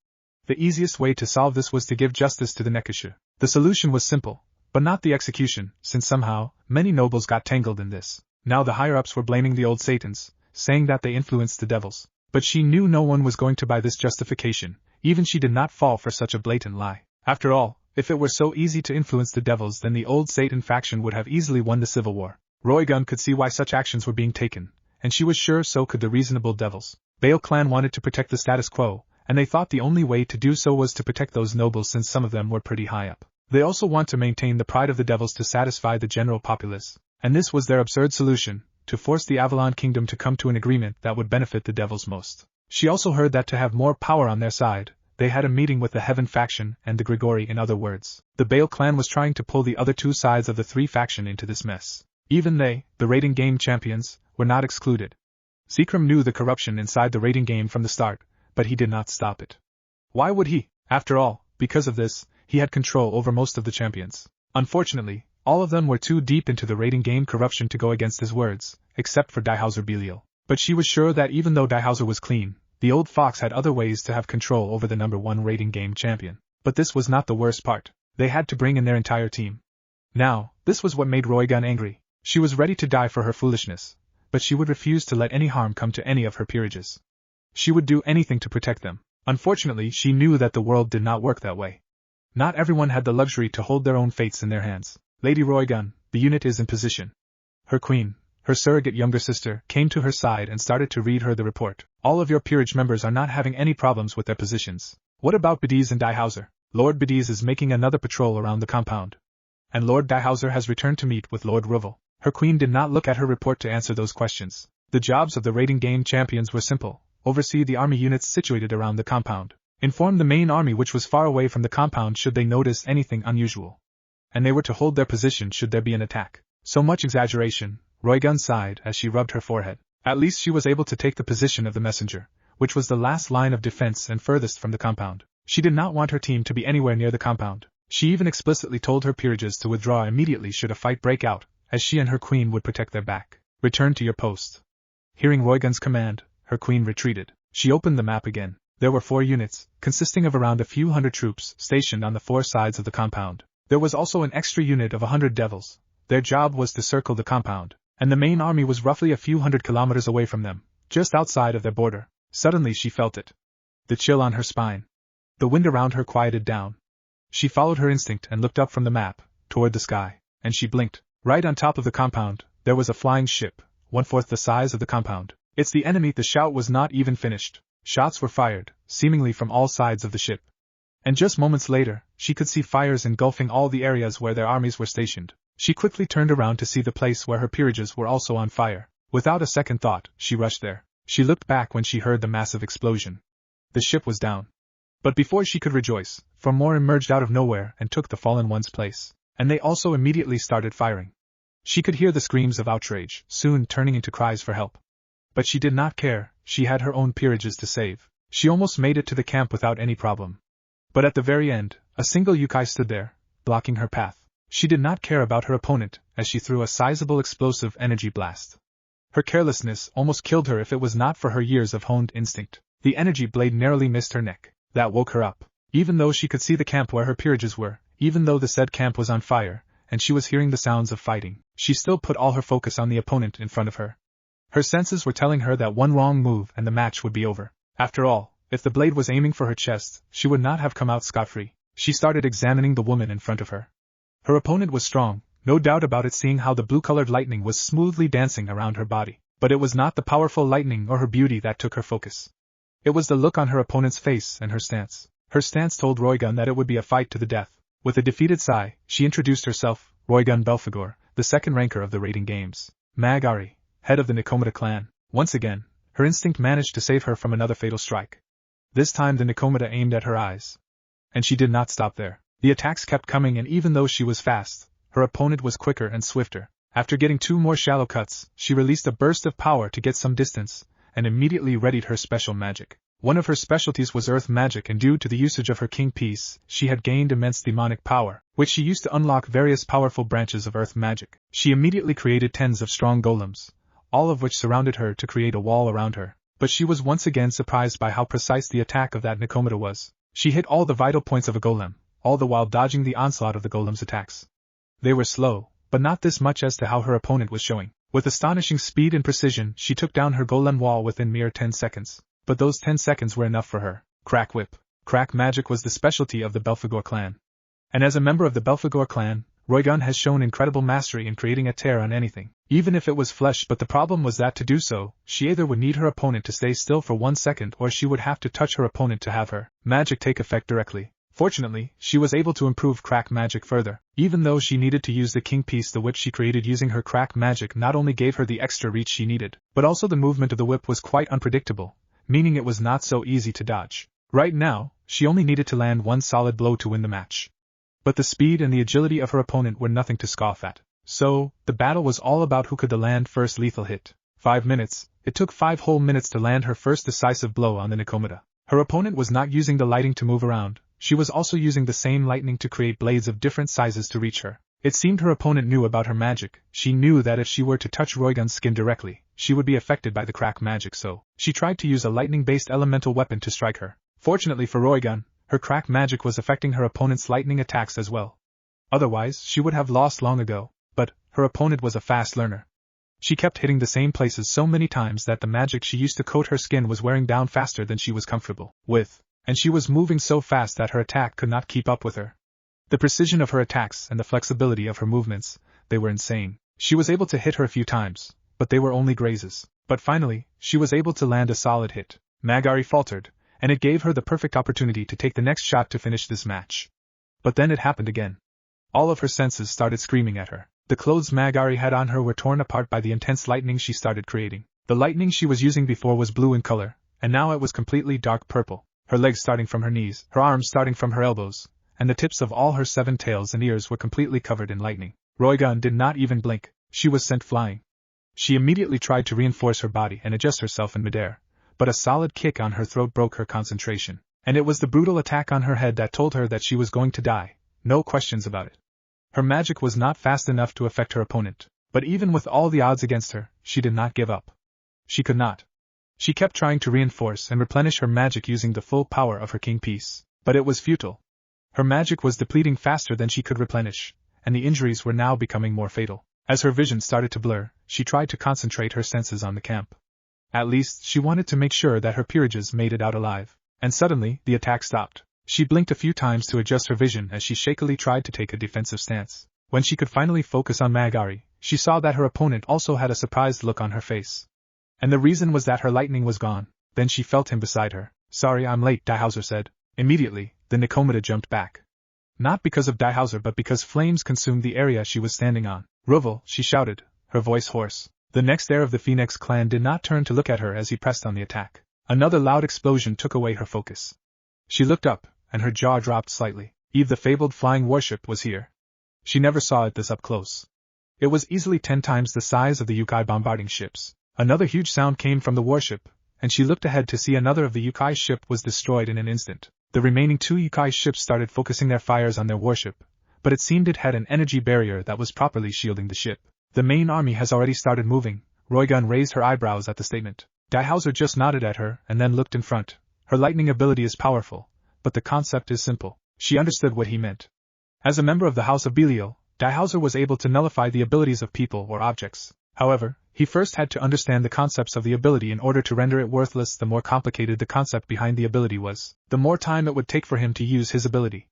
The easiest way to solve this was to give justice to the Nekashu. The solution was simple, but not the execution, since somehow, many nobles got tangled in this. Now the higher-ups were blaming the old Satans, saying that they influenced the devils. But she knew no one was going to buy this justification. Even she did not fall for such a blatant lie. After all, if it were so easy to influence the devils, then the old Satan faction would have easily won the civil war. Roygun could see why such actions were being taken, and she was sure so could the reasonable devils. Bale clan wanted to protect the status quo, and they thought the only way to do so was to protect those nobles, since some of them were pretty high up. They also want to maintain the pride of the devils to satisfy the general populace, and this was their absurd solution, to force the Avalon Kingdom to come to an agreement that would benefit the devils most. She also heard that to have more power on their side, they had a meeting with the Heaven faction and the Grigori. In other words, the Bale clan was trying to pull the other two sides of the three faction into this mess. Even they, the rating game champions, were not excluded. Zekrom knew the corruption inside the rating game from the start, but he did not stop it. Why would he? After all, because of this, he had control over most of the champions. Unfortunately, all of them were too deep into the rating game corruption to go against his words, except for Diehauser Belial. But she was sure that even though Diehauser was clean, the old fox had other ways to have control over the #1 rating game champion. But this was not the worst part. They had to bring in their entire team. Now, this was what made Roygun angry. She was ready to die for her foolishness, but she would refuse to let any harm come to any of her peerages. She would do anything to protect them. Unfortunately, she knew that the world did not work that way. Not everyone had the luxury to hold their own fates in their hands. Lady Roygun, the unit is in position. Her queen, her surrogate younger sister, came to her side and started to read her the report. All of your peerage members are not having any problems with their positions. What about Bediz and Diehauser? Lord Bediz is making another patrol around the compound. And Lord Diehauser has returned to meet with Lord Ruvel. Her queen did not look at her report to answer those questions. The jobs of the rating game champions were simple: oversee the army units situated around the compound, inform the main army which was far away from the compound should they notice anything unusual, and they were to hold their position should there be an attack. So much exaggeration, Roygun sighed as she rubbed her forehead. At least she was able to take the position of the messenger, which was the last line of defense and furthest from the compound. She did not want her team to be anywhere near the compound. She even explicitly told her peerages to withdraw immediately should a fight break out, as she and her queen would protect their back. Return to your post. Hearing Roygun's command, her queen retreated. She opened the map again. There were 4 units, consisting of around a few hundred troops, stationed on the 4 sides of the compound. There was also an extra unit of 100 devils. Their job was to circle the compound, and the main army was roughly a few hundred kilometers away from them, just outside of their border. Suddenly she felt it. The chill on her spine. The wind around her quieted down. She followed her instinct and looked up from the map, toward the sky, and she blinked. Right on top of the compound, there was a flying ship, 1/4 the size of the compound. It's the enemy. The shout was not even finished. Shots were fired, seemingly from all sides of the ship. And just moments later, she could see fires engulfing all the areas where their armies were stationed. She quickly turned around to see the place where her peerages were also on fire. Without a second thought, she rushed there. She looked back when she heard the massive explosion. The ship was down. But before she could rejoice, 4 more emerged out of nowhere and took the fallen one's place. And they also immediately started firing. She could hear the screams of outrage, soon turning into cries for help. But she did not care, she had her own peerages to save. She almost made it to the camp without any problem. But at the very end, a single Youkai stood there, blocking her path. She did not care about her opponent, as she threw a sizable explosive energy blast. Her carelessness almost killed her if it was not for her years of honed instinct. The energy blade narrowly missed her neck. That woke her up. Even though she could see the camp where her peerages were, even though the said camp was on fire, and she was hearing the sounds of fighting, she still put all her focus on the opponent in front of her. Her senses were telling her that one wrong move and the match would be over. After all, if the blade was aiming for her chest, she would not have come out scot-free. She started examining the woman in front of her. Her opponent was strong, no doubt about it, seeing how the blue-colored lightning was smoothly dancing around her body. But it was not the powerful lightning or her beauty that took her focus. It was the look on her opponent's face and her stance. Her stance told Roygun that it would be a fight to the death. With a defeated sigh, she introduced herself, Roygun Belphegor, the second ranker of the raiding games. Magari, head of the Nekomata clan. Once again, her instinct managed to save her from another fatal strike. This time the Nekomata aimed at her eyes. And she did not stop there. The attacks kept coming, and even though she was fast, her opponent was quicker and swifter. After getting 2 more shallow cuts, she released a burst of power to get some distance, and immediately readied her special magic. One of her specialties was earth magic, and due to the usage of her king piece, she had gained immense demonic power, which she used to unlock various powerful branches of earth magic. She immediately created tens of strong golems, all of which surrounded her to create a wall around her. But she was once again surprised by how precise the attack of that Nekomata was. She hit all the vital points of a golem, all the while dodging the onslaught of the golem's attacks. They were slow, but not this much as to how her opponent was showing. With astonishing speed and precision, she took down her golem wall within mere 10 seconds. But those 10 seconds were enough for her. Crack whip. Crack magic was the specialty of the Belphegor clan. And as a member of the Belphegor clan, Roygun has shown incredible mastery in creating a tear on anything, even if it was flesh. But the problem was that to do so, she either would need her opponent to stay still for 1 second, or she would have to touch her opponent to have her magic take effect directly. Fortunately, she was able to improve crack magic further. Even though she needed to use the king piece, the whip she created using her crack magic not only gave her the extra reach she needed, but also the movement of the whip was quite unpredictable, meaning it was not so easy to dodge. Right now, she only needed to land one solid blow to win the match. But the speed and the agility of her opponent were nothing to scoff at. So, the battle was all about who could land first lethal hit. 5 minutes. It took 5 whole minutes to land her first decisive blow on the Nekomata. Her opponent was not using the lightning to move around, she was also using the same lightning to create blades of different sizes to reach her. It seemed her opponent knew about her magic. She knew that if she were to touch Roygun's skin directly, she would be affected by the crack magic, so she tried to use a lightning-based elemental weapon to strike her. Fortunately for Roygun, her crack magic was affecting her opponent's lightning attacks as well. Otherwise, she would have lost long ago, but her opponent was a fast learner. She kept hitting the same places so many times that the magic she used to coat her skin was wearing down faster than she was comfortable with, and she was moving so fast that her attack could not keep up with her. The precision of her attacks and the flexibility of her movements, they were insane. She was able to hit her a few times, but they were only grazes. But finally, she was able to land a solid hit. Magari faltered, and it gave her the perfect opportunity to take the next shot to finish this match. But then it happened again. All of her senses started screaming at her. The clothes Magari had on her were torn apart by the intense lightning she started creating. The lightning she was using before was blue in color, and now it was completely dark purple. Her legs starting from her knees, her arms starting from her elbows, and the tips of all her 7 tails and ears were completely covered in lightning. Roygun did not even blink. She was sent flying. She immediately tried to reinforce her body and adjust herself in midair, but a solid kick on her throat broke her concentration. And it was the brutal attack on her head that told her that she was going to die. No questions about it. Her magic was not fast enough to affect her opponent, but even with all the odds against her, she did not give up. She could not. She kept trying to reinforce and replenish her magic using the full power of her king piece, but it was futile. Her magic was depleting faster than she could replenish, and the injuries were now becoming more fatal. As her vision started to blur, she tried to concentrate her senses on the camp. At least, she wanted to make sure that her peerages made it out alive. And suddenly, the attack stopped. She blinked a few times to adjust her vision as she shakily tried to take a defensive stance. When she could finally focus on Magari, she saw that her opponent also had a surprised look on her face. And the reason was that her lightning was gone. Then she felt him beside her. "Sorry I'm late," Daihauser said. Immediately, the Nekomata jumped back. Not because of Daihauser but because flames consumed the area she was standing on. "Ruvel," she shouted, her voice hoarse. The next heir of the Phoenix clan did not turn to look at her as he pressed on the attack. Another loud explosion took away her focus. She looked up, and her jaw dropped slightly. Eve, the fabled flying warship, was here. She never saw it this up close. It was easily 10 times the size of the Youkai bombarding ships. Another huge sound came from the warship, and she looked ahead to see another of the Youkai ship was destroyed in an instant. The remaining 2 Youkai ships started focusing their fires on their warship, but it seemed it had an energy barrier that was properly shielding the ship. The main army has already started moving. Roigun raised her eyebrows at the statement. Daihauser just nodded at her and then looked in front. Her lightning ability is powerful, but the concept is simple. She understood what he meant. As a member of the House of Belial, Daihauser was able to nullify the abilities of people or objects. However, he first had to understand the concepts of the ability in order to render it worthless. The more complicated the concept behind the ability was, the more time it would take for him to use his ability.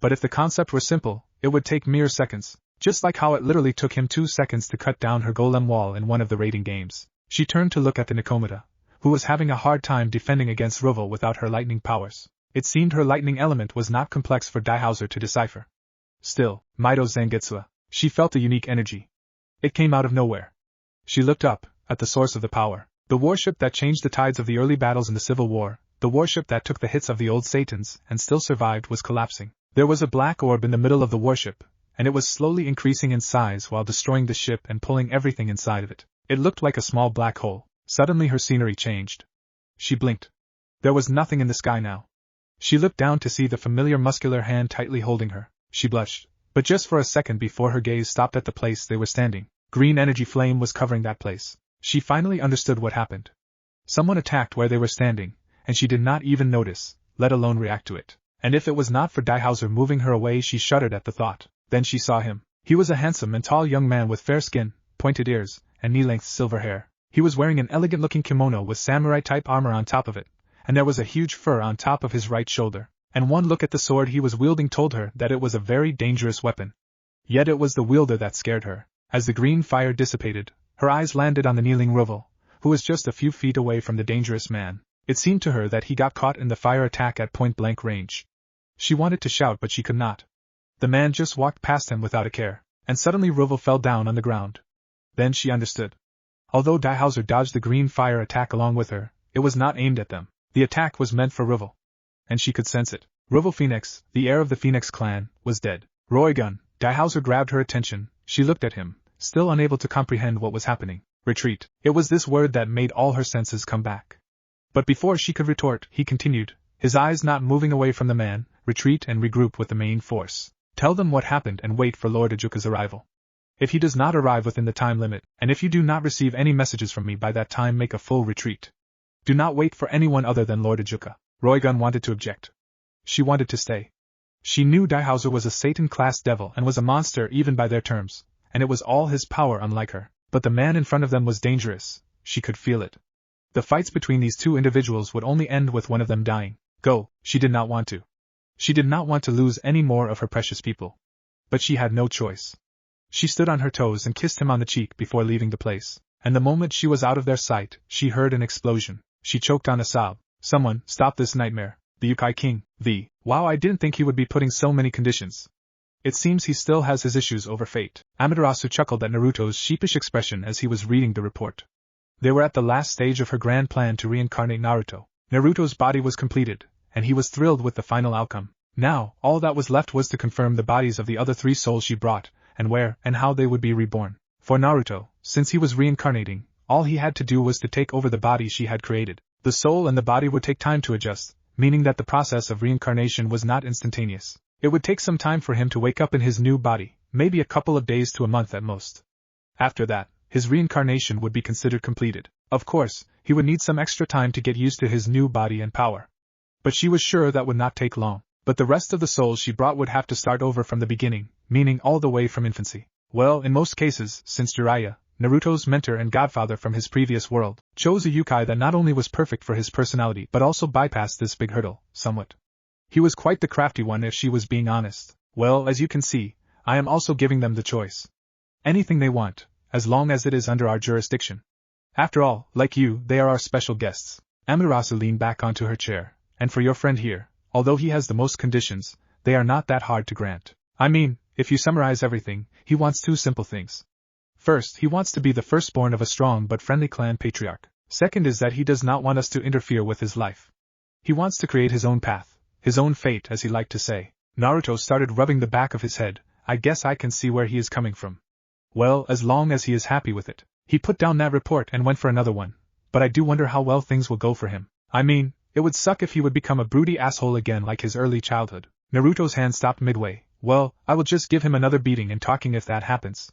But if the concept were simple, it would take mere seconds, just like how it literally took him 2 seconds to cut down her golem wall in one of the raiding games. She turned to look at the Nikomata, who was having a hard time defending against Ruvel without her lightning powers. It seemed her lightning element was not complex for Daihauser to decipher. Still, Mito Zangetsu. She felt a unique energy. It came out of nowhere. She looked up, at the source of the power. The warship that changed the tides of the early battles in the Civil War, the warship that took the hits of the old Satans and still survived, was collapsing. There was a black orb in the middle of the warship, and it was slowly increasing in size while destroying the ship and pulling everything inside of it. It looked like a small black hole. Suddenly her scenery changed. She blinked. There was nothing in the sky now. She looked down to see the familiar muscular hand tightly holding her. She blushed, but just for a second before her gaze stopped at the place they were standing. Green energy flame was covering that place. She finally understood what happened. Someone attacked where they were standing, and she did not even notice, let alone react to it. And if it was not for Daihauser moving her away, she shuddered at the thought. Then she saw him. He was a handsome and tall young man with fair skin, pointed ears, and knee-length silver hair. He was wearing an elegant-looking kimono with samurai-type armor on top of it, and there was a huge fur on top of his right shoulder. And one look at the sword he was wielding told her that it was a very dangerous weapon. Yet it was the wielder that scared her. As the green fire dissipated, her eyes landed on the kneeling Ruvel, who was just a few feet away from the dangerous man. It seemed to her that he got caught in the fire attack at point-blank range. She wanted to shout, but she could not. The man just walked past him without a care, and suddenly Ruvel fell down on the ground. Then she understood. Although Daihauser dodged the green fire attack along with her, it was not aimed at them. The attack was meant for Ruvel. And she could sense it. Ruvel Phoenix, the heir of the Phoenix clan, was dead. Roigun. Daihauser grabbed her attention. She looked at him, still unable to comprehend what was happening. Retreat. It was this word that made all her senses come back. But before she could retort, he continued, his eyes not moving away from the man. Retreat and regroup with the main force. Tell them what happened and wait for Lord Ajuka's arrival. If he does not arrive within the time limit, and if you do not receive any messages from me by that time, make a full retreat. Do not wait for anyone other than Lord Ajuka. Roigun wanted to object. She wanted to stay. She knew Daihauser was a Satan-class devil and was a monster even by their terms, and it was all his power unlike her. But the man in front of them was dangerous. She could feel it. The fights between these two individuals would only end with one of them dying. Go, she did not want to. She did not want to lose any more of her precious people. But she had no choice. She stood on her toes and kissed him on the cheek before leaving the place, and the moment she was out of their sight, she heard an explosion. She choked on a sob. Someone, stop this nightmare. The Youkai King, wow, I didn't think he would be putting so many conditions. It seems he still has his issues over fate. Amaterasu chuckled at Naruto's sheepish expression as he was reading the report. They were at the last stage of her grand plan to reincarnate Naruto. Naruto's body was completed, and he was thrilled with the final outcome. Now, all that was left was to confirm the bodies of the other 3 souls she brought, and where and how they would be reborn. For Naruto, since he was reincarnating, all he had to do was to take over the body she had created. The soul and the body would take time to adjust, meaning that the process of reincarnation was not instantaneous. It would take some time for him to wake up in his new body, maybe a couple of days to a month at most. After that, his reincarnation would be considered completed. Of course, he would need some extra time to get used to his new body and power. But she was sure that would not take long. But the rest of the souls she brought would have to start over from the beginning, meaning all the way from infancy. Well, in most cases, since Jiraiya, Naruto's mentor and godfather from his previous world, chose a Youkai that not only was perfect for his personality but also bypassed this big hurdle, somewhat. He was quite the crafty one if she was being honest. Well, as you can see, I am also giving them the choice. Anything they want, as long as it is under our jurisdiction. After all, like you, they are our special guests. Amaterasu leaned back onto her chair, and for your friend here, although he has the most conditions, they are not that hard to grant. I mean, if you summarize everything, he wants 2 simple things. First, he wants to be the firstborn of a strong but friendly clan patriarch. Second is that he does not want us to interfere with his life. He wants to create his own path, his own fate, as he liked to say. Naruto started rubbing the back of his head. I guess I can see where he is coming from. Well, as long as he is happy with it. He put down that report and went for another one, but I do wonder how well things will go for him. I mean, it would suck if he would become a broody asshole again like his early childhood. Naruto's hand stopped midway. Well, I will just give him another beating and talking if that happens.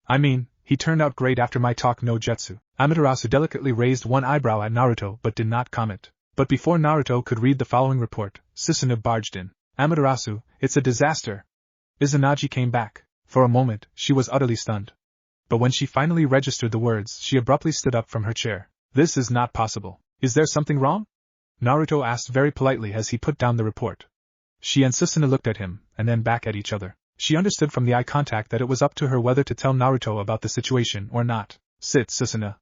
I mean, he turned out great after my talk no jutsu. Amaterasu delicately raised one eyebrow at Naruto but did not comment. But before Naruto could read the following report, Susanoo barged in. Amaterasu, it's a disaster. Izanagi came back. For a moment, she was utterly stunned. But when she finally registered the words, she abruptly stood up from her chair. This is not possible. Is there something wrong? Naruto asked very politely as he put down the report. She and Susanoo looked at him, and then back at each other. She understood from the eye contact that it was up to her whether to tell Naruto about the situation or not. Sit, Susanoo.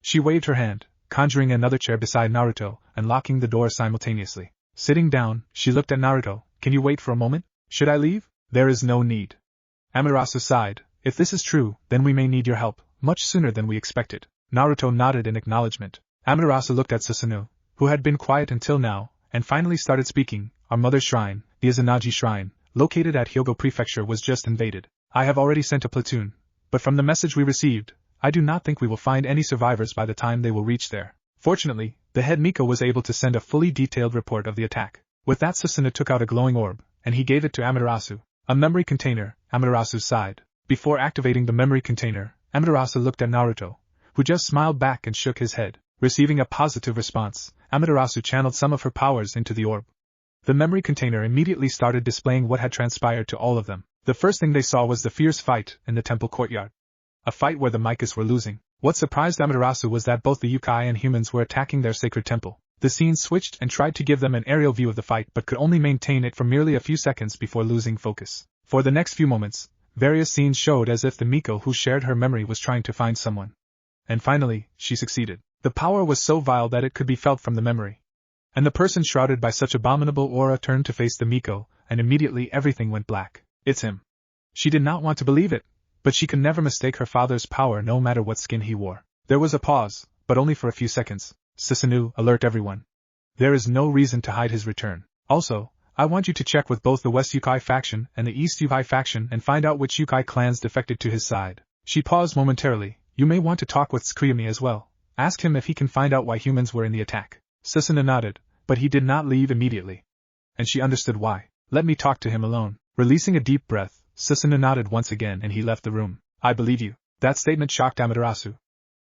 She waved her hand, conjuring another chair beside Naruto, and locking the door simultaneously. Sitting down, she looked at Naruto. Can you wait for a moment? Should I leave? There is no need. Amaterasu sighed. If this is true, then we may need your help, much sooner than we expected. Naruto nodded in acknowledgement. Amaterasu looked at Susanoo, who had been quiet until now, and finally started speaking. Our mother's shrine, the Izanagi Shrine, located at Hyogo Prefecture, was just invaded. I have already sent a platoon, but from the message we received, I do not think we will find any survivors by the time they will reach there. Fortunately, the head Miko was able to send a fully detailed report of the attack. With that, Susanoo took out a glowing orb, and he gave it to Amaterasu. A memory container, Amaterasu sighed. Before activating the memory container, Amaterasu looked at Naruto, who just smiled back and shook his head. Receiving a positive response, Amaterasu channeled some of her powers into the orb. The memory container immediately started displaying what had transpired to all of them. The first thing they saw was the fierce fight in the temple courtyard. A fight where the Mikas were losing. What surprised Amaterasu was that both the Youkai and humans were attacking their sacred temple. The scene switched and tried to give them an aerial view of the fight but could only maintain it for merely a few seconds before losing focus. For the next few moments, various scenes showed as if the Miko who shared her memory was trying to find someone. And finally, she succeeded. The power was so vile that it could be felt from the memory. And the person shrouded by such abominable aura turned to face the Miko, and immediately everything went black. It's him. She did not want to believe it, but she could never mistake her father's power no matter what skin he wore. There was a pause, but only for a few seconds. Susanoo, alert everyone. There is no reason to hide his return. Also, I want you to check with both the West Youkai faction and the East Youkai faction and find out which Youkai clans defected to his side. She paused momentarily. You may want to talk with Tsukuyomi as well. Ask him if he can find out why humans were in the attack. Susanoo nodded, but he did not leave immediately. And she understood why. Let me talk to him alone. Releasing a deep breath, Susanoo nodded once again and he left the room. I believe you. That statement shocked Amaterasu.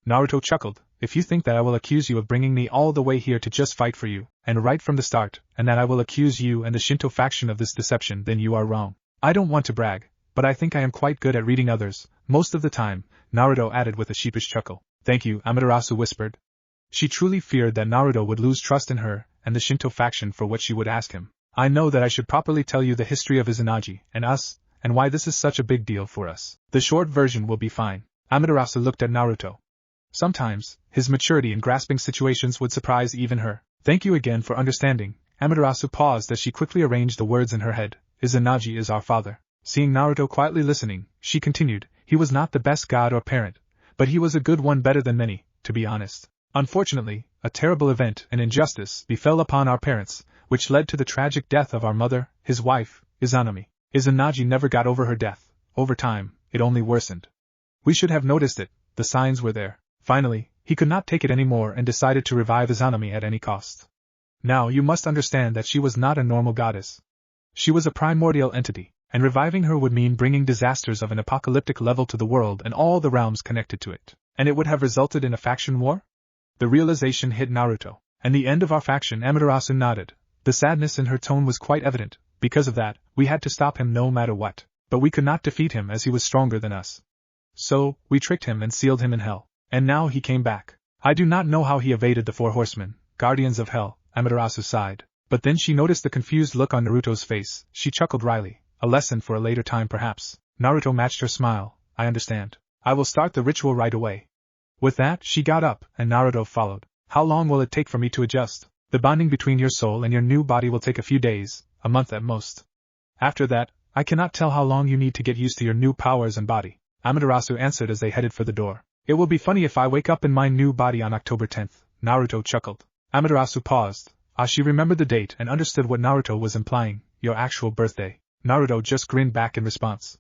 Naruto chuckled. If you think that I will accuse you of bringing me all the way here to just fight for you, and right from the start, and that I will accuse you and the Shinto faction of this deception, then you are wrong. I don't want to brag, but I think I am quite good at reading others, most of the time, Naruto added with a sheepish chuckle. Thank you, Amaterasu whispered. She truly feared that Naruto would lose trust in her and the Shinto faction for what she would ask him. I know that I should properly tell you the history of Izanagi and us, and why this is such a big deal for us. The short version will be fine. Amaterasu looked at Naruto. Sometimes, his maturity in grasping situations would surprise even her. Thank you again for understanding. Amaterasu paused as she quickly arranged the words in her head. Izanagi is our father. Seeing Naruto quietly listening, she continued, he was not the best god or parent, but he was a good one, better than many, to be honest. Unfortunately, a terrible event and injustice befell upon our parents, which led to the tragic death of our mother, his wife, Izanami. Izanagi never got over her death. Over time, it only worsened. We should have noticed it, the signs were there. Finally, he could not take it anymore and decided to revive Izanami at any cost. Now you must understand that she was not a normal goddess. She was a primordial entity, and reviving her would mean bringing disasters of an apocalyptic level to the world and all the realms connected to it. And it would have resulted in a faction war? The realization hit Naruto. And the end of our faction. Amaterasu nodded. The sadness in her tone was quite evident. Because of that, we had to stop him no matter what. But we could not defeat him as he was stronger than us. So, we tricked him and sealed him in hell. And now he came back. I do not know how he evaded the 4 horsemen, guardians of hell, Amaterasu sighed. But then she noticed the confused look on Naruto's face. She chuckled wryly. A lesson for a later time perhaps. Naruto matched her smile. I understand. I will start the ritual right away. With that, she got up, and Naruto followed. How long will it take for me to adjust? The bonding between your soul and your new body will take a few days, a month at most. After that, I cannot tell how long you need to get used to your new powers and body. Amaterasu answered as they headed for the door. It will be funny if I wake up in my new body on October 10th, Naruto chuckled. Amaterasu paused. She remembered the date and understood what Naruto was implying, your actual birthday. Naruto just grinned back in response.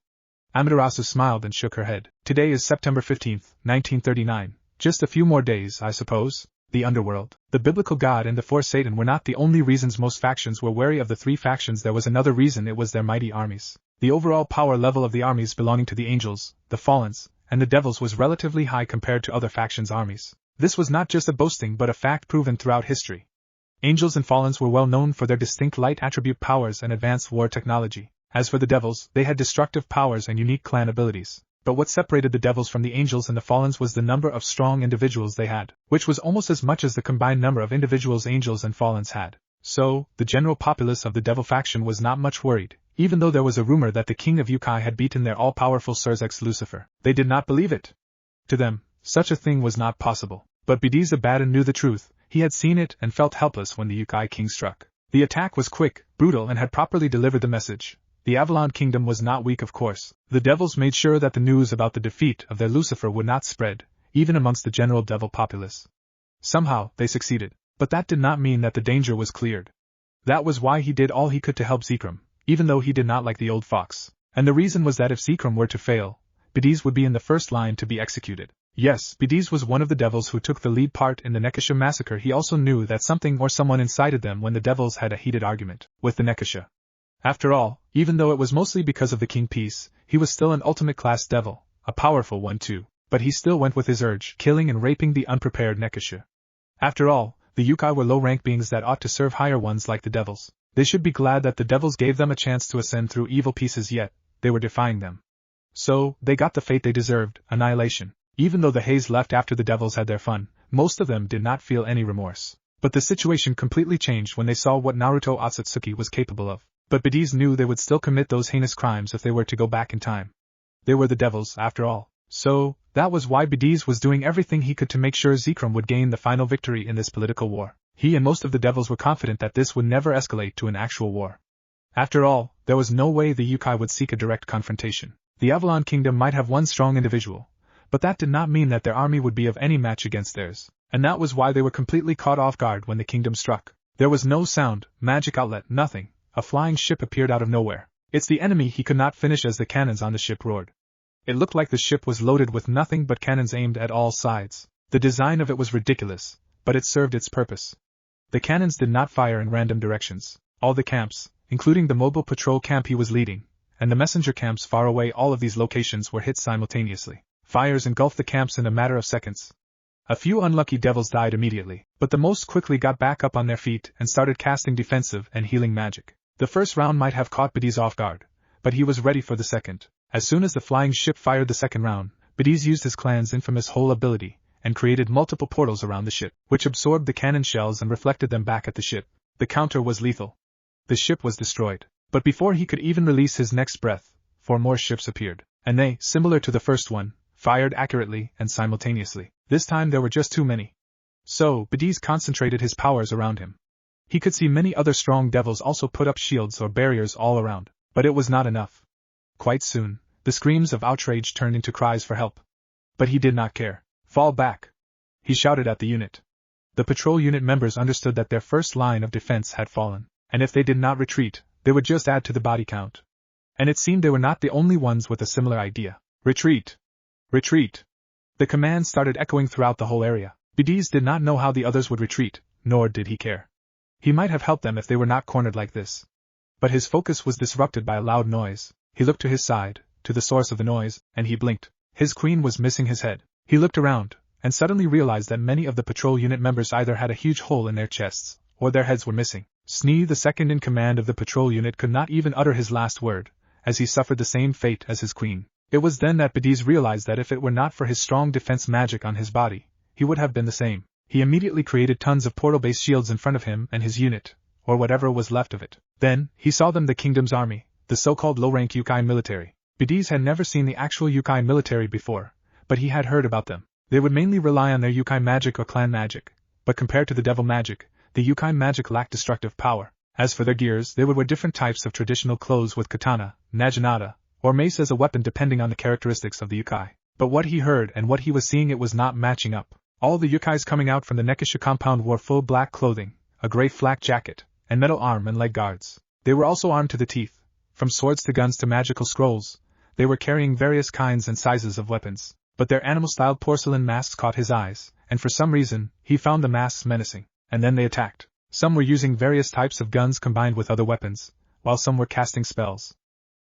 Amaterasu smiled and shook her head. Today is September 15th, 1939. Just a few more days, I suppose. The underworld, the biblical god and the four Satan were not the only reasons most factions were wary of the three factions. There was another reason. It was their mighty armies. The overall power level of the armies belonging to the angels, the fallens, and the devils was relatively high compared to other factions' armies. This was not just a boasting but a fact proven throughout history. Angels and fallens were well known for their distinct light attribute powers and advanced war technology. As for the devils, they had destructive powers and unique clan abilities. But what separated the devils from the angels and the fallens was the number of strong individuals they had, which was almost as much as the combined number of individuals angels and fallens had. So, the general populace of the devil faction was not much worried, even though there was a rumor that the king of Youkai had beaten their all-powerful Surzex Lucifer. They did not believe it. To them, such a thing was not possible. But Bediz Abaddon knew the truth. He had seen it and felt helpless when the Youkai king struck. The attack was quick, brutal, and had properly delivered the message. The Avalon Kingdom was not weak, of course. The devils made sure that the news about the defeat of their Lucifer would not spread, even amongst the general devil populace. Somehow, they succeeded. But that did not mean that the danger was cleared. That was why he did all he could to help Zekrom, even though he did not like the old fox. And the reason was that if Zekrom were to fail, Bediz would be in the first line to be executed. Yes, Bediz was one of the devils who took the lead part in the Nekashu massacre. He also knew that something or someone incited them when the devils had a heated argument with the Nekashu. After all, even though it was mostly because of the king piece, he was still an ultimate class devil, a powerful one too, but he still went with his urge, killing and raping the unprepared Nekashu. After all, the Youkai were low-rank beings that ought to serve higher ones like the devils. They should be glad that the devils gave them a chance to ascend through evil pieces, yet they were defying them. So, they got the fate they deserved, annihilation. Even though the haze left after the devils had their fun, most of them did not feel any remorse. But the situation completely changed when they saw what Naruto Otsutsuki was capable of. But Bediz knew they would still commit those heinous crimes if they were to go back in time. They were the devils, after all. So, that was why Bediz was doing everything he could to make sure Zekrom would gain the final victory in this political war. He and most of the devils were confident that this would never escalate to an actual war. After all, there was no way the Youkai would seek a direct confrontation. The Avalon Kingdom might have one strong individual, but that did not mean that their army would be of any match against theirs. And that was why they were completely caught off guard when the kingdom struck. There was no sound, magic outlet, nothing. A flying ship appeared out of nowhere. It's the enemy, he could not finish as the cannons on the ship roared. It looked like the ship was loaded with nothing but cannons aimed at all sides. The design of it was ridiculous, but it served its purpose. The cannons did not fire in random directions. All the camps, including the mobile patrol camp he was leading, and the messenger camps far away, all of these locations were hit simultaneously. Fires engulfed the camps in a matter of seconds. A few unlucky devils died immediately, but the most quickly got back up on their feet and started casting defensive and healing magic. The first round might have caught Bediz off guard, but he was ready for the second. As soon as the flying ship fired the second round, Bediz used his clan's infamous hole ability, and created multiple portals around the ship, which absorbed the cannon shells and reflected them back at the ship. The counter was lethal. The ship was destroyed. But before he could even release his next breath, 4 more ships appeared, and they, similar to the first one, fired accurately and simultaneously. This time there were just too many. So, Bediz concentrated his powers around him. He could see many other strong devils also put up shields or barriers all around, but it was not enough. Quite soon, the screams of outrage turned into cries for help. But he did not care. Fall back! He shouted at the unit. The patrol unit members understood that their first line of defense had fallen, and if they did not retreat, they would just add to the body count. And it seemed they were not the only ones with a similar idea. Retreat! Retreat! The command started echoing throughout the whole area. Bediz did not know how the others would retreat, nor did he care. He might have helped them if they were not cornered like this. But his focus was disrupted by a loud noise. He looked to his side, to the source of the noise, and he blinked. His queen was missing his head. He looked around, and suddenly realized that many of the patrol unit members either had a huge hole in their chests, or their heads were missing. Snee, the second in command of the patrol unit, could not even utter his last word, as he suffered the same fate as his queen. It was then that Bediz realized that if it were not for his strong defense magic on his body, he would have been the same. He immediately created tons of portal-based shields in front of him and his unit, or whatever was left of it. Then, he saw them, the kingdom's army, the so-called low-rank Youkai military. Bediz had never seen the actual Youkai military before, but he had heard about them. They would mainly rely on their Youkai magic or clan magic, but compared to the devil magic, the Youkai magic lacked destructive power. As for their gears, they would wear different types of traditional clothes with katana, naginata, or mace as a weapon depending on the characteristics of the Youkai. But what he heard and what he was seeing, it was not matching up. All the Youkais coming out from the Nekashu compound wore full black clothing, a gray flak jacket, and metal arm and leg guards. They were also armed to the teeth, from swords to guns to magical scrolls. They were carrying various kinds and sizes of weapons, but their animal-styled porcelain masks caught his eyes, and for some reason, he found the masks menacing. And then they attacked. Some were using various types of guns combined with other weapons, while some were casting spells.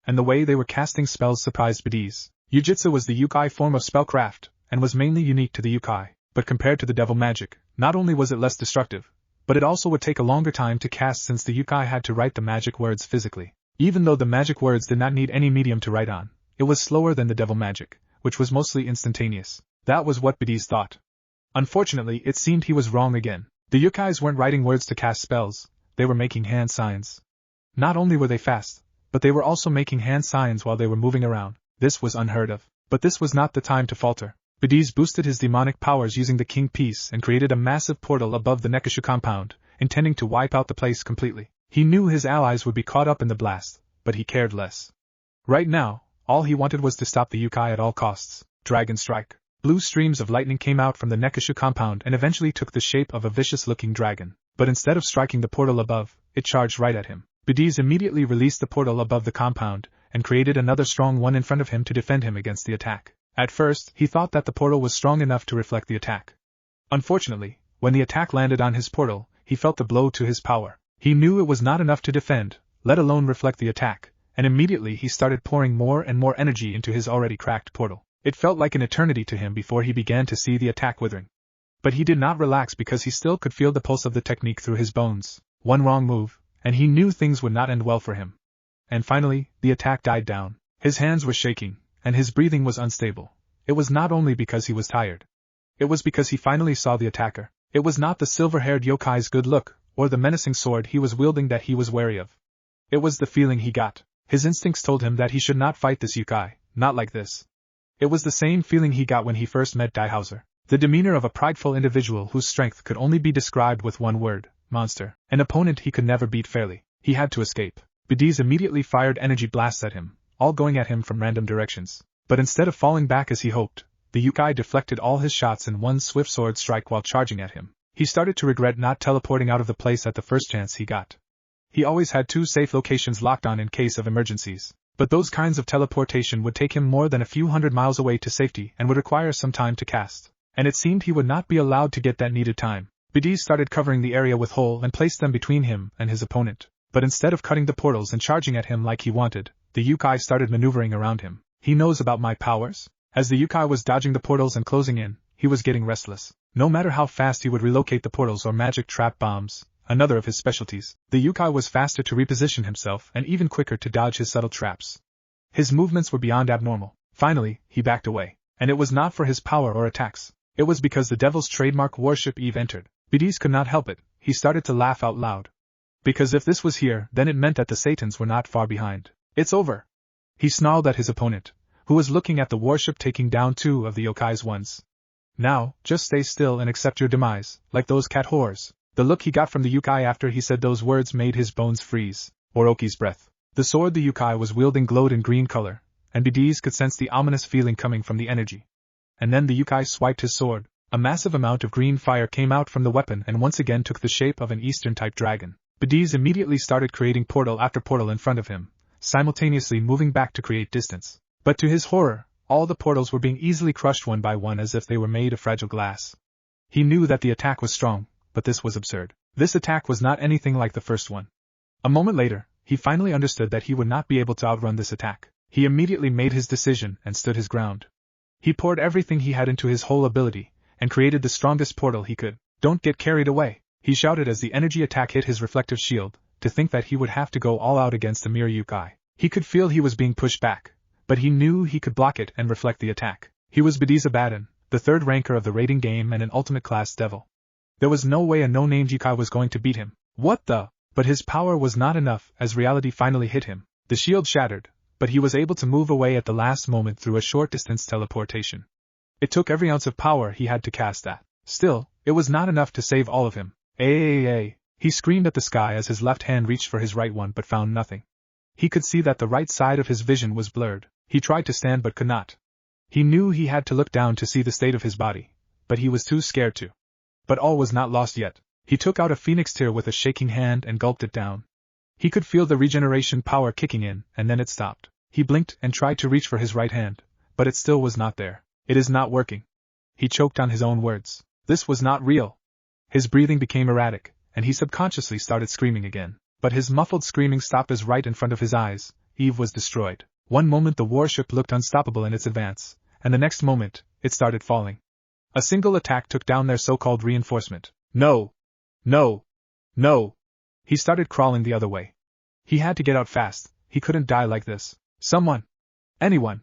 And the way they were casting spells surprised Bidis. Yujitsu was the Youkai form of spellcraft, and was mainly unique to the Youkai, but compared to the devil magic, not only was it less destructive, but it also would take a longer time to cast since the Youkai had to write the magic words physically. Even though the magic words did not need any medium to write on, it was slower than the devil magic, which was mostly instantaneous. That was what Bidis thought. Unfortunately, it seemed he was wrong again. The Youkais weren't writing words to cast spells, they were making hand signs. Not only were they fast, but they were also making hand signs while they were moving around. This was unheard of. But this was not the time to falter. Bidis boosted his demonic powers using the King Piece and created a massive portal above the Nekashu compound, intending to wipe out the place completely. He knew his allies would be caught up in the blast, but he cared less. Right now, all he wanted was to stop the Youkai at all costs. Dragon Strike. Blue streams of lightning came out from the Nekashu compound and eventually took the shape of a vicious-looking dragon. But instead of striking the portal above, it charged right at him. Bidis immediately released the portal above the compound, and created another strong one in front of him to defend him against the attack. At first, he thought that the portal was strong enough to reflect the attack. Unfortunately, when the attack landed on his portal, he felt the blow to his power. He knew it was not enough to defend, let alone reflect the attack, and immediately he started pouring more and more energy into his already cracked portal. It felt like an eternity to him before he began to see the attack withering. But he did not relax because he still could feel the pulse of the technique through his bones. One wrong move, and he knew things would not end well for him. And finally, the attack died down. His hands were shaking, and his breathing was unstable. It was not only because he was tired. It was because he finally saw the attacker. It was not the silver-haired yokai's good look, or the menacing sword he was wielding that he was wary of. It was the feeling he got. His instincts told him that he should not fight this yokai, not like this. It was the same feeling he got when he first met Daihauser. The demeanor of a prideful individual whose strength could only be described with one word, monster. An opponent he could never beat fairly. He had to escape. Bidis immediately fired energy blasts at him, all going at him from random directions. But instead of falling back as he hoped, the Youkai deflected all his shots in one swift sword strike while charging at him. He started to regret not teleporting out of the place at the first chance he got. He always had 2 safe locations locked on in case of emergencies. But those kinds of teleportation would take him more than a few hundred miles away to safety and would require some time to cast. And it seemed he would not be allowed to get that needed time. Bidis started covering the area with hole and placed them between him and his opponent. But instead of cutting the portals and charging at him like he wanted, the Youkai started maneuvering around him. He knows about my powers? As the Youkai was dodging the portals and closing in, he was getting restless. No matter how fast he would relocate the portals or magic trap bombs, another of his specialties, the Youkai was faster to reposition himself and even quicker to dodge his subtle traps. His movements were beyond abnormal. Finally, he backed away. And it was not for his power or attacks. It was because the devil's trademark warship Eve entered. Bidis could not help it. He started to laugh out loud. Because if this was here, then it meant that the Satans were not far behind. It's over. He snarled at his opponent, who was looking at the warship taking down 2 of the Yokai's ones. Now, just stay still and accept your demise, like those cat whores. The look he got from the Youkai after he said those words made his bones freeze. Orochi's breath. The sword the Youkai was wielding glowed in green color, and Bidis could sense the ominous feeling coming from the energy. And then the Youkai swiped his sword. A massive amount of green fire came out from the weapon and once again took the shape of an Eastern-type dragon. Bidis immediately started creating portal after portal in front of him, simultaneously moving back to create distance. But to his horror, all the portals were being easily crushed one by one as if they were made of fragile glass. He knew that the attack was strong, but this was absurd. This attack was not anything like the first one. A moment later, he finally understood that he would not be able to outrun this attack. He immediately made his decision and stood his ground. He poured everything he had into his whole ability, and created the strongest portal he could. Don't get carried away, he shouted as the energy attack hit his reflective shield, to think that he would have to go all out against a mere Youkai. He could feel he was being pushed back, but he knew he could block it and reflect the attack. He was Bidis Abaddon, the 3rd ranker of the raiding game and an ultimate-class devil. There was no way a no-named Youkai was going to beat him. What the? But his power was not enough as reality finally hit him. The shield shattered, but he was able to move away at the last moment through a short-distance teleportation. It took every ounce of power he had to cast that. Still, it was not enough to save all of him. Ay! He screamed at the sky as his left hand reached for his right one but found nothing. He could see that the right side of his vision was blurred. He tried to stand but could not. He knew he had to look down to see the state of his body, but he was too scared to. But all was not lost yet. He took out a phoenix tear with a shaking hand and gulped it down. He could feel the regeneration power kicking in, and then it stopped. He blinked and tried to reach for his right hand, but it still was not there. It is not working. He choked on his own words. This was not real. His breathing became erratic, and he subconsciously started screaming again. But his muffled screaming stopped as right in front of his eyes, Eve was destroyed. One moment the warship looked unstoppable in its advance, and the next moment, it started falling. A single attack took down their so-called reinforcement. No! No! No! He started crawling the other way. He had to get out fast, he couldn't die like this. Someone! Anyone!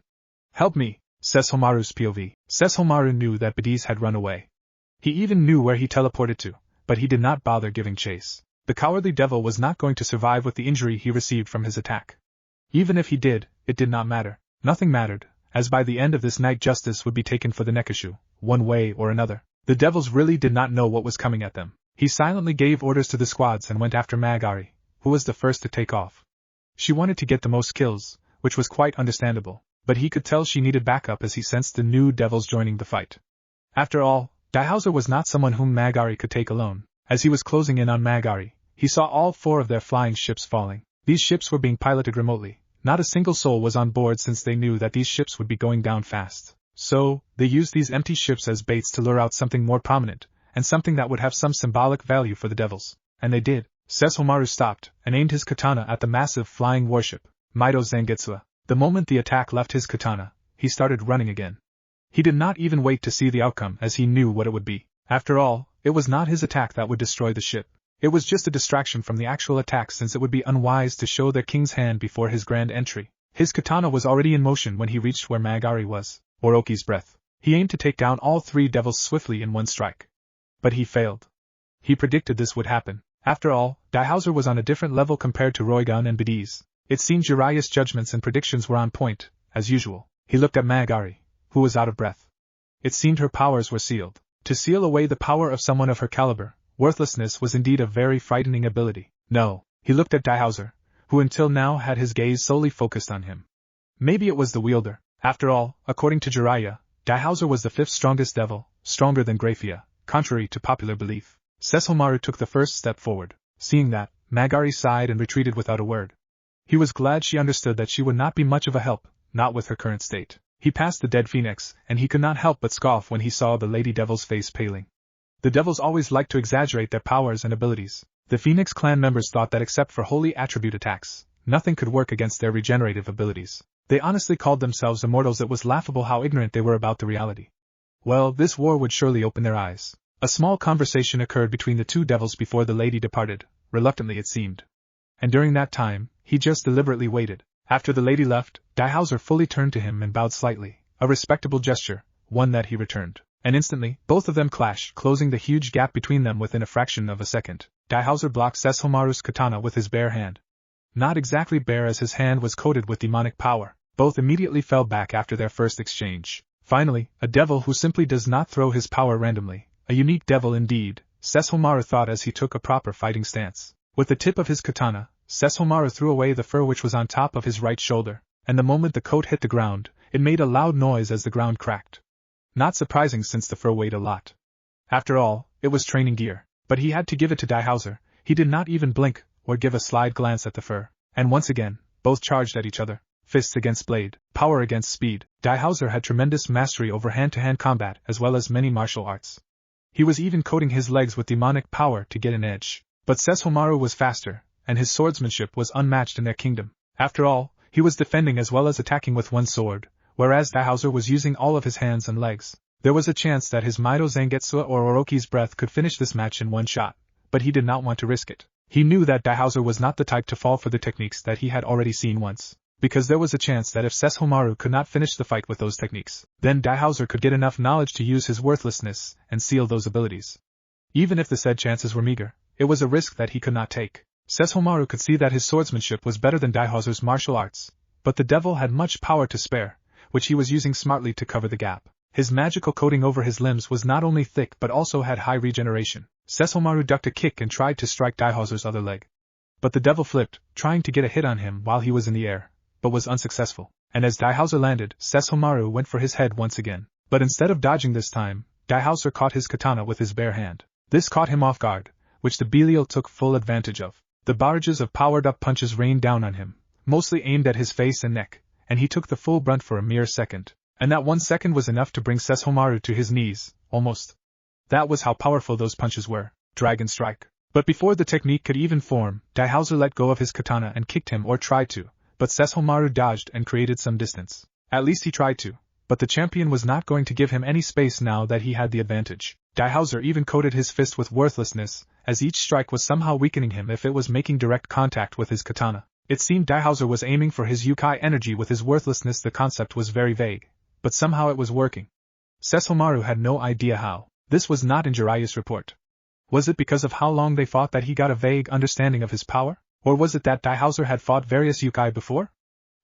Help me! Says Homaru's POV. Says Homaru knew that Badiz had run away. He even knew where he teleported to, but he did not bother giving chase. The cowardly devil was not going to survive with the injury he received from his attack. Even if he did, it did not matter. Nothing mattered, as by the end of this night justice would be taken for the Nekashu, one way or another. The devils really did not know what was coming at them. He silently gave orders to the squads and went after Magari, who was the first to take off. She wanted to get the most kills, which was quite understandable, but he could tell she needed backup as he sensed the new devils joining the fight. After all, Daihauser was not someone whom Magari could take alone. As he was closing in on Magari, he saw all 4 of their flying ships falling. These ships were being piloted remotely. Not a single soul was on board since they knew that these ships would be going down fast. So, they used these empty ships as baits to lure out something more prominent, and something that would have some symbolic value for the devils. And they did. Sesshomaru stopped, and aimed his katana at the massive flying warship, Mito Zangetsu. The moment the attack left his katana, he started running again. He did not even wait to see the outcome as he knew what it would be. After all, it was not his attack that would destroy the ship. It was just a distraction from the actual attack since it would be unwise to show their king's hand before his grand entry. His katana was already in motion when he reached where Magari was, Orochi's breath. He aimed to take down all 3 devils swiftly in one strike. But he failed. He predicted this would happen. After all, Daihauser was on a different level compared to Roigun and Badiz. It seemed Jiraiya's judgments and predictions were on point, as usual. He looked at Magari, who was out of breath. It seemed her powers were sealed. To seal away the power of someone of her caliber, worthlessness was indeed a very frightening ability. No, he looked at Daihauser, who until now had his gaze solely focused on him. Maybe it was the wielder. After all, according to Jiraiya, Daihauser was the 5th strongest devil, stronger than Grafia, contrary to popular belief. Sesshomaru took the first step forward. Seeing that, Magari sighed and retreated without a word. He was glad she understood that she would not be much of a help, not with her current state. He passed the dead phoenix, and he could not help but scoff when he saw the Lady Devil's face paling. The devils always liked to exaggerate their powers and abilities. The Phoenix clan members thought that except for holy attribute attacks, nothing could work against their regenerative abilities. They honestly called themselves immortals. It was laughable how ignorant they were about the reality. Well, this war would surely open their eyes. A small conversation occurred between the 2 devils before the lady departed, reluctantly it seemed. And during that time, he just deliberately waited. After the lady left, Daihauser fully turned to him and bowed slightly, a respectable gesture, one that he returned. And instantly, both of them clashed, closing the huge gap between them within a fraction of a second. Daihauser blocked Sesshomaru's katana with his bare hand. Not exactly bare, as his hand was coated with demonic power. Both immediately fell back after their first exchange. Finally, a devil who simply does not throw his power randomly. A unique devil indeed, Sesshomaru thought as he took a proper fighting stance. With the tip of his katana, Sesshomaru threw away the fur which was on top of his right shoulder, and the moment the coat hit the ground, it made a loud noise as the ground cracked. Not surprising since the fur weighed a lot. After all, it was training gear, but he had to give it to Daihauser. He did not even blink, or give a side glance at the fur, and once again, both charged at each other. Fists against blade, power against speed. Daihauser had tremendous mastery over hand-to-hand combat as well as many martial arts. He was even coating his legs with demonic power to get an edge. But Sesshomaru was faster, and his swordsmanship was unmatched in their kingdom. After all, he was defending as well as attacking with one sword, whereas Daihauser was using all of his hands and legs. There was a chance that his Mito Zangetsu or Orochi's breath could finish this match in one shot, but he did not want to risk it. He knew that Daihauser was not the type to fall for the techniques that he had already seen once, because there was a chance that if Sesshomaru could not finish the fight with those techniques, then Daihauser could get enough knowledge to use his worthlessness and seal those abilities. Even if the said chances were meager, it was a risk that he could not take. Sesshomaru could see that his swordsmanship was better than Daihauser's martial arts, but the devil had much power to spare, which he was using smartly to cover the gap. His magical coating over his limbs was not only thick but also had high regeneration. Sesshomaru ducked a kick and tried to strike Daihauser's other leg. But the devil flipped, trying to get a hit on him while he was in the air, but was unsuccessful. And as Daihauser landed, Sesshomaru went for his head once again. But instead of dodging this time, Daihauser caught his katana with his bare hand. This caught him off guard, which the Belial took full advantage of. The barrages of powered-up punches rained down on him, mostly aimed at his face and neck, and he took the full brunt for a mere second. And that 1 second was enough to bring Sesshomaru to his knees, almost. That was how powerful those punches were. Dragon Strike. But before the technique could even form, Daihauser let go of his katana and kicked him or tried to, but Sesshomaru dodged and created some distance. At least he tried to. But the champion was not going to give him any space now that he had the advantage. Daihauser even coated his fist with worthlessness, as each strike was somehow weakening him if it was making direct contact with his katana. It seemed Daihauser was aiming for his Youkai energy with his worthlessness. The concept was very vague, but somehow it was working. Sesshomaru had no idea how. This was not in Jiraiya's report. Was it because of how long they fought that he got a vague understanding of his power? Or was it that Daihauser had fought various Youkai before?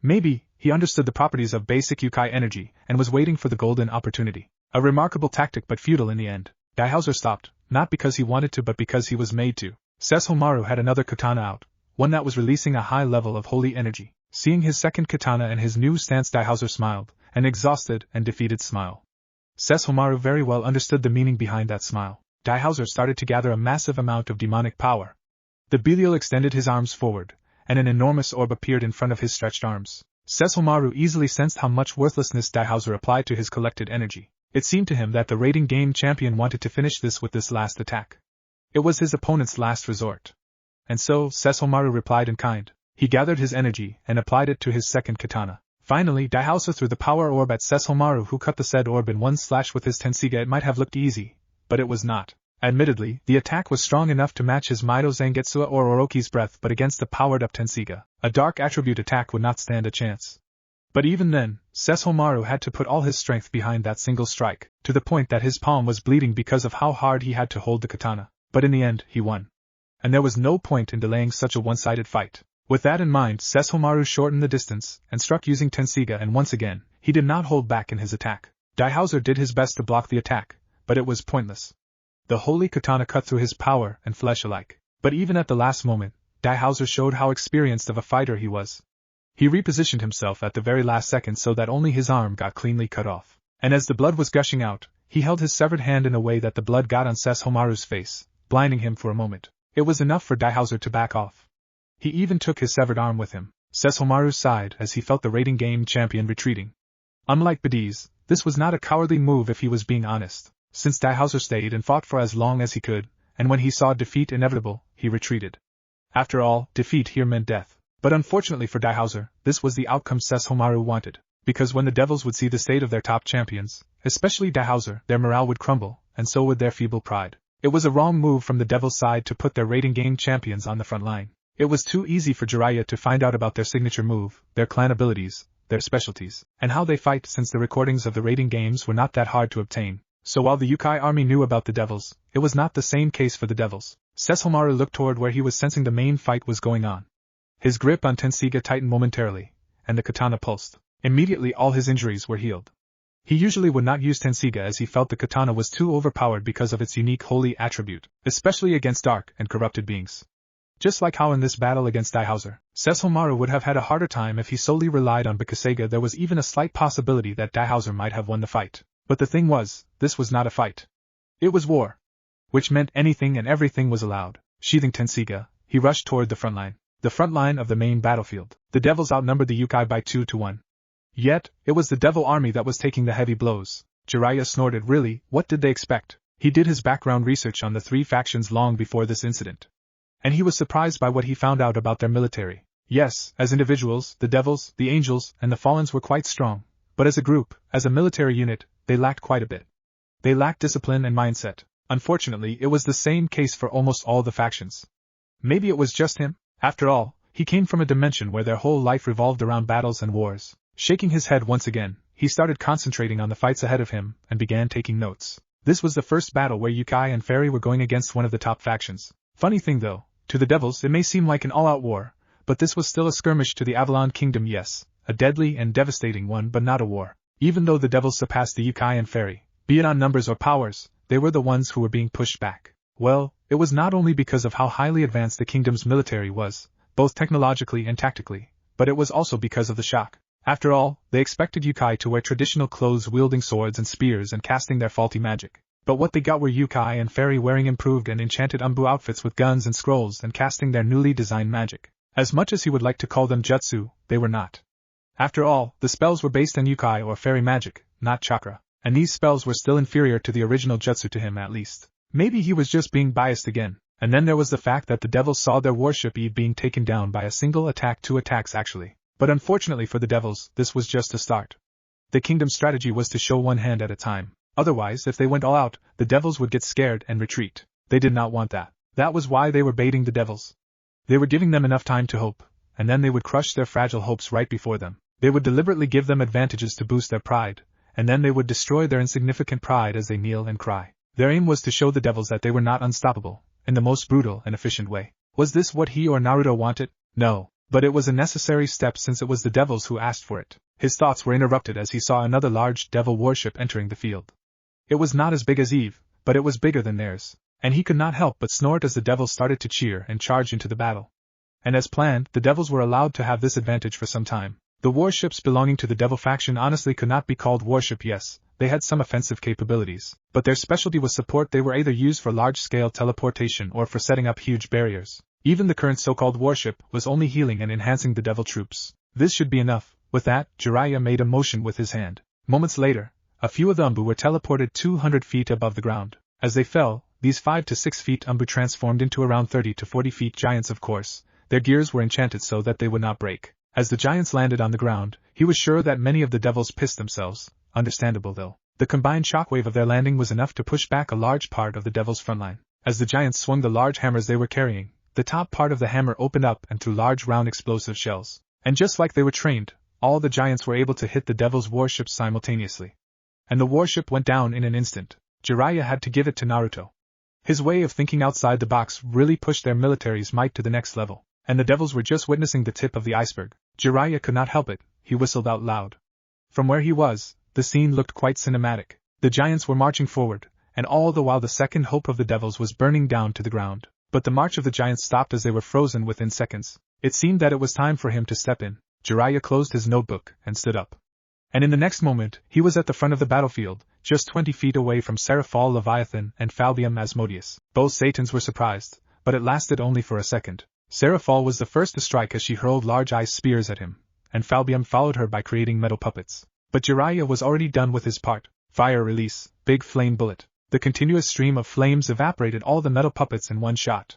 Maybe he understood the properties of basic Youkai energy and was waiting for the golden opportunity. A remarkable tactic but futile in the end. Daihauser stopped, not because he wanted to but because he was made to. Sesshomaru had another katana out, one that was releasing a high level of holy energy. Seeing his second katana and his new stance, Daihauser smiled, an exhausted and defeated smile. Sesshomaru very well understood the meaning behind that smile. Daihauser started to gather a massive amount of demonic power. The Belial extended his arms forward, and an enormous orb appeared in front of his stretched arms. Sesshomaru easily sensed how much worthlessness Daihauser applied to his collected energy. It seemed to him that the rating game champion wanted to finish this with this last attack. It was his opponent's last resort. And so, Sesshomaru replied in kind. He gathered his energy and applied it to his second katana. Finally, Daihauser threw the power orb at Sesshomaru, who cut the said orb in one slash with his Tensiga. It might have looked easy, but it was not. Admittedly, the attack was strong enough to match his Maido Zangetsu or Orochi's breath, but against the powered-up Tensiga, a dark attribute attack would not stand a chance. But even then, Sesshomaru had to put all his strength behind that single strike, to the point that his palm was bleeding because of how hard he had to hold the katana. But in the end, he won. And there was no point in delaying such a one-sided fight. With that in mind, Sesshomaru shortened the distance and struck using Tensiga, and once again, he did not hold back in his attack. Daihauser did his best to block the attack, but it was pointless. The holy katana cut through his power and flesh alike. But even at the last moment, Daihauser showed how experienced of a fighter he was. He repositioned himself at the very last second so that only his arm got cleanly cut off. And as the blood was gushing out, he held his severed hand in a way that the blood got on Sesshomaru's face, blinding him for a moment. It was enough for Daihauser to back off. He even took his severed arm with him. Sesshomaru sighed as he felt the rating game champion retreating. Unlike Badiz, this was not a cowardly move if he was being honest. Since Daihauser stayed and fought for as long as he could, and when he saw defeat inevitable, he retreated. After all, defeat here meant death. But unfortunately for Daihauser, this was the outcome Sesshomaru wanted, because when the devils would see the state of their top champions, especially Daihauser, their morale would crumble, and so would their feeble pride. It was a wrong move from the devil's side to put their rating game champions on the front line. It was too easy for Jiraiya to find out about their signature move, their clan abilities, their specialties, and how they fight, since the recordings of the rating games were not that hard to obtain. So while the Youkai army knew about the devils, it was not the same case for the devils. Sesshomaru looked toward where he was sensing the main fight was going on. His grip on Tensiga tightened momentarily, and the katana pulsed. Immediately all his injuries were healed. He usually would not use Tensiga as he felt the katana was too overpowered because of its unique holy attribute, especially against dark and corrupted beings. Just like how in this battle against Daihauser, Sesshomaru would have had a harder time if he solely relied on Bakasega. There was even a slight possibility that Daihauser might have won the fight. But the thing was, this was not a fight. It was war. Which meant anything and everything was allowed. Sheathing Tensiga, he rushed toward the front line. The front line of the main battlefield. The devils outnumbered the Youkai by 2 to 1. Yet, it was the devil army that was taking the heavy blows. Jiraiya snorted. Really, what did they expect? He did his background research on the three factions long before this incident. And he was surprised by what he found out about their military. Yes, as individuals, the devils, the angels, and the fallens were quite strong. But as a group, as a military unit, they lacked quite a bit. They lacked discipline and mindset. Unfortunately, it was the same case for almost all the factions. Maybe it was just him? After all, he came from a dimension where their whole life revolved around battles and wars. Shaking his head once again, he started concentrating on the fights ahead of him and began taking notes. This was the first battle where Youkai and Fairy were going against one of the top factions. Funny thing though, to the devils it may seem like an all-out war, but this was still a skirmish to the Avalon Kingdom. Yes, a deadly and devastating one, but not a war. Even though the devils surpassed the Youkai and Fairy, be it on numbers or powers, they were the ones who were being pushed back. Well, it was not only because of how highly advanced the kingdom's military was, both technologically and tactically, but it was also because of the shock. After all, they expected Youkai to wear traditional clothes, wielding swords and spears and casting their faulty magic. But what they got were Youkai and Fairy wearing improved and enchanted Umbu outfits with guns and scrolls and casting their newly designed magic. As much as he would like to call them jutsu, they were not. After all, the spells were based on Youkai or fairy magic, not chakra, and these spells were still inferior to the original jutsu to him at least. Maybe he was just being biased again. And then there was the fact that the devils saw their warship Eve being taken down by a single attack, 2 attacks actually. But unfortunately for the devils, this was just a start. The kingdom's strategy was to show one hand at a time. Otherwise, if they went all out, the devils would get scared and retreat. They did not want that. That was why they were baiting the devils. They were giving them enough time to hope, and then they would crush their fragile hopes right before them. They would deliberately give them advantages to boost their pride, and then they would destroy their insignificant pride as they kneel and cry. Their aim was to show the devils that they were not unstoppable, in the most brutal and efficient way. Was this what he or Naruto wanted? No. But it was a necessary step since it was the devils who asked for it. His thoughts were interrupted as he saw another large devil warship entering the field. It was not as big as Eve, but it was bigger than theirs, and he could not help but snort as the devils started to cheer and charge into the battle. And as planned, the devils were allowed to have this advantage for some time. The warships belonging to the devil faction honestly could not be called warship. Yes, they had some offensive capabilities, but their specialty was support. They were either used for large-scale teleportation or for setting up huge barriers. Even the current so-called warship was only healing and enhancing the devil troops. This should be enough. With that, Jiraiya made a motion with his hand. Moments later, a few of the Umbu were teleported 200 feet above the ground. As they fell, these 5 to 6 feet Umbu transformed into around 30 to 40 feet giants. Of course, their gears were enchanted so that they would not break. As the giants landed on the ground, he was sure that many of the devils pissed themselves, understandable though. The combined shockwave of their landing was enough to push back a large part of the devils' frontline. As the giants swung the large hammers they were carrying, the top part of the hammer opened up and threw large round explosive shells. And just like they were trained, all the giants were able to hit the devils' warships simultaneously. And the warship went down in an instant. Jiraiya had to give it to Naruto. His way of thinking outside the box really pushed their military's might to the next level. And the devils were just witnessing the tip of the iceberg. Jiraiya could not help it, he whistled out loud. From where he was, the scene looked quite cinematic. The giants were marching forward, and all the while the second hope of the devils was burning down to the ground. But the march of the giants stopped as they were frozen within seconds. It seemed that it was time for him to step in. Jiraiya closed his notebook and stood up. And in the next moment, he was at the front of the battlefield, just 20 feet away from Seraphol Leviathan and Falbium Asmodeus. Both Satans were surprised, but it lasted only for a second. Seraphol was the first to strike as she hurled large ice spears at him, and Falbium followed her by creating metal puppets. But Jiraiya was already done with his part. Fire release, big flame bullet. The continuous stream of flames evaporated all the metal puppets in one shot.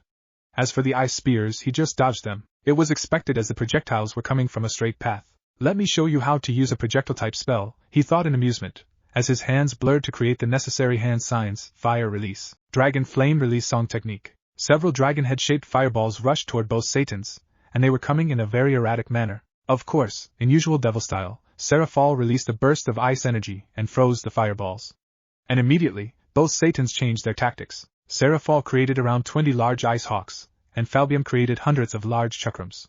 As for the ice spears, he just dodged them. It was expected as the projectiles were coming from a straight path. Let me show you how to use a projectile-type spell, he thought in amusement, as his hands blurred to create the necessary hand signs. Fire release. Dragon flame release song technique. Several dragon-head-shaped fireballs rushed toward both Satans, and they were coming in a very erratic manner. Of course, in usual devil style, Seraphol released a burst of ice energy and froze the fireballs. And immediately, both Satans changed their tactics. Seraphol created around 20 large ice hawks, and Falbium created hundreds of large chakrams.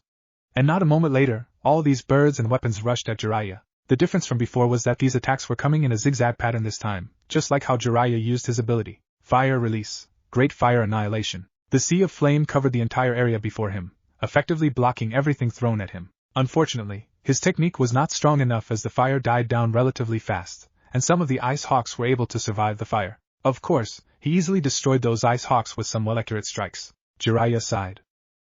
And not a moment later, all these birds and weapons rushed at Jiraiya. The difference from before was that these attacks were coming in a zigzag pattern this time, just like how Jiraiya used his ability. Fire release. Great fire annihilation. The sea of flame covered the entire area before him, effectively blocking everything thrown at him. Unfortunately, his technique was not strong enough as the fire died down relatively fast, and some of the ice hawks were able to survive the fire. Of course, he easily destroyed those ice hawks with some well-accurate strikes. Jiraiya sighed.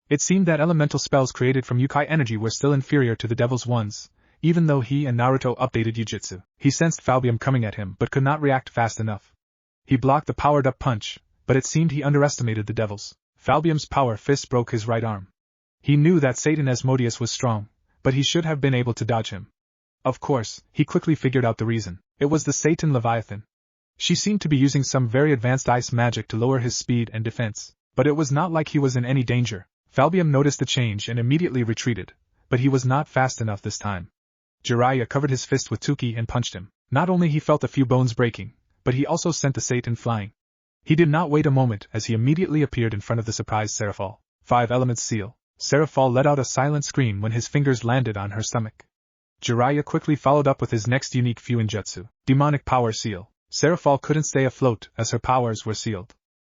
It seemed that elemental spells created from Youkai energy were still inferior to the devil's ones, even though he and Naruto updated Jujutsu. He sensed Falbium coming at him but could not react fast enough. He blocked the powered-up punch, but it seemed he underestimated the devils. Falbium's power fist broke his right arm. He knew that Satan Asmodeus was strong, but he should have been able to dodge him. Of course, he quickly figured out the reason. It was the Satan Leviathan. She seemed to be using some very advanced ice magic to lower his speed and defense, but it was not like he was in any danger. Falbium noticed the change and immediately retreated, but he was not fast enough this time. Jiraiya covered his fist with Tuki and punched him. Not only he felt a few bones breaking, but he also sent the Satan flying. He did not wait a moment as he immediately appeared in front of the surprised Seraphol. 5 Elements Seal. Seraphol let out a silent scream when his fingers landed on her stomach. Jiraiya quickly followed up with his next unique Fuinjutsu, Demonic Power Seal. Seraphol couldn't stay afloat as her powers were sealed.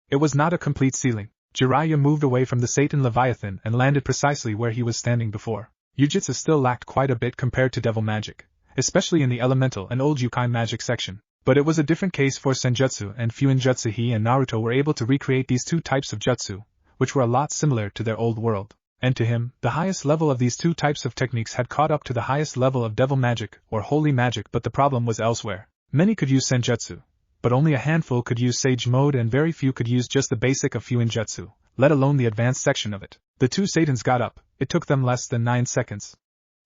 It was not a complete sealing. Jiraiya moved away from the Satan Leviathan and landed precisely where he was standing before. Jujutsu still lacked quite a bit compared to devil magic, especially in the elemental and old Youkai magic section. But it was a different case for Senjutsu and Fuinjutsu. He and Naruto were able to recreate these two types of jutsu, which were a lot similar to their old world. And to him, the highest level of these two types of techniques had caught up to the highest level of devil magic, or holy magic, but the problem was elsewhere. Many could use senjutsu, but only a handful could use sage mode and very few could use just the basic of fuinjutsu, let alone the advanced section of it. The two Satans got up. It took them less than 9 seconds.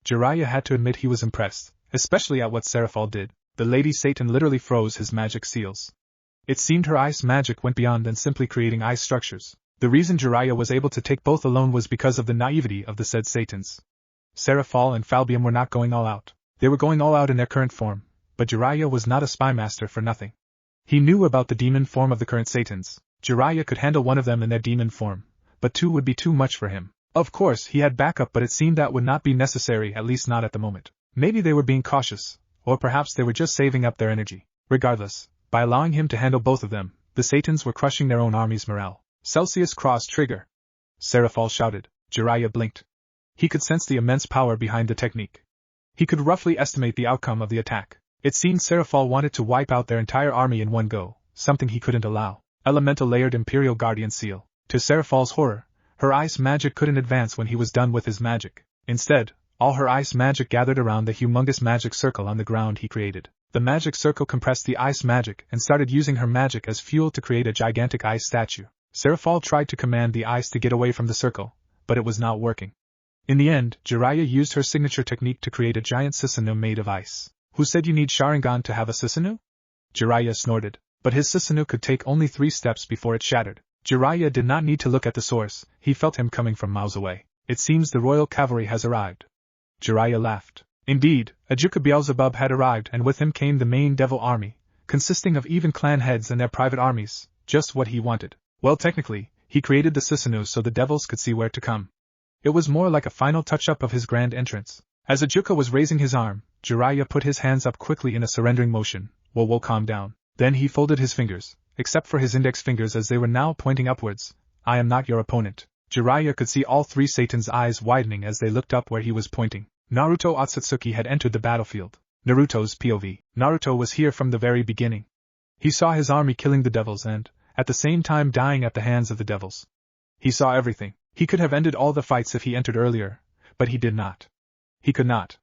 Jiraiya had to admit he was impressed, especially at what Serafal did. The Lady Satan literally froze his magic seals. It seemed her ice magic went beyond than simply creating ice structures. The reason Jiraiya was able to take both alone was because of the naivety of the said Satans. Serafal and Falbium were not going all out. They were going all out in their current form, but Jiraiya was not a spy master for nothing. He knew about the demon form of the current Satans. Jiraiya could handle one of them in their demon form, but 2 would be too much for him. Of course, he had backup, but it seemed that would not be necessary, at least not at the moment. Maybe they were being cautious, or perhaps they were just saving up their energy. Regardless, by allowing him to handle both of them, the Satans were crushing their own army's morale. Celsius cross trigger! Serafal shouted. Jiraiya blinked. He could sense the immense power behind the technique. He could roughly estimate the outcome of the attack. It seemed Serafal wanted to wipe out their entire army in one go, something he couldn't allow. Elemental layered Imperial Guardian Seal. To Serafal's horror, her ice magic couldn't advance when he was done with his magic. Instead, all her ice magic gathered around the humongous magic circle on the ground he created. The magic circle compressed the ice magic and started using her magic as fuel to create a gigantic ice statue. Serafal tried to command the ice to get away from the circle, but it was not working. In the end, Jiraiya used her signature technique to create a giant Susanoo made of ice. Who said you need Sharingan to have a Susanoo? Jiraiya snorted, but his Susanoo could take only 3 steps before it shattered. Jiraiya did not need to look at the source, he felt him coming from miles away. It seems the royal cavalry has arrived. Jiraiya laughed. Indeed, Ajuka Beelzebub had arrived, and with him came the main devil army, consisting of even clan heads and their private armies, just what he wanted. Well, technically, he created the Susanoo so the devils could see where to come. It was more like a final touch-up of his grand entrance. As Ajuka was raising his arm, Jiraiya put his hands up quickly in a surrendering motion. Whoa, calm down. Then he folded his fingers, except for his index fingers as they were now pointing upwards. I am not your opponent. Jiraiya could see all 3 Satans' eyes widening as they looked up where he was pointing. Naruto Otsutsuki had entered the battlefield. Naruto's POV. Naruto was here from the very beginning. He saw his army killing the devils and, at the same time, dying at the hands of the devils. He saw everything. He could have ended all the fights if he entered earlier, but he did not. He could not.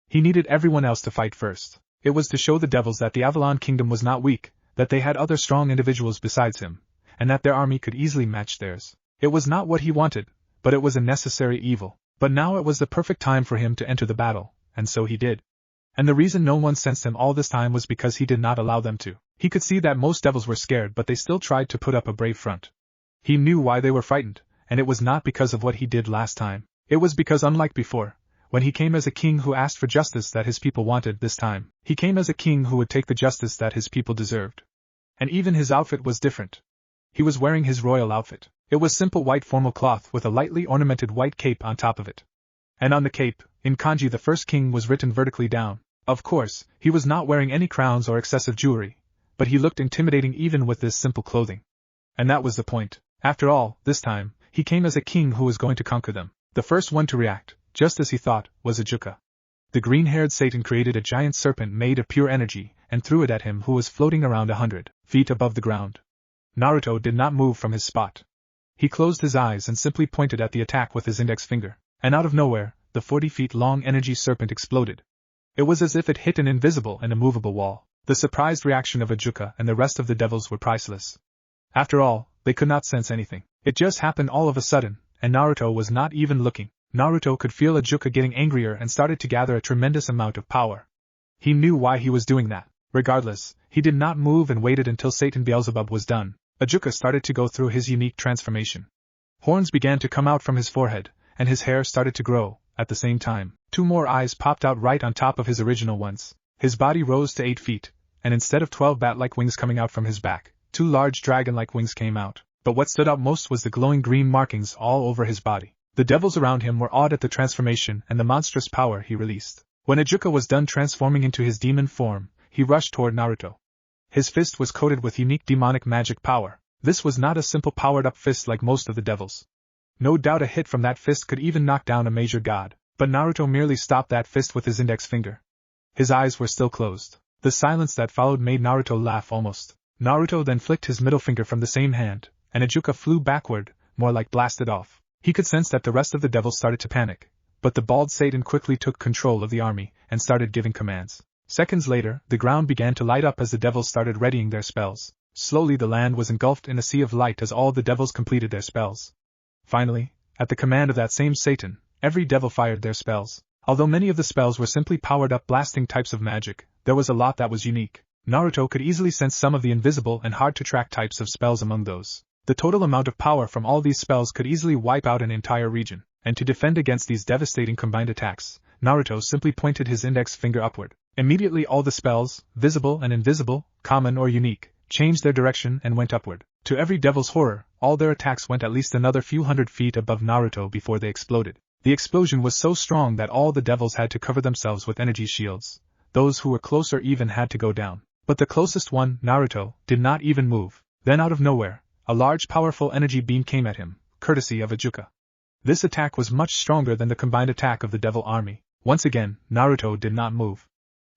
He needed everyone else to fight first. It was to show the devils that the Avalon Kingdom was not weak, that they had other strong individuals besides him, and that their army could easily match theirs. It was not what he wanted, but it was a necessary evil. But now it was the perfect time for him to enter the battle, and so he did. And the reason no one sensed him all this time was because he did not allow them to. He could see that most devils were scared, but they still tried to put up a brave front. He knew why they were frightened, and it was not because of what he did last time. It was because, unlike before, when he came as a king who asked for justice that his people wanted, this time, he came as a king who would take the justice that his people deserved. And even his outfit was different. He was wearing his royal outfit. It was simple white formal cloth with a lightly ornamented white cape on top of it. And on the cape, in kanji, the first king was written vertically down. Of course, he was not wearing any crowns or excessive jewelry, but he looked intimidating even with this simple clothing. And that was the point. After all, this time, he came as a king who was going to conquer them. The first one to react, just as he thought, was Ajuka. The green-haired Satan created a giant serpent made of pure energy and threw it at him, who was floating around 100 feet above the ground. Naruto did not move from his spot. He closed his eyes and simply pointed at the attack with his index finger. And out of nowhere, the 40-feet-long energy serpent exploded. It was as if it hit an invisible and immovable wall. The surprised reaction of Ajuka and the rest of the devils were priceless. After all, they could not sense anything. It just happened all of a sudden, and Naruto was not even looking. Naruto could feel Ajuka getting angrier and started to gather a tremendous amount of power. He knew why he was doing that. Regardless, he did not move and waited until Satan Beelzebub was done. Ajuka started to go through his unique transformation. Horns began to come out from his forehead, and his hair started to grow. At the same time, 2 more eyes popped out right on top of his original ones. His body rose to 8 feet, and instead of 12 bat-like wings coming out from his back, 2 large dragon-like wings came out. But what stood out most was the glowing green markings all over his body. The devils around him were awed at the transformation and the monstrous power he released. When Ajuka was done transforming into his demon form, he rushed toward Naruto. His fist was coated with unique demonic magic power. This was not a simple powered-up fist like most of the devils. No doubt a hit from that fist could even knock down a major god, but Naruto merely stopped that fist with his index finger. His eyes were still closed. The silence that followed made Naruto laugh almost. Naruto then flicked his middle finger from the same hand, and Ajuka flew backward, more like blasted off. He could sense that the rest of the devils started to panic, but the bald Satan quickly took control of the army and started giving commands. Seconds later, the ground began to light up as the devils started readying their spells. Slowly the land was engulfed in a sea of light as all the devils completed their spells. Finally, at the command of that same Satan, every devil fired their spells. Although many of the spells were simply powered-up blasting types of magic, there was a lot that was unique. Naruto could easily sense some of the invisible and hard-to-track types of spells among those. The total amount of power from all these spells could easily wipe out an entire region, and to defend against these devastating combined attacks, Naruto simply pointed his index finger upward. Immediately all the spells, visible and invisible, common or unique, changed their direction and went upward. To every devil's horror, all their attacks went at least another few hundred feet above Naruto before they exploded. The explosion was so strong that all the devils had to cover themselves with energy shields. Those who were closer even had to go down. But the closest one, Naruto, did not even move. Then out of nowhere, a large powerful energy beam came at him, courtesy of Ajuka. This attack was much stronger than the combined attack of the devil army. Once again, Naruto did not move.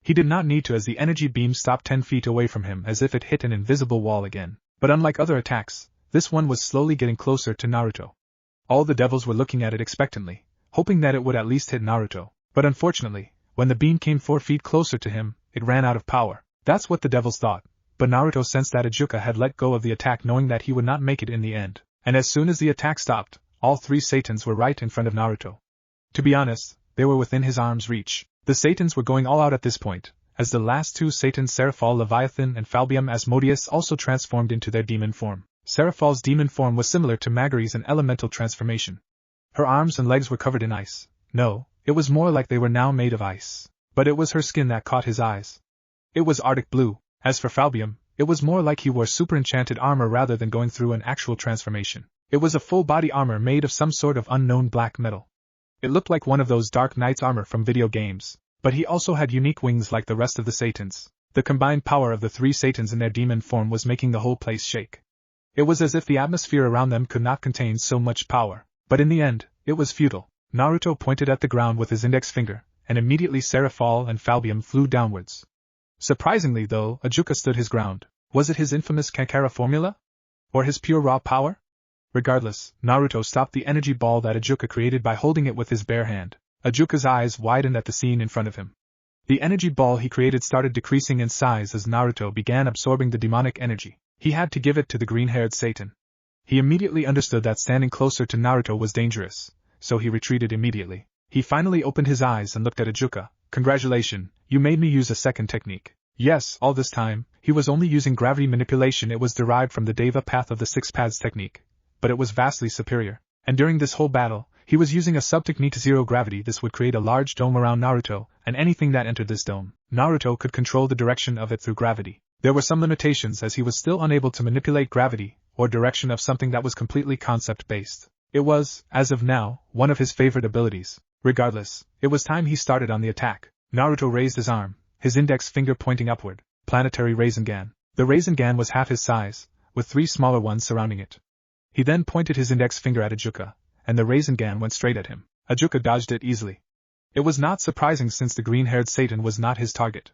He did not need to as the energy beam stopped 10 feet away from him as if it hit an invisible wall again. But unlike other attacks, this one was slowly getting closer to Naruto. All the devils were looking at it expectantly, hoping that it would at least hit Naruto. But unfortunately, when the beam came 4 feet closer to him, it ran out of power. That's what the devils thought. But Naruto sensed that Ajuka had let go of the attack knowing that he would not make it in the end. And as soon as the attack stopped, all 3 Satans were right in front of Naruto. To be honest, they were within his arm's reach. The Satans were going all out at this point, as the last 2 Satans Seraphal Leviathan and Falbium Asmodeus also transformed into their demon form. Seraphal's demon form was similar to Magari's an elemental transformation. Her arms and legs were covered in ice. No, it was more like they were now made of ice. But it was her skin that caught his eyes. It was Arctic blue. As for Falbium, it was more like he wore super enchanted armor rather than going through an actual transformation. It was a full-body armor made of some sort of unknown black metal. It looked like one of those Dark Knight's armor from video games, but he also had unique wings like the rest of the Satans. The combined power of the 3 Satans in their demon form was making the whole place shake. It was as if the atmosphere around them could not contain so much power. But in the end, it was futile. Naruto pointed at the ground with his index finger, and immediately Seraphal and Falbium flew downwards. Surprisingly though, Ajuka stood his ground. Was it his infamous Kankara formula? Or his pure raw power? Regardless, Naruto stopped the energy ball that Ajuka created by holding it with his bare hand. Ajuka's eyes widened at the scene in front of him. The energy ball he created started decreasing in size as Naruto began absorbing the demonic energy. He had to give it to the green-haired Satan. He immediately understood that standing closer to Naruto was dangerous, so he retreated immediately. He finally opened his eyes and looked at Ajuka. Congratulations, you made me use a second technique. Yes, all this time, he was only using gravity manipulation. It was derived from the Deva path of the 6 paths technique, but it was vastly superior. And during this whole battle, he was using a sub-technique zero gravity. This would create a large dome around Naruto, and anything that entered this dome, Naruto could control the direction of it through gravity. There were some limitations as he was still unable to manipulate gravity, or direction of something that was completely concept-based. It was, as of now, one of his favorite abilities. Regardless, it was time he started on the attack. Naruto raised his arm, his index finger pointing upward. Planetary Rasengan. The Rasengan was half his size, with 3 smaller ones surrounding it. He then pointed his index finger at Ajuka, and the Rasengan went straight at him. Ajuka dodged it easily. It was not surprising since the green-haired Satan was not his target.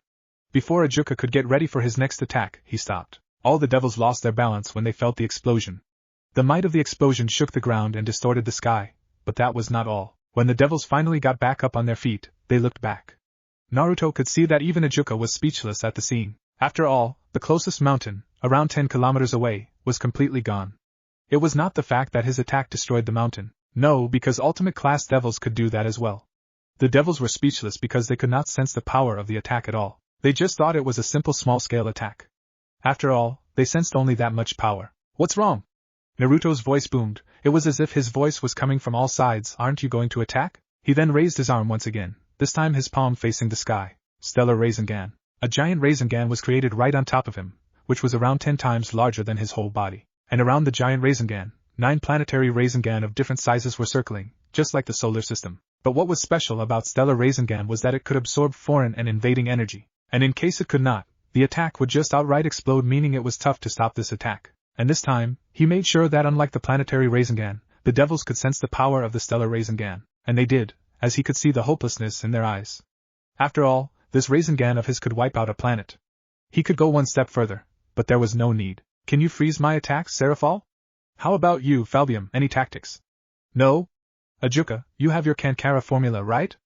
Before Ajuka could get ready for his next attack, he stopped. All the devils lost their balance when they felt the explosion. The might of the explosion shook the ground and distorted the sky, but that was not all. When the devils finally got back up on their feet, they looked back. Naruto could see that even Ajuka was speechless at the scene. After all, the closest mountain, around 10 kilometers away, was completely gone. It was not the fact that his attack destroyed the mountain. No, because ultimate class devils could do that as well. The devils were speechless because they could not sense the power of the attack at all. They just thought it was a simple small-scale attack. After all, they sensed only that much power. What's wrong? Naruto's voice boomed. It was as if his voice was coming from all sides. Aren't you going to attack? He then raised his arm once again, this time his palm facing the sky. Stellar Rasengan. A giant Rasengan was created right on top of him, which was around 10 times larger than his whole body. And around the giant Rasengan, 9 planetary Rasengan of different sizes were circling, just like the solar system. But what was special about Stellar Rasengan was that it could absorb foreign and invading energy. And in case it could not, the attack would just outright explode, meaning it was tough to stop this attack. And this time, he made sure that unlike the planetary Rasengan, the devils could sense the power of the Stellar Rasengan. And they did, as he could see the hopelessness in their eyes. After all, this Rasengan of his could wipe out a planet. He could go one step further, but there was no need. Can you freeze my attacks, Seraphal? How about you, Falbium, any tactics? No? Ajuka, you have your Kankara formula, right?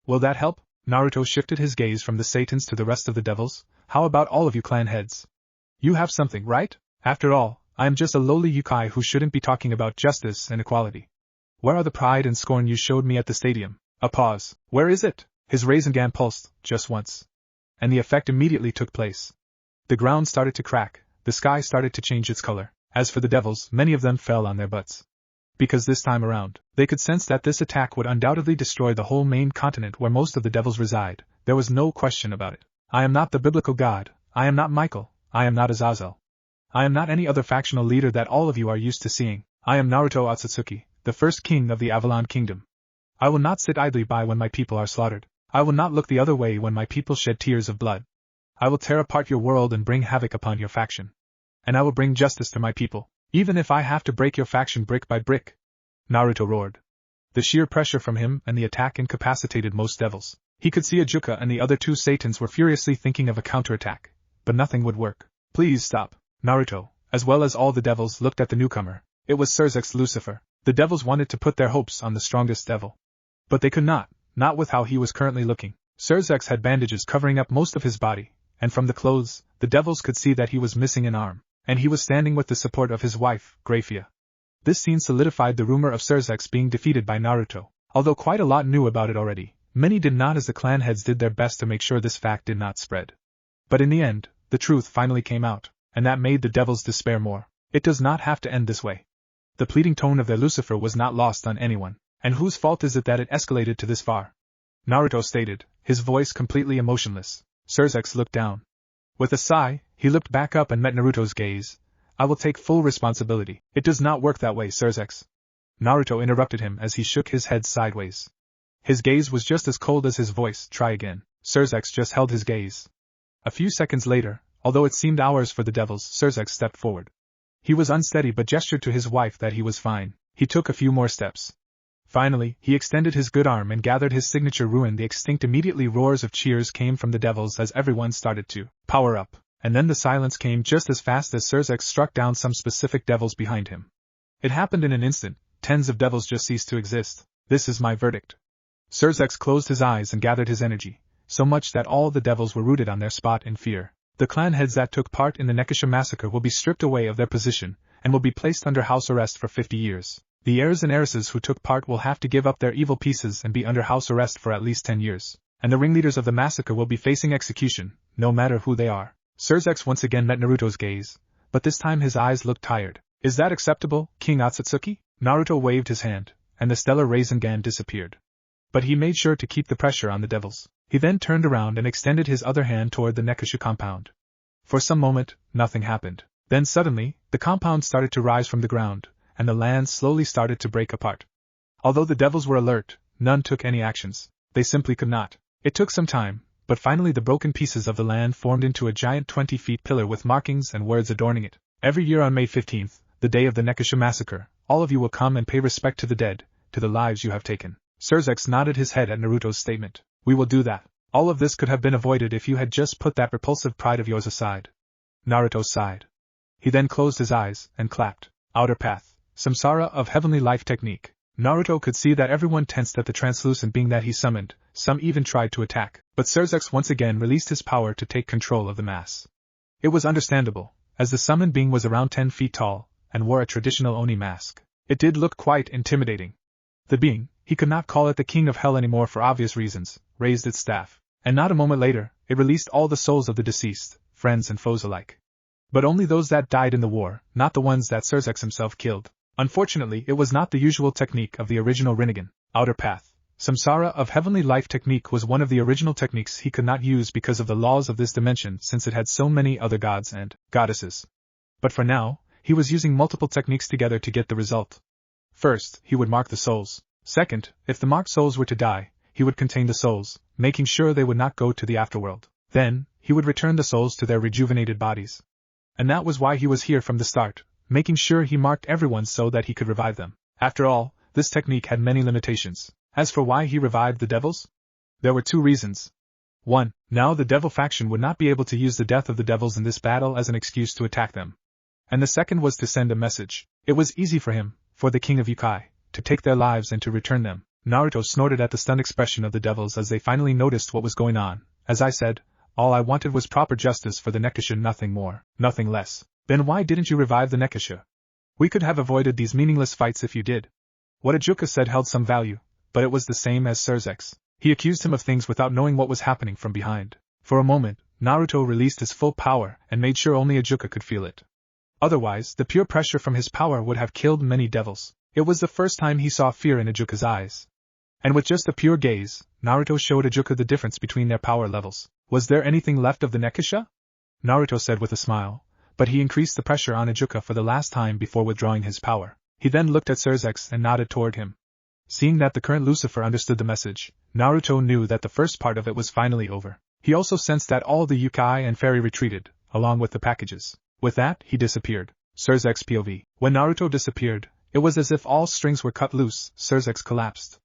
Will that help? Naruto shifted his gaze from the Satans to the rest of the devils. How about all of you clan heads? You have something, right? After all, I am just a lowly Youkai who shouldn't be talking about justice and equality. Where are the pride and scorn you showed me at the stadium? A pause. Where is it? His Rasengan pulsed, just once. And the effect immediately took place. The ground started to crack, the sky started to change its color. As for the devils, many of them fell on their butts. Because this time around, they could sense that this attack would undoubtedly destroy the whole main continent where most of the devils reside. There was no question about it. I am not the biblical god, I am not Michael, I am not Azazel. I am not any other factional leader that all of you are used to seeing. I am Naruto Otsutsuki, the first king of the Avalon Kingdom. I will not sit idly by when my people are slaughtered. I will not look the other way when my people shed tears of blood. I will tear apart your world and bring havoc upon your faction. And I will bring justice to my people, even if I have to break your faction brick by brick. Naruto roared. The sheer pressure from him and the attack incapacitated most devils. He could see Ajuka and the other two Satans were furiously thinking of a counterattack, but nothing would work. Please stop. Naruto, as well as all the devils, looked at the newcomer. It was Surzek's Lucifer. The devils wanted to put their hopes on the strongest devil. But they could not with how he was currently looking. Surzek's had bandages covering up most of his body, and from the clothes, the devils could see that he was missing an arm, and he was standing with the support of his wife, Graphia. This scene solidified the rumor of Surzek's being defeated by Naruto. Although quite a lot knew about it already, many did not, as the clan heads did their best to make sure this fact did not spread. But in the end, the truth finally came out, and that made the devils despair more. It does not have to end this way. The pleading tone of their Lucifer was not lost on anyone. And whose fault is it that it escalated to this far? Naruto stated, his voice completely emotionless. Surzek looked down. With a sigh, he looked back up and met Naruto's gaze. I will take full responsibility. It does not work that way, Surzek. Naruto interrupted him as he shook his head sideways. His gaze was just as cold as his voice. Try again. Surzek just held his gaze. A few seconds later, although it seemed hours for the devils, Surzek stepped forward. He was unsteady but gestured to his wife that he was fine. He took a few more steps. Finally, he extended his good arm and gathered his signature rune. The extinct immediately roars of cheers came from the devils as everyone started to power up, and then the silence came just as fast as Surzek struck down some specific devils behind him. It happened in an instant. Tens of devils just ceased to exist. This is my verdict. Surzek closed his eyes and gathered his energy, so much that all the devils were rooted on their spot in fear. The clan heads that took part in the Nekashu massacre will be stripped away of their position, and will be placed under house arrest for 50 years. The heirs and heiresses who took part will have to give up their evil pieces and be under house arrest for at least 10 years. And the ringleaders of the massacre will be facing execution, no matter who they are. Surzek once again met Naruto's gaze, but this time his eyes looked tired. Is that acceptable, King Otsutsuki? Naruto waved his hand, and the stellar Rasengan disappeared. But he made sure to keep the pressure on the devils. He then turned around and extended his other hand toward the Nekashu compound. For some moment, nothing happened. Then suddenly, the compound started to rise from the ground, and the land slowly started to break apart. Although the devils were alert, none took any actions. They simply could not. It took some time, but finally the broken pieces of the land formed into a giant 20-foot pillar with markings and words adorning it. Every year on May 15th, the day of the Nekashu massacre, all of you will come and pay respect to the dead, to the lives you have taken. Surzek nodded his head at Naruto's statement. We will do that. All of this could have been avoided if you had just put that repulsive pride of yours aside. Naruto sighed. He then closed his eyes and clapped. Outer path. Samsara of heavenly life technique. Naruto could see that everyone tensed at the translucent being that he summoned, some even tried to attack, but Surzek once again released his power to take control of the mass. It was understandable, as the summoned being was around 10 feet tall, and wore a traditional Oni mask. It did look quite intimidating. The being, he could not call it the King of Hell anymore for obvious reasons, raised its staff, and not a moment later, it released all the souls of the deceased, friends and foes alike. But only those that died in the war, not the ones that Surzek himself killed. Unfortunately, it was not the usual technique of the original Rinnegan. Outer path. Samsara of heavenly life technique was one of the original techniques he could not use because of the laws of this dimension since it had so many other gods and goddesses. But for now, he was using multiple techniques together to get the result. First, he would mark the souls. Second, if the marked souls were to die, he would contain the souls, making sure they would not go to the afterworld. Then, he would return the souls to their rejuvenated bodies. And that was why he was here from the start, making sure he marked everyone so that he could revive them. After all, this technique had many limitations. As for why he revived the devils? There were two reasons. 1. Now the devil faction would not be able to use the death of the devils in this battle as an excuse to attack them. And the second was to send a message. It was easy for him, for the King of Youkai, to take their lives and to return them. Naruto snorted at the stunned expression of the devils as they finally noticed what was going on. As I said, all I wanted was proper justice for the Nekashu, nothing more, nothing less. Then why didn't you revive the Nekashu? We could have avoided these meaningless fights if you did. What Ajuka said held some value, but it was the same as Surzex. He accused him of things without knowing what was happening from behind. For a moment, Naruto released his full power and made sure only Ajuka could feel it. Otherwise, the pure pressure from his power would have killed many devils. It was the first time he saw fear in Ajuka's eyes. And with just a pure gaze, Naruto showed Ajuka the difference between their power levels. Was there anything left of the Nekashu? Naruto said with a smile, but he increased the pressure on Ajuka for the last time before withdrawing his power. He then looked at Surzex and nodded toward him. Seeing that the current Lucifer understood the message, Naruto knew that the first part of it was finally over. He also sensed that all the Youkai and Fairy retreated, along with the packages. With that, he disappeared. Surzex POV. When Naruto disappeared, it was as if all strings were cut loose. Surzex collapsed.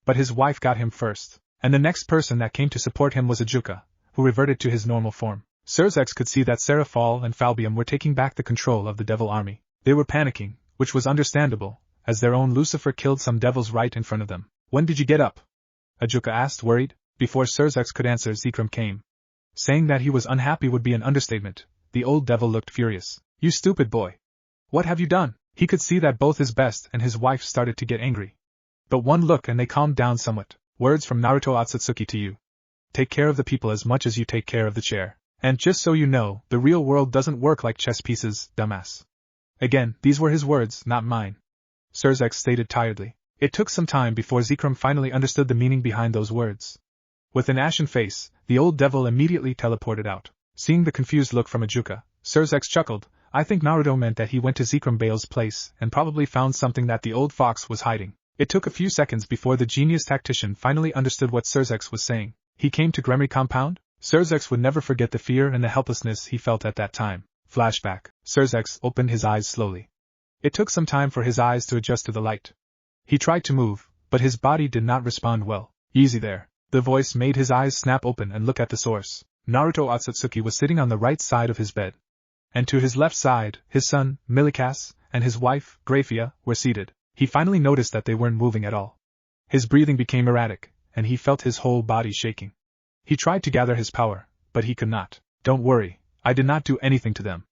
But his wife got him first, and the next person that came to support him was Ajuka, who reverted to his normal form. Surzex could see that Seraphol and Falbium were taking back the control of the devil army. They were panicking, which was understandable, as their own Lucifer killed some devils right in front of them. When did you get up? Ajuka asked, worried. Before Surzex could answer, Zekrom came. Saying that he was unhappy would be an understatement. The old devil looked furious. You stupid boy. What have you done? He could see that both his best and his wife started to get angry. But one look and they calmed down somewhat. Words from Naruto Otsutsuki to you. Take care of the people as much as you take care of the chair. And just so you know, the real world doesn't work like chess pieces, dumbass. Again, these were his words, not mine. Surzex stated tiredly. It took some time before Zekrom finally understood the meaning behind those words. With an ashen face, the old devil immediately teleported out. Seeing the confused look from Ajuka, Surzex chuckled. I think Naruto meant that he went to Zekrom Bale's place and probably found something that the old fox was hiding. It took a few seconds before the genius tactician finally understood what Surzex was saying. He came to Gremory compound? Surzex would never forget the fear and the helplessness he felt at that time. Flashback. Surzex opened his eyes slowly. It took some time for his eyes to adjust to the light. He tried to move, but his body did not respond well. Easy there. The voice made his eyes snap open and look at the source. Naruto Otsutsuki was sitting on the right side of his bed. And to his left side, his son, Milikas, and his wife, Graphia, were seated. He finally noticed that they weren't moving at all. His breathing became erratic, and he felt his whole body shaking. He tried to gather his power, but he could not. Don't worry, I did not do anything to them.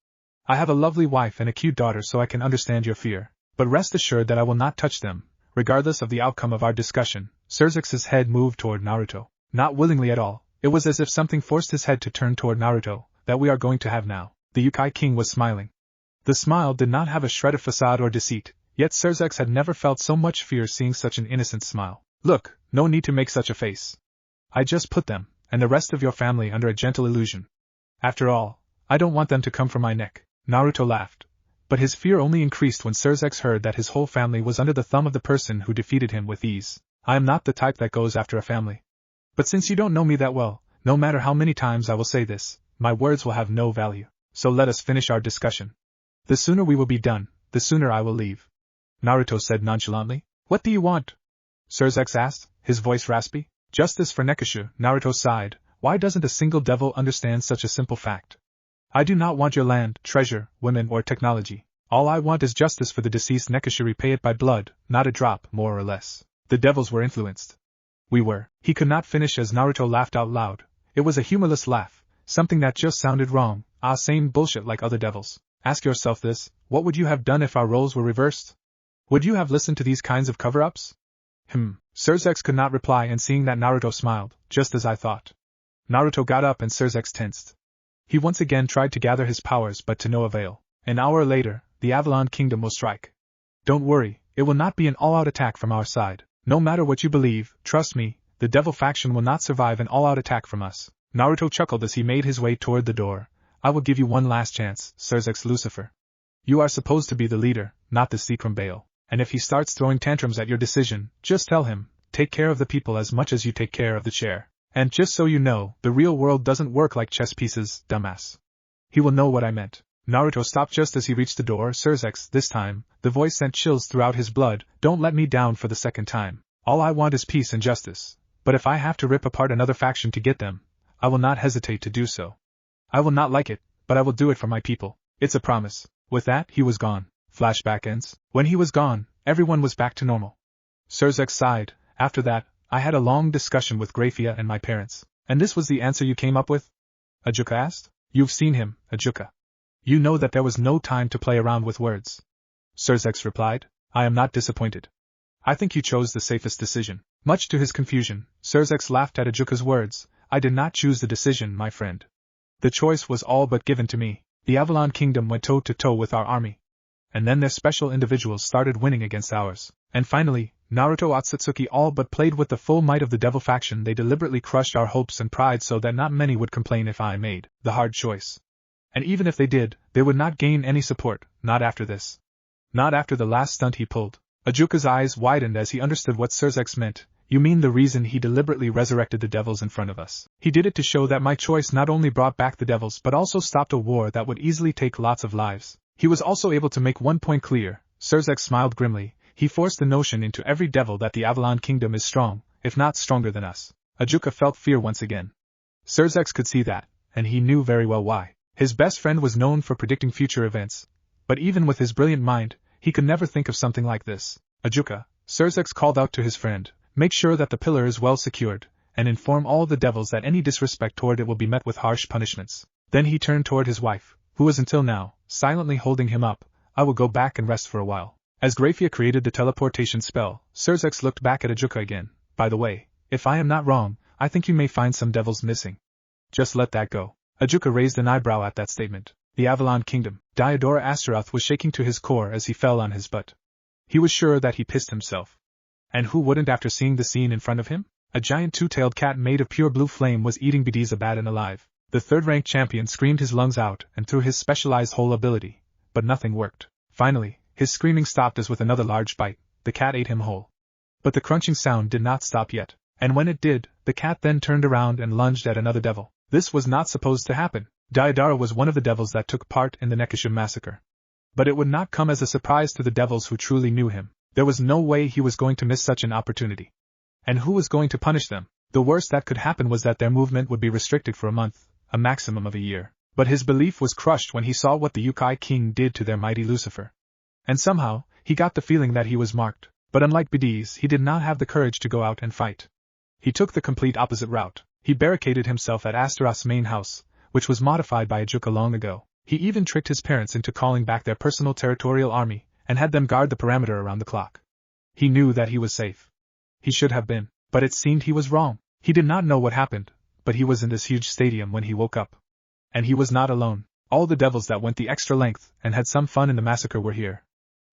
I have a lovely wife and a cute daughter, so I can understand your fear. But rest assured that I will not touch them, regardless of the outcome of our discussion. Surzex's head moved toward Naruto. Not willingly at all, it was as if something forced his head to turn toward Naruto. That we are going to have now. The Youkai King was smiling. The smile did not have a shred of facade or deceit, yet Surzex had never felt so much fear seeing such an innocent smile. Look, no need to make such a face. I just put them, and the rest of your family, under a gentle illusion. After all, I don't want them to come for my neck. Naruto laughed, but his fear only increased when Surzex heard that his whole family was under the thumb of the person who defeated him with ease. I am not the type that goes after a family. But since you don't know me that well, no matter how many times I will say this, my words will have no value. So let us finish our discussion. The sooner we will be done, the sooner I will leave. Naruto said nonchalantly. What do you want? Surzex asked, his voice raspy. Justice for Nekashu. Naruto sighed. Why doesn't a single devil understand such a simple fact? I do not want your land, treasure, women, or technology. All I want is justice for the deceased Nekashu. Repay it by blood, not a drop, more or less. The devils were influenced. We were. He could not finish as Naruto laughed out loud. It was a humorless laugh, something that just sounded wrong. Same bullshit like other devils. Ask yourself this, what would you have done if our roles were reversed? Would you have listened to these kinds of cover-ups? Surzex could not reply, and seeing that Naruto smiled, just as I thought. Naruto got up and Surzex tensed. He once again tried to gather his powers, but to no avail. An hour later, the Avalon Kingdom will strike. Don't worry, it will not be an all-out attack from our side. No matter what you believe, trust me, the devil faction will not survive an all-out attack from us. Naruto chuckled as he made his way toward the door. I will give you one last chance, Surzex Lucifer. You are supposed to be the leader, not the Zekrom Bale. And if he starts throwing tantrums at your decision, just tell him, take care of the people as much as you take care of the chair. And just so you know, the real world doesn't work like chess pieces, dumbass. He will know what I meant. Naruto stopped just as he reached the door. Surzex, this time, the voice sent chills throughout his blood. Don't let me down for the second time. All I want is peace and justice. But if I have to rip apart another faction to get them, I will not hesitate to do so. I will not like it, but I will do it for my people. It's a promise. With that, he was gone. Flashback ends. When he was gone, everyone was back to normal. Surzek sighed. After that, I had a long discussion with Grafia and my parents. And this was the answer you came up with? Ajuka asked. You've seen him, Ajuka. You know that there was no time to play around with words. Surzek replied. I am not disappointed. I think you chose the safest decision. Much to his confusion, Surzek laughed at Ajuka's words. I did not choose the decision, my friend. The choice was all but given to me. The Avalon Kingdom went toe-to-toe with our army. And then their special individuals started winning against ours. And finally, Naruto Otsutsuki all but played with the full might of the devil faction. They deliberately crushed our hopes and pride so that not many would complain if I made the hard choice. And even if they did, they would not gain any support, not after this. Not after the last stunt he pulled. Ajuka's eyes widened as he understood what Surzek meant. You mean the reason he deliberately resurrected the devils in front of us? He did it to show that my choice not only brought back the devils but also stopped a war that would easily take lots of lives. He was also able to make one point clear. Surzek smiled grimly. He forced the notion into every devil that the Avalon Kingdom is strong, if not stronger than us. Ajuka felt fear once again. Surzek could see that, and he knew very well why. His best friend was known for predicting future events, but even with his brilliant mind, he could never think of something like this. Ajuka, Surzek called out to his friend, make sure that the pillar is well secured, and inform all the devils that any disrespect toward it will be met with harsh punishments. Then he turned toward his wife, who was until now, silently holding him up. I will go back and rest for a while. As Grafia created the teleportation spell, Surzek looked back at Ajuka again. By the way, if I am not wrong, I think you may find some devils missing. Just let that go. Ajuka raised an eyebrow at that statement. The Avalon Kingdom. Diodora Astaroth was shaking to his core as he fell on his butt. He was sure that he pissed himself. And who wouldn't after seeing the scene in front of him? A giant two-tailed cat made of pure blue flame was eating Bediza bad and alive. The third-ranked champion screamed his lungs out and threw his specialized whole ability, but nothing worked. Finally, his screaming stopped as with another large bite, the cat ate him whole. But the crunching sound did not stop yet, and when it did, the cat then turned around and lunged at another devil. This was not supposed to happen. Diodara was one of the devils that took part in the Nekashu massacre. But it would not come as a surprise to the devils who truly knew him. There was no way he was going to miss such an opportunity. And who was going to punish them? The worst that could happen was that their movement would be restricted for a month, a maximum of a year. But his belief was crushed when he saw what the Youkai King did to their mighty Lucifer. And somehow, he got the feeling that he was marked. But unlike Bediz, he did not have the courage to go out and fight. He took the complete opposite route. He barricaded himself at Astaroth's main house, which was modified by Ajuka long ago. He even tricked his parents into calling back their personal territorial army, and had them guard the perimeter around the clock. He knew that he was safe. He should have been, but it seemed he was wrong. He did not know what happened, but he was in this huge stadium when he woke up. And he was not alone. All the devils that went the extra length and had some fun in the massacre were here.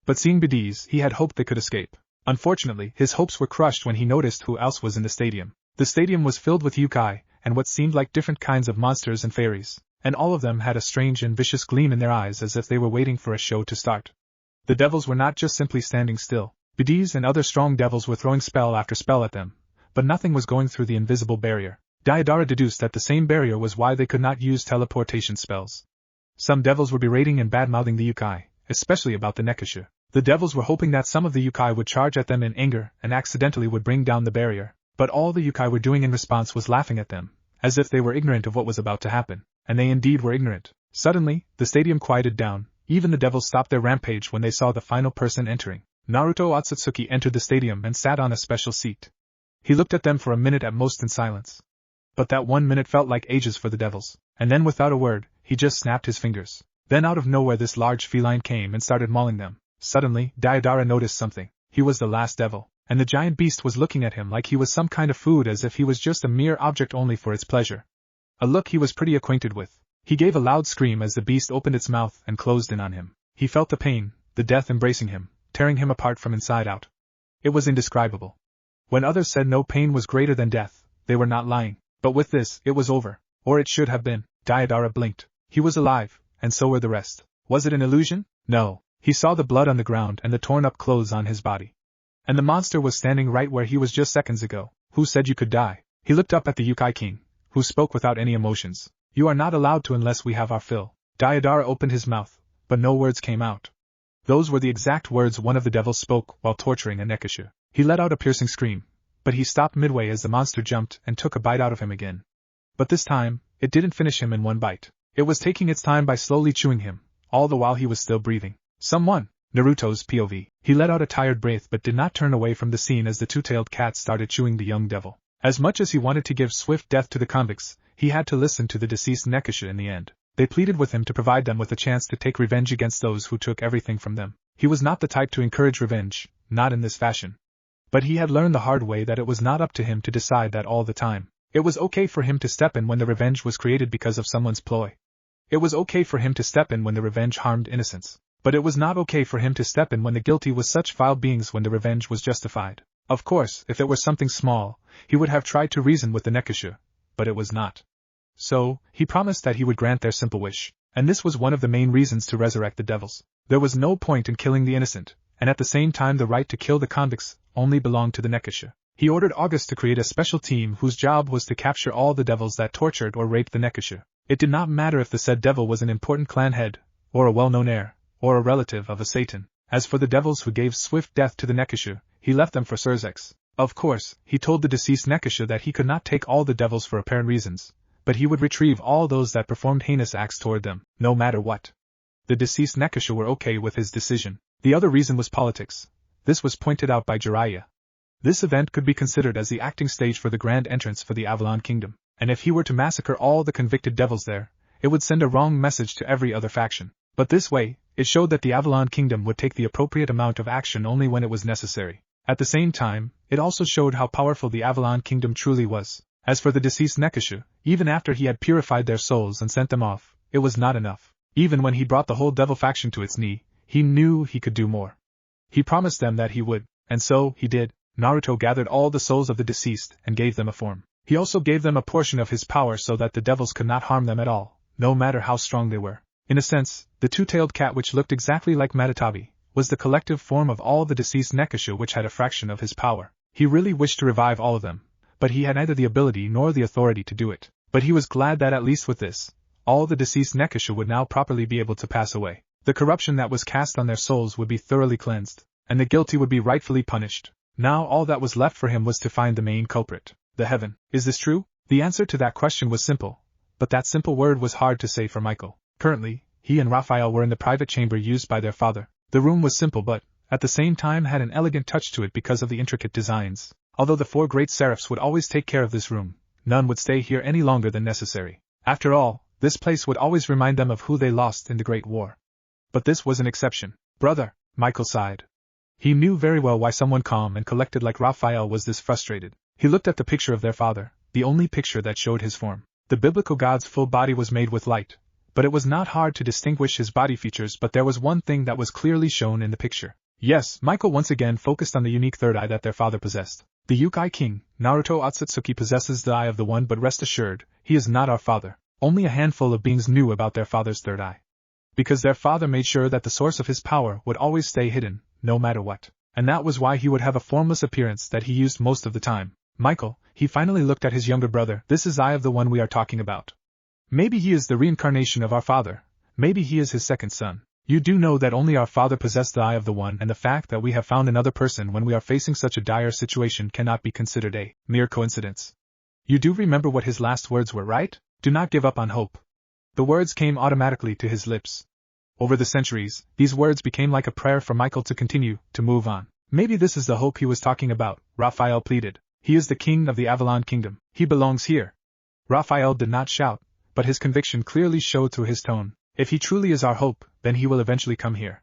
But seeing Bediz, he had hoped they could escape. Unfortunately, his hopes were crushed when he noticed who else was in the stadium. The stadium was filled with Youkai, and what seemed like different kinds of monsters and fairies, and all of them had a strange and vicious gleam in their eyes as if they were waiting for a show to start. The devils were not just simply standing still. Bediz and other strong devils were throwing spell after spell at them, but nothing was going through the invisible barrier. Diodara deduced that the same barrier was why they could not use teleportation spells. Some devils were berating and bad-mouthing the Youkai, especially about the Nekashu. The devils were hoping that some of the Youkai would charge at them in anger and accidentally would bring down the barrier, but all the Youkai were doing in response was laughing at them, as if they were ignorant of what was about to happen, and they indeed were ignorant. Suddenly, the stadium quieted down. Even the devils stopped their rampage when they saw the final person entering. Naruto Otsutsuki entered the stadium and sat on a special seat. He looked at them for a minute at most in silence. But that 1 minute felt like ages for the devils, and then without a word, he just snapped his fingers. Then out of nowhere this large feline came and started mauling them. Suddenly, Diodara noticed something. He was the last devil, and the giant beast was looking at him like he was some kind of food, as if he was just a mere object only for its pleasure. A look he was pretty acquainted with. He gave a loud scream as the beast opened its mouth and closed in on him. He felt the pain, the death embracing him, tearing him apart from inside out. It was indescribable. When others said no pain was greater than death, they were not lying. But with this, it was over. Or it should have been. Diodara blinked. He was alive, and so were the rest. Was it an illusion? No. He saw the blood on the ground and the torn-up clothes on his body. And the monster was standing right where he was just seconds ago. Who said you could die? He looked up at the Youkai King, who spoke without any emotions. You are not allowed to unless we have our fill. Diodara opened his mouth, but no words came out. Those were the exact words one of the devils spoke while torturing a Nekashu. He let out a piercing scream, but he stopped midway as the monster jumped and took a bite out of him again. But this time, it didn't finish him in one bite. It was taking its time by slowly chewing him, all the while he was still breathing. Someone! Naruto's POV. He let out a tired breath but did not turn away from the scene as the two-tailed cat started chewing the young devil. As much as he wanted to give swift death to the convicts, he had to listen to the deceased Nekashu in the end. They pleaded with him to provide them with a chance to take revenge against those who took everything from them. He was not the type to encourage revenge, not in this fashion. But he had learned the hard way that it was not up to him to decide that all the time. It was okay for him to step in when the revenge was created because of someone's ploy. It was okay for him to step in when the revenge harmed innocents. But it was not okay for him to step in when the guilty was such vile beings when the revenge was justified. Of course, if it were something small, he would have tried to reason with the Nekashu, but it was not. So, he promised that he would grant their simple wish, and this was one of the main reasons to resurrect the devils. There was no point in killing the innocent, and at the same time the right to kill the convicts only belonged to the Nekashu. He ordered August to create a special team whose job was to capture all the devils that tortured or raped the Nekashu. It did not matter if the said devil was an important clan head, or a well-known heir, or a relative of a Satan. As for the devils who gave swift death to the Nekashu, he left them for Surzex. Of course, he told the deceased Nekashu that he could not take all the devils for apparent reasons, but he would retrieve all those that performed heinous acts toward them, no matter what. The deceased Nekashu were okay with his decision. The other reason was politics. This was pointed out by Jiraiya. This event could be considered as the acting stage for the grand entrance for the Avalon Kingdom, and if he were to massacre all the convicted devils there, it would send a wrong message to every other faction. But this way, it showed that the Avalon Kingdom would take the appropriate amount of action only when it was necessary. At the same time, it also showed how powerful the Avalon Kingdom truly was. As for the deceased Nekashu, even after he had purified their souls and sent them off, it was not enough. Even when he brought the whole devil faction to its knee, he knew he could do more. He promised them that he would, and so he did. Naruto gathered all the souls of the deceased and gave them a form. He also gave them a portion of his power so that the devils could not harm them at all, no matter how strong they were. In a sense, the two-tailed cat which looked exactly like Matatabi was the collective form of all the deceased Nekashu which had a fraction of his power. He really wished to revive all of them, but he had neither the ability nor the authority to do it. But he was glad that at least with this, all the deceased Nekashu would now properly be able to pass away. The corruption that was cast on their souls would be thoroughly cleansed, and the guilty would be rightfully punished. Now all that was left for him was to find the main culprit, the heaven. Is this true? The answer to that question was simple, but that simple word was hard to say for Michael. Currently, he and Raphael were in the private chamber used by their father. The room was simple but, at the same time had an elegant touch to it because of the intricate designs. Although the four great seraphs would always take care of this room, none would stay here any longer than necessary. After all, this place would always remind them of who they lost in the Great War. But this was an exception. Brother, Michael sighed. He knew very well why someone calm and collected like Raphael was this frustrated. He looked at the picture of their father, the only picture that showed his form. The biblical god's full body was made with light, but it was not hard to distinguish his body features, but there was one thing that was clearly shown in the picture. Yes, Michael once again focused on the unique third eye that their father possessed. The Youkai King, Naruto Otsutsuki, possesses the eye of the one, but rest assured, he is not our father. Only a handful of beings knew about their father's third eye. Because their father made sure that the source of his power would always stay hidden, no matter what. And that was why he would have a formless appearance that he used most of the time. Michael, he finally looked at his younger brother. This is eye of the one we are talking about. Maybe he is the reincarnation of our father. Maybe he is his second son. You do know that only our father possessed the eye of the one, and the fact that we have found another person when we are facing such a dire situation cannot be considered a mere coincidence. You do remember what his last words were, right? Do not give up on hope. The words came automatically to his lips. Over the centuries, these words became like a prayer for Michael to continue, to move on. Maybe this is the hope he was talking about, Raphael pleaded. He is the king of the Avalon Kingdom. He belongs here. Raphael did not shout, but his conviction clearly showed through his tone. If he truly is our hope, then he will eventually come here.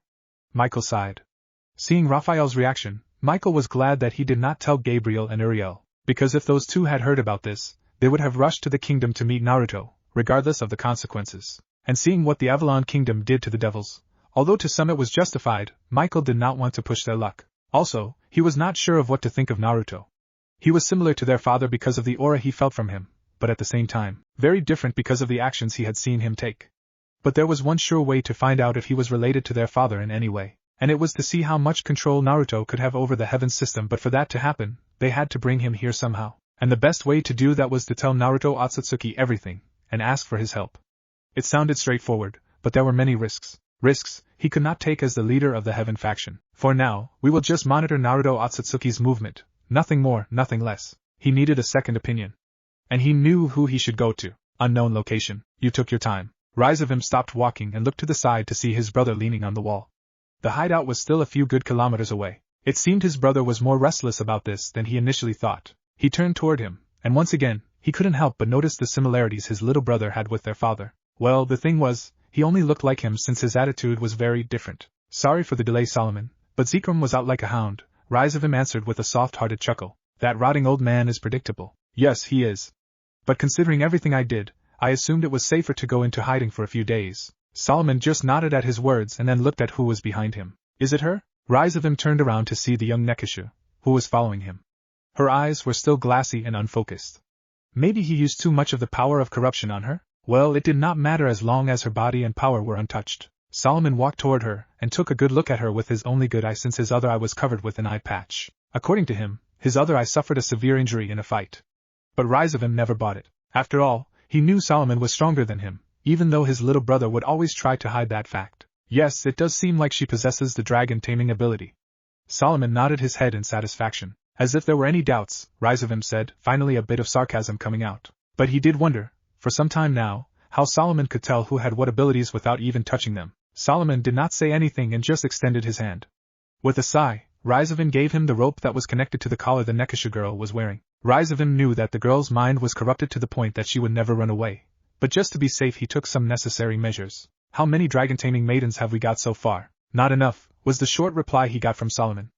Michael sighed. Seeing Raphael's reaction, Michael was glad that he did not tell Gabriel and Uriel, because if those two had heard about this, they would have rushed to the kingdom to meet Naruto, regardless of the consequences. And seeing what the Avalon Kingdom did to the devils, although to some it was justified, Michael did not want to push their luck. Also, he was not sure of what to think of Naruto. He was similar to their father because of the aura he felt from him, but at the same time, very different because of the actions he had seen him take. But there was one sure way to find out if he was related to their father in any way, and it was to see how much control Naruto could have over the heaven system. But for that to happen, they had to bring him here somehow, and the best way to do that was to tell Naruto Otsutsuki everything, and ask for his help. It sounded straightforward, but there were many risks. Risks he could not take as the leader of the heaven faction. For now, we will just monitor Naruto Otsutsuki's movement, nothing more, nothing less. He needed a second opinion. And he knew who he should go to. Unknown location. You took your time. Rise of him stopped walking and looked to the side to see his brother leaning on the wall. The hideout was still a few good kilometers away. It seemed his brother was more restless about this than he initially thought. He turned toward him, and once again, he couldn't help but notice the similarities his little brother had with their father. Well, the thing was, he only looked like him since his attitude was very different. Sorry for the delay, Solomon, but Zekrom was out like a hound. Rise of him answered with a soft-hearted chuckle. That rotting old man is predictable. Yes, he is. But considering everything I did, I assumed it was safer to go into hiding for a few days. Solomon just nodded at his words and then looked at who was behind him. Is it her? Rise of him turned around to see the young Nekashu, who was following him. Her eyes were still glassy and unfocused. Maybe he used too much of the power of corruption on her? Well, it did not matter as long as her body and power were untouched. Solomon walked toward her and took a good look at her with his only good eye since his other eye was covered with an eye patch. According to him, his other eye suffered a severe injury in a fight. But Rise of him never bought it. After all, he knew Solomon was stronger than him, even though his little brother would always try to hide that fact. Yes, it does seem like she possesses the dragon taming ability. Solomon nodded his head in satisfaction. As if there were any doubts, Rise of him said, finally a bit of sarcasm coming out. But he did wonder, for some time now, how Solomon could tell who had what abilities without even touching them. Solomon did not say anything and just extended his hand. With a sigh, Rise of him gave him the rope that was connected to the collar the Nekashu girl was wearing. Rise of him knew that the girl's mind was corrupted to the point that she would never run away. But just to be safe he took some necessary measures. How many dragon-taming maidens have we got so far? Not enough, was the short reply he got from Solomon.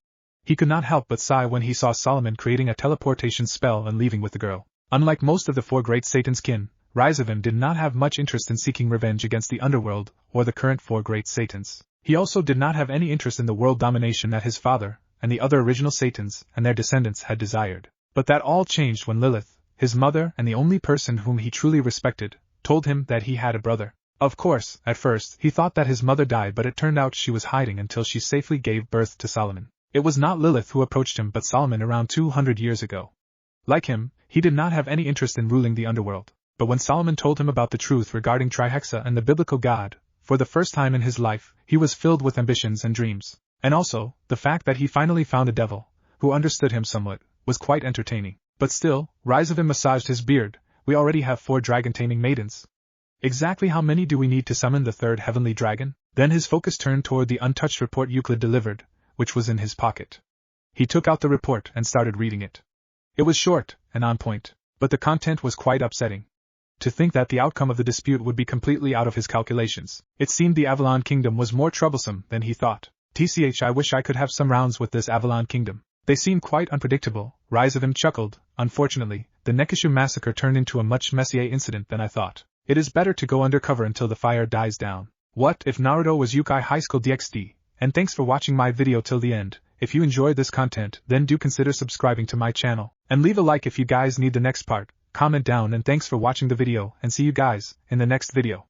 He could not help but sigh when he saw Solomon creating a teleportation spell and leaving with the girl. Unlike most of the four great Satan's kin, Rise of him did not have much interest in seeking revenge against the underworld or the current four great Satans. He also did not have any interest in the world domination that his father and the other original Satans and their descendants had desired. But that all changed when Lilith, his mother and the only person whom he truly respected, told him that he had a brother. Of course, at first, he thought that his mother died, but it turned out she was hiding until she safely gave birth to Solomon. It was not Lilith who approached him but Solomon around 200 years ago. Like him, he did not have any interest in ruling the underworld. But when Solomon told him about the truth regarding Trihexa and the biblical god, for the first time in his life, he was filled with ambitions and dreams. And also, the fact that he finally found a devil, who understood him somewhat, was quite entertaining. But still, Rise of him massaged his beard. We already have 4 dragon-taming maidens. Exactly how many do we need to summon the 3rd heavenly dragon? Then his focus turned toward the untouched report Euclid delivered, which was in his pocket. He took out the report and started reading it. It was short and on point, but the content was quite upsetting. To think that the outcome of the dispute would be completely out of his calculations. It seemed the Avalon Kingdom was more troublesome than he thought. I wish I could have some rounds with this Avalon Kingdom. They seem quite unpredictable. Rise of him chuckled. Unfortunately, the Nekashu massacre turned into a much messier incident than I thought. It is better to go undercover until the fire dies down. What if Naruto was Youkai Highschool DxD? And thanks for watching my video till the end. If you enjoyed this content, then do consider subscribing to my channel. And leave a like if you guys need the next part. Comment down and thanks for watching the video and see you guys in the next video.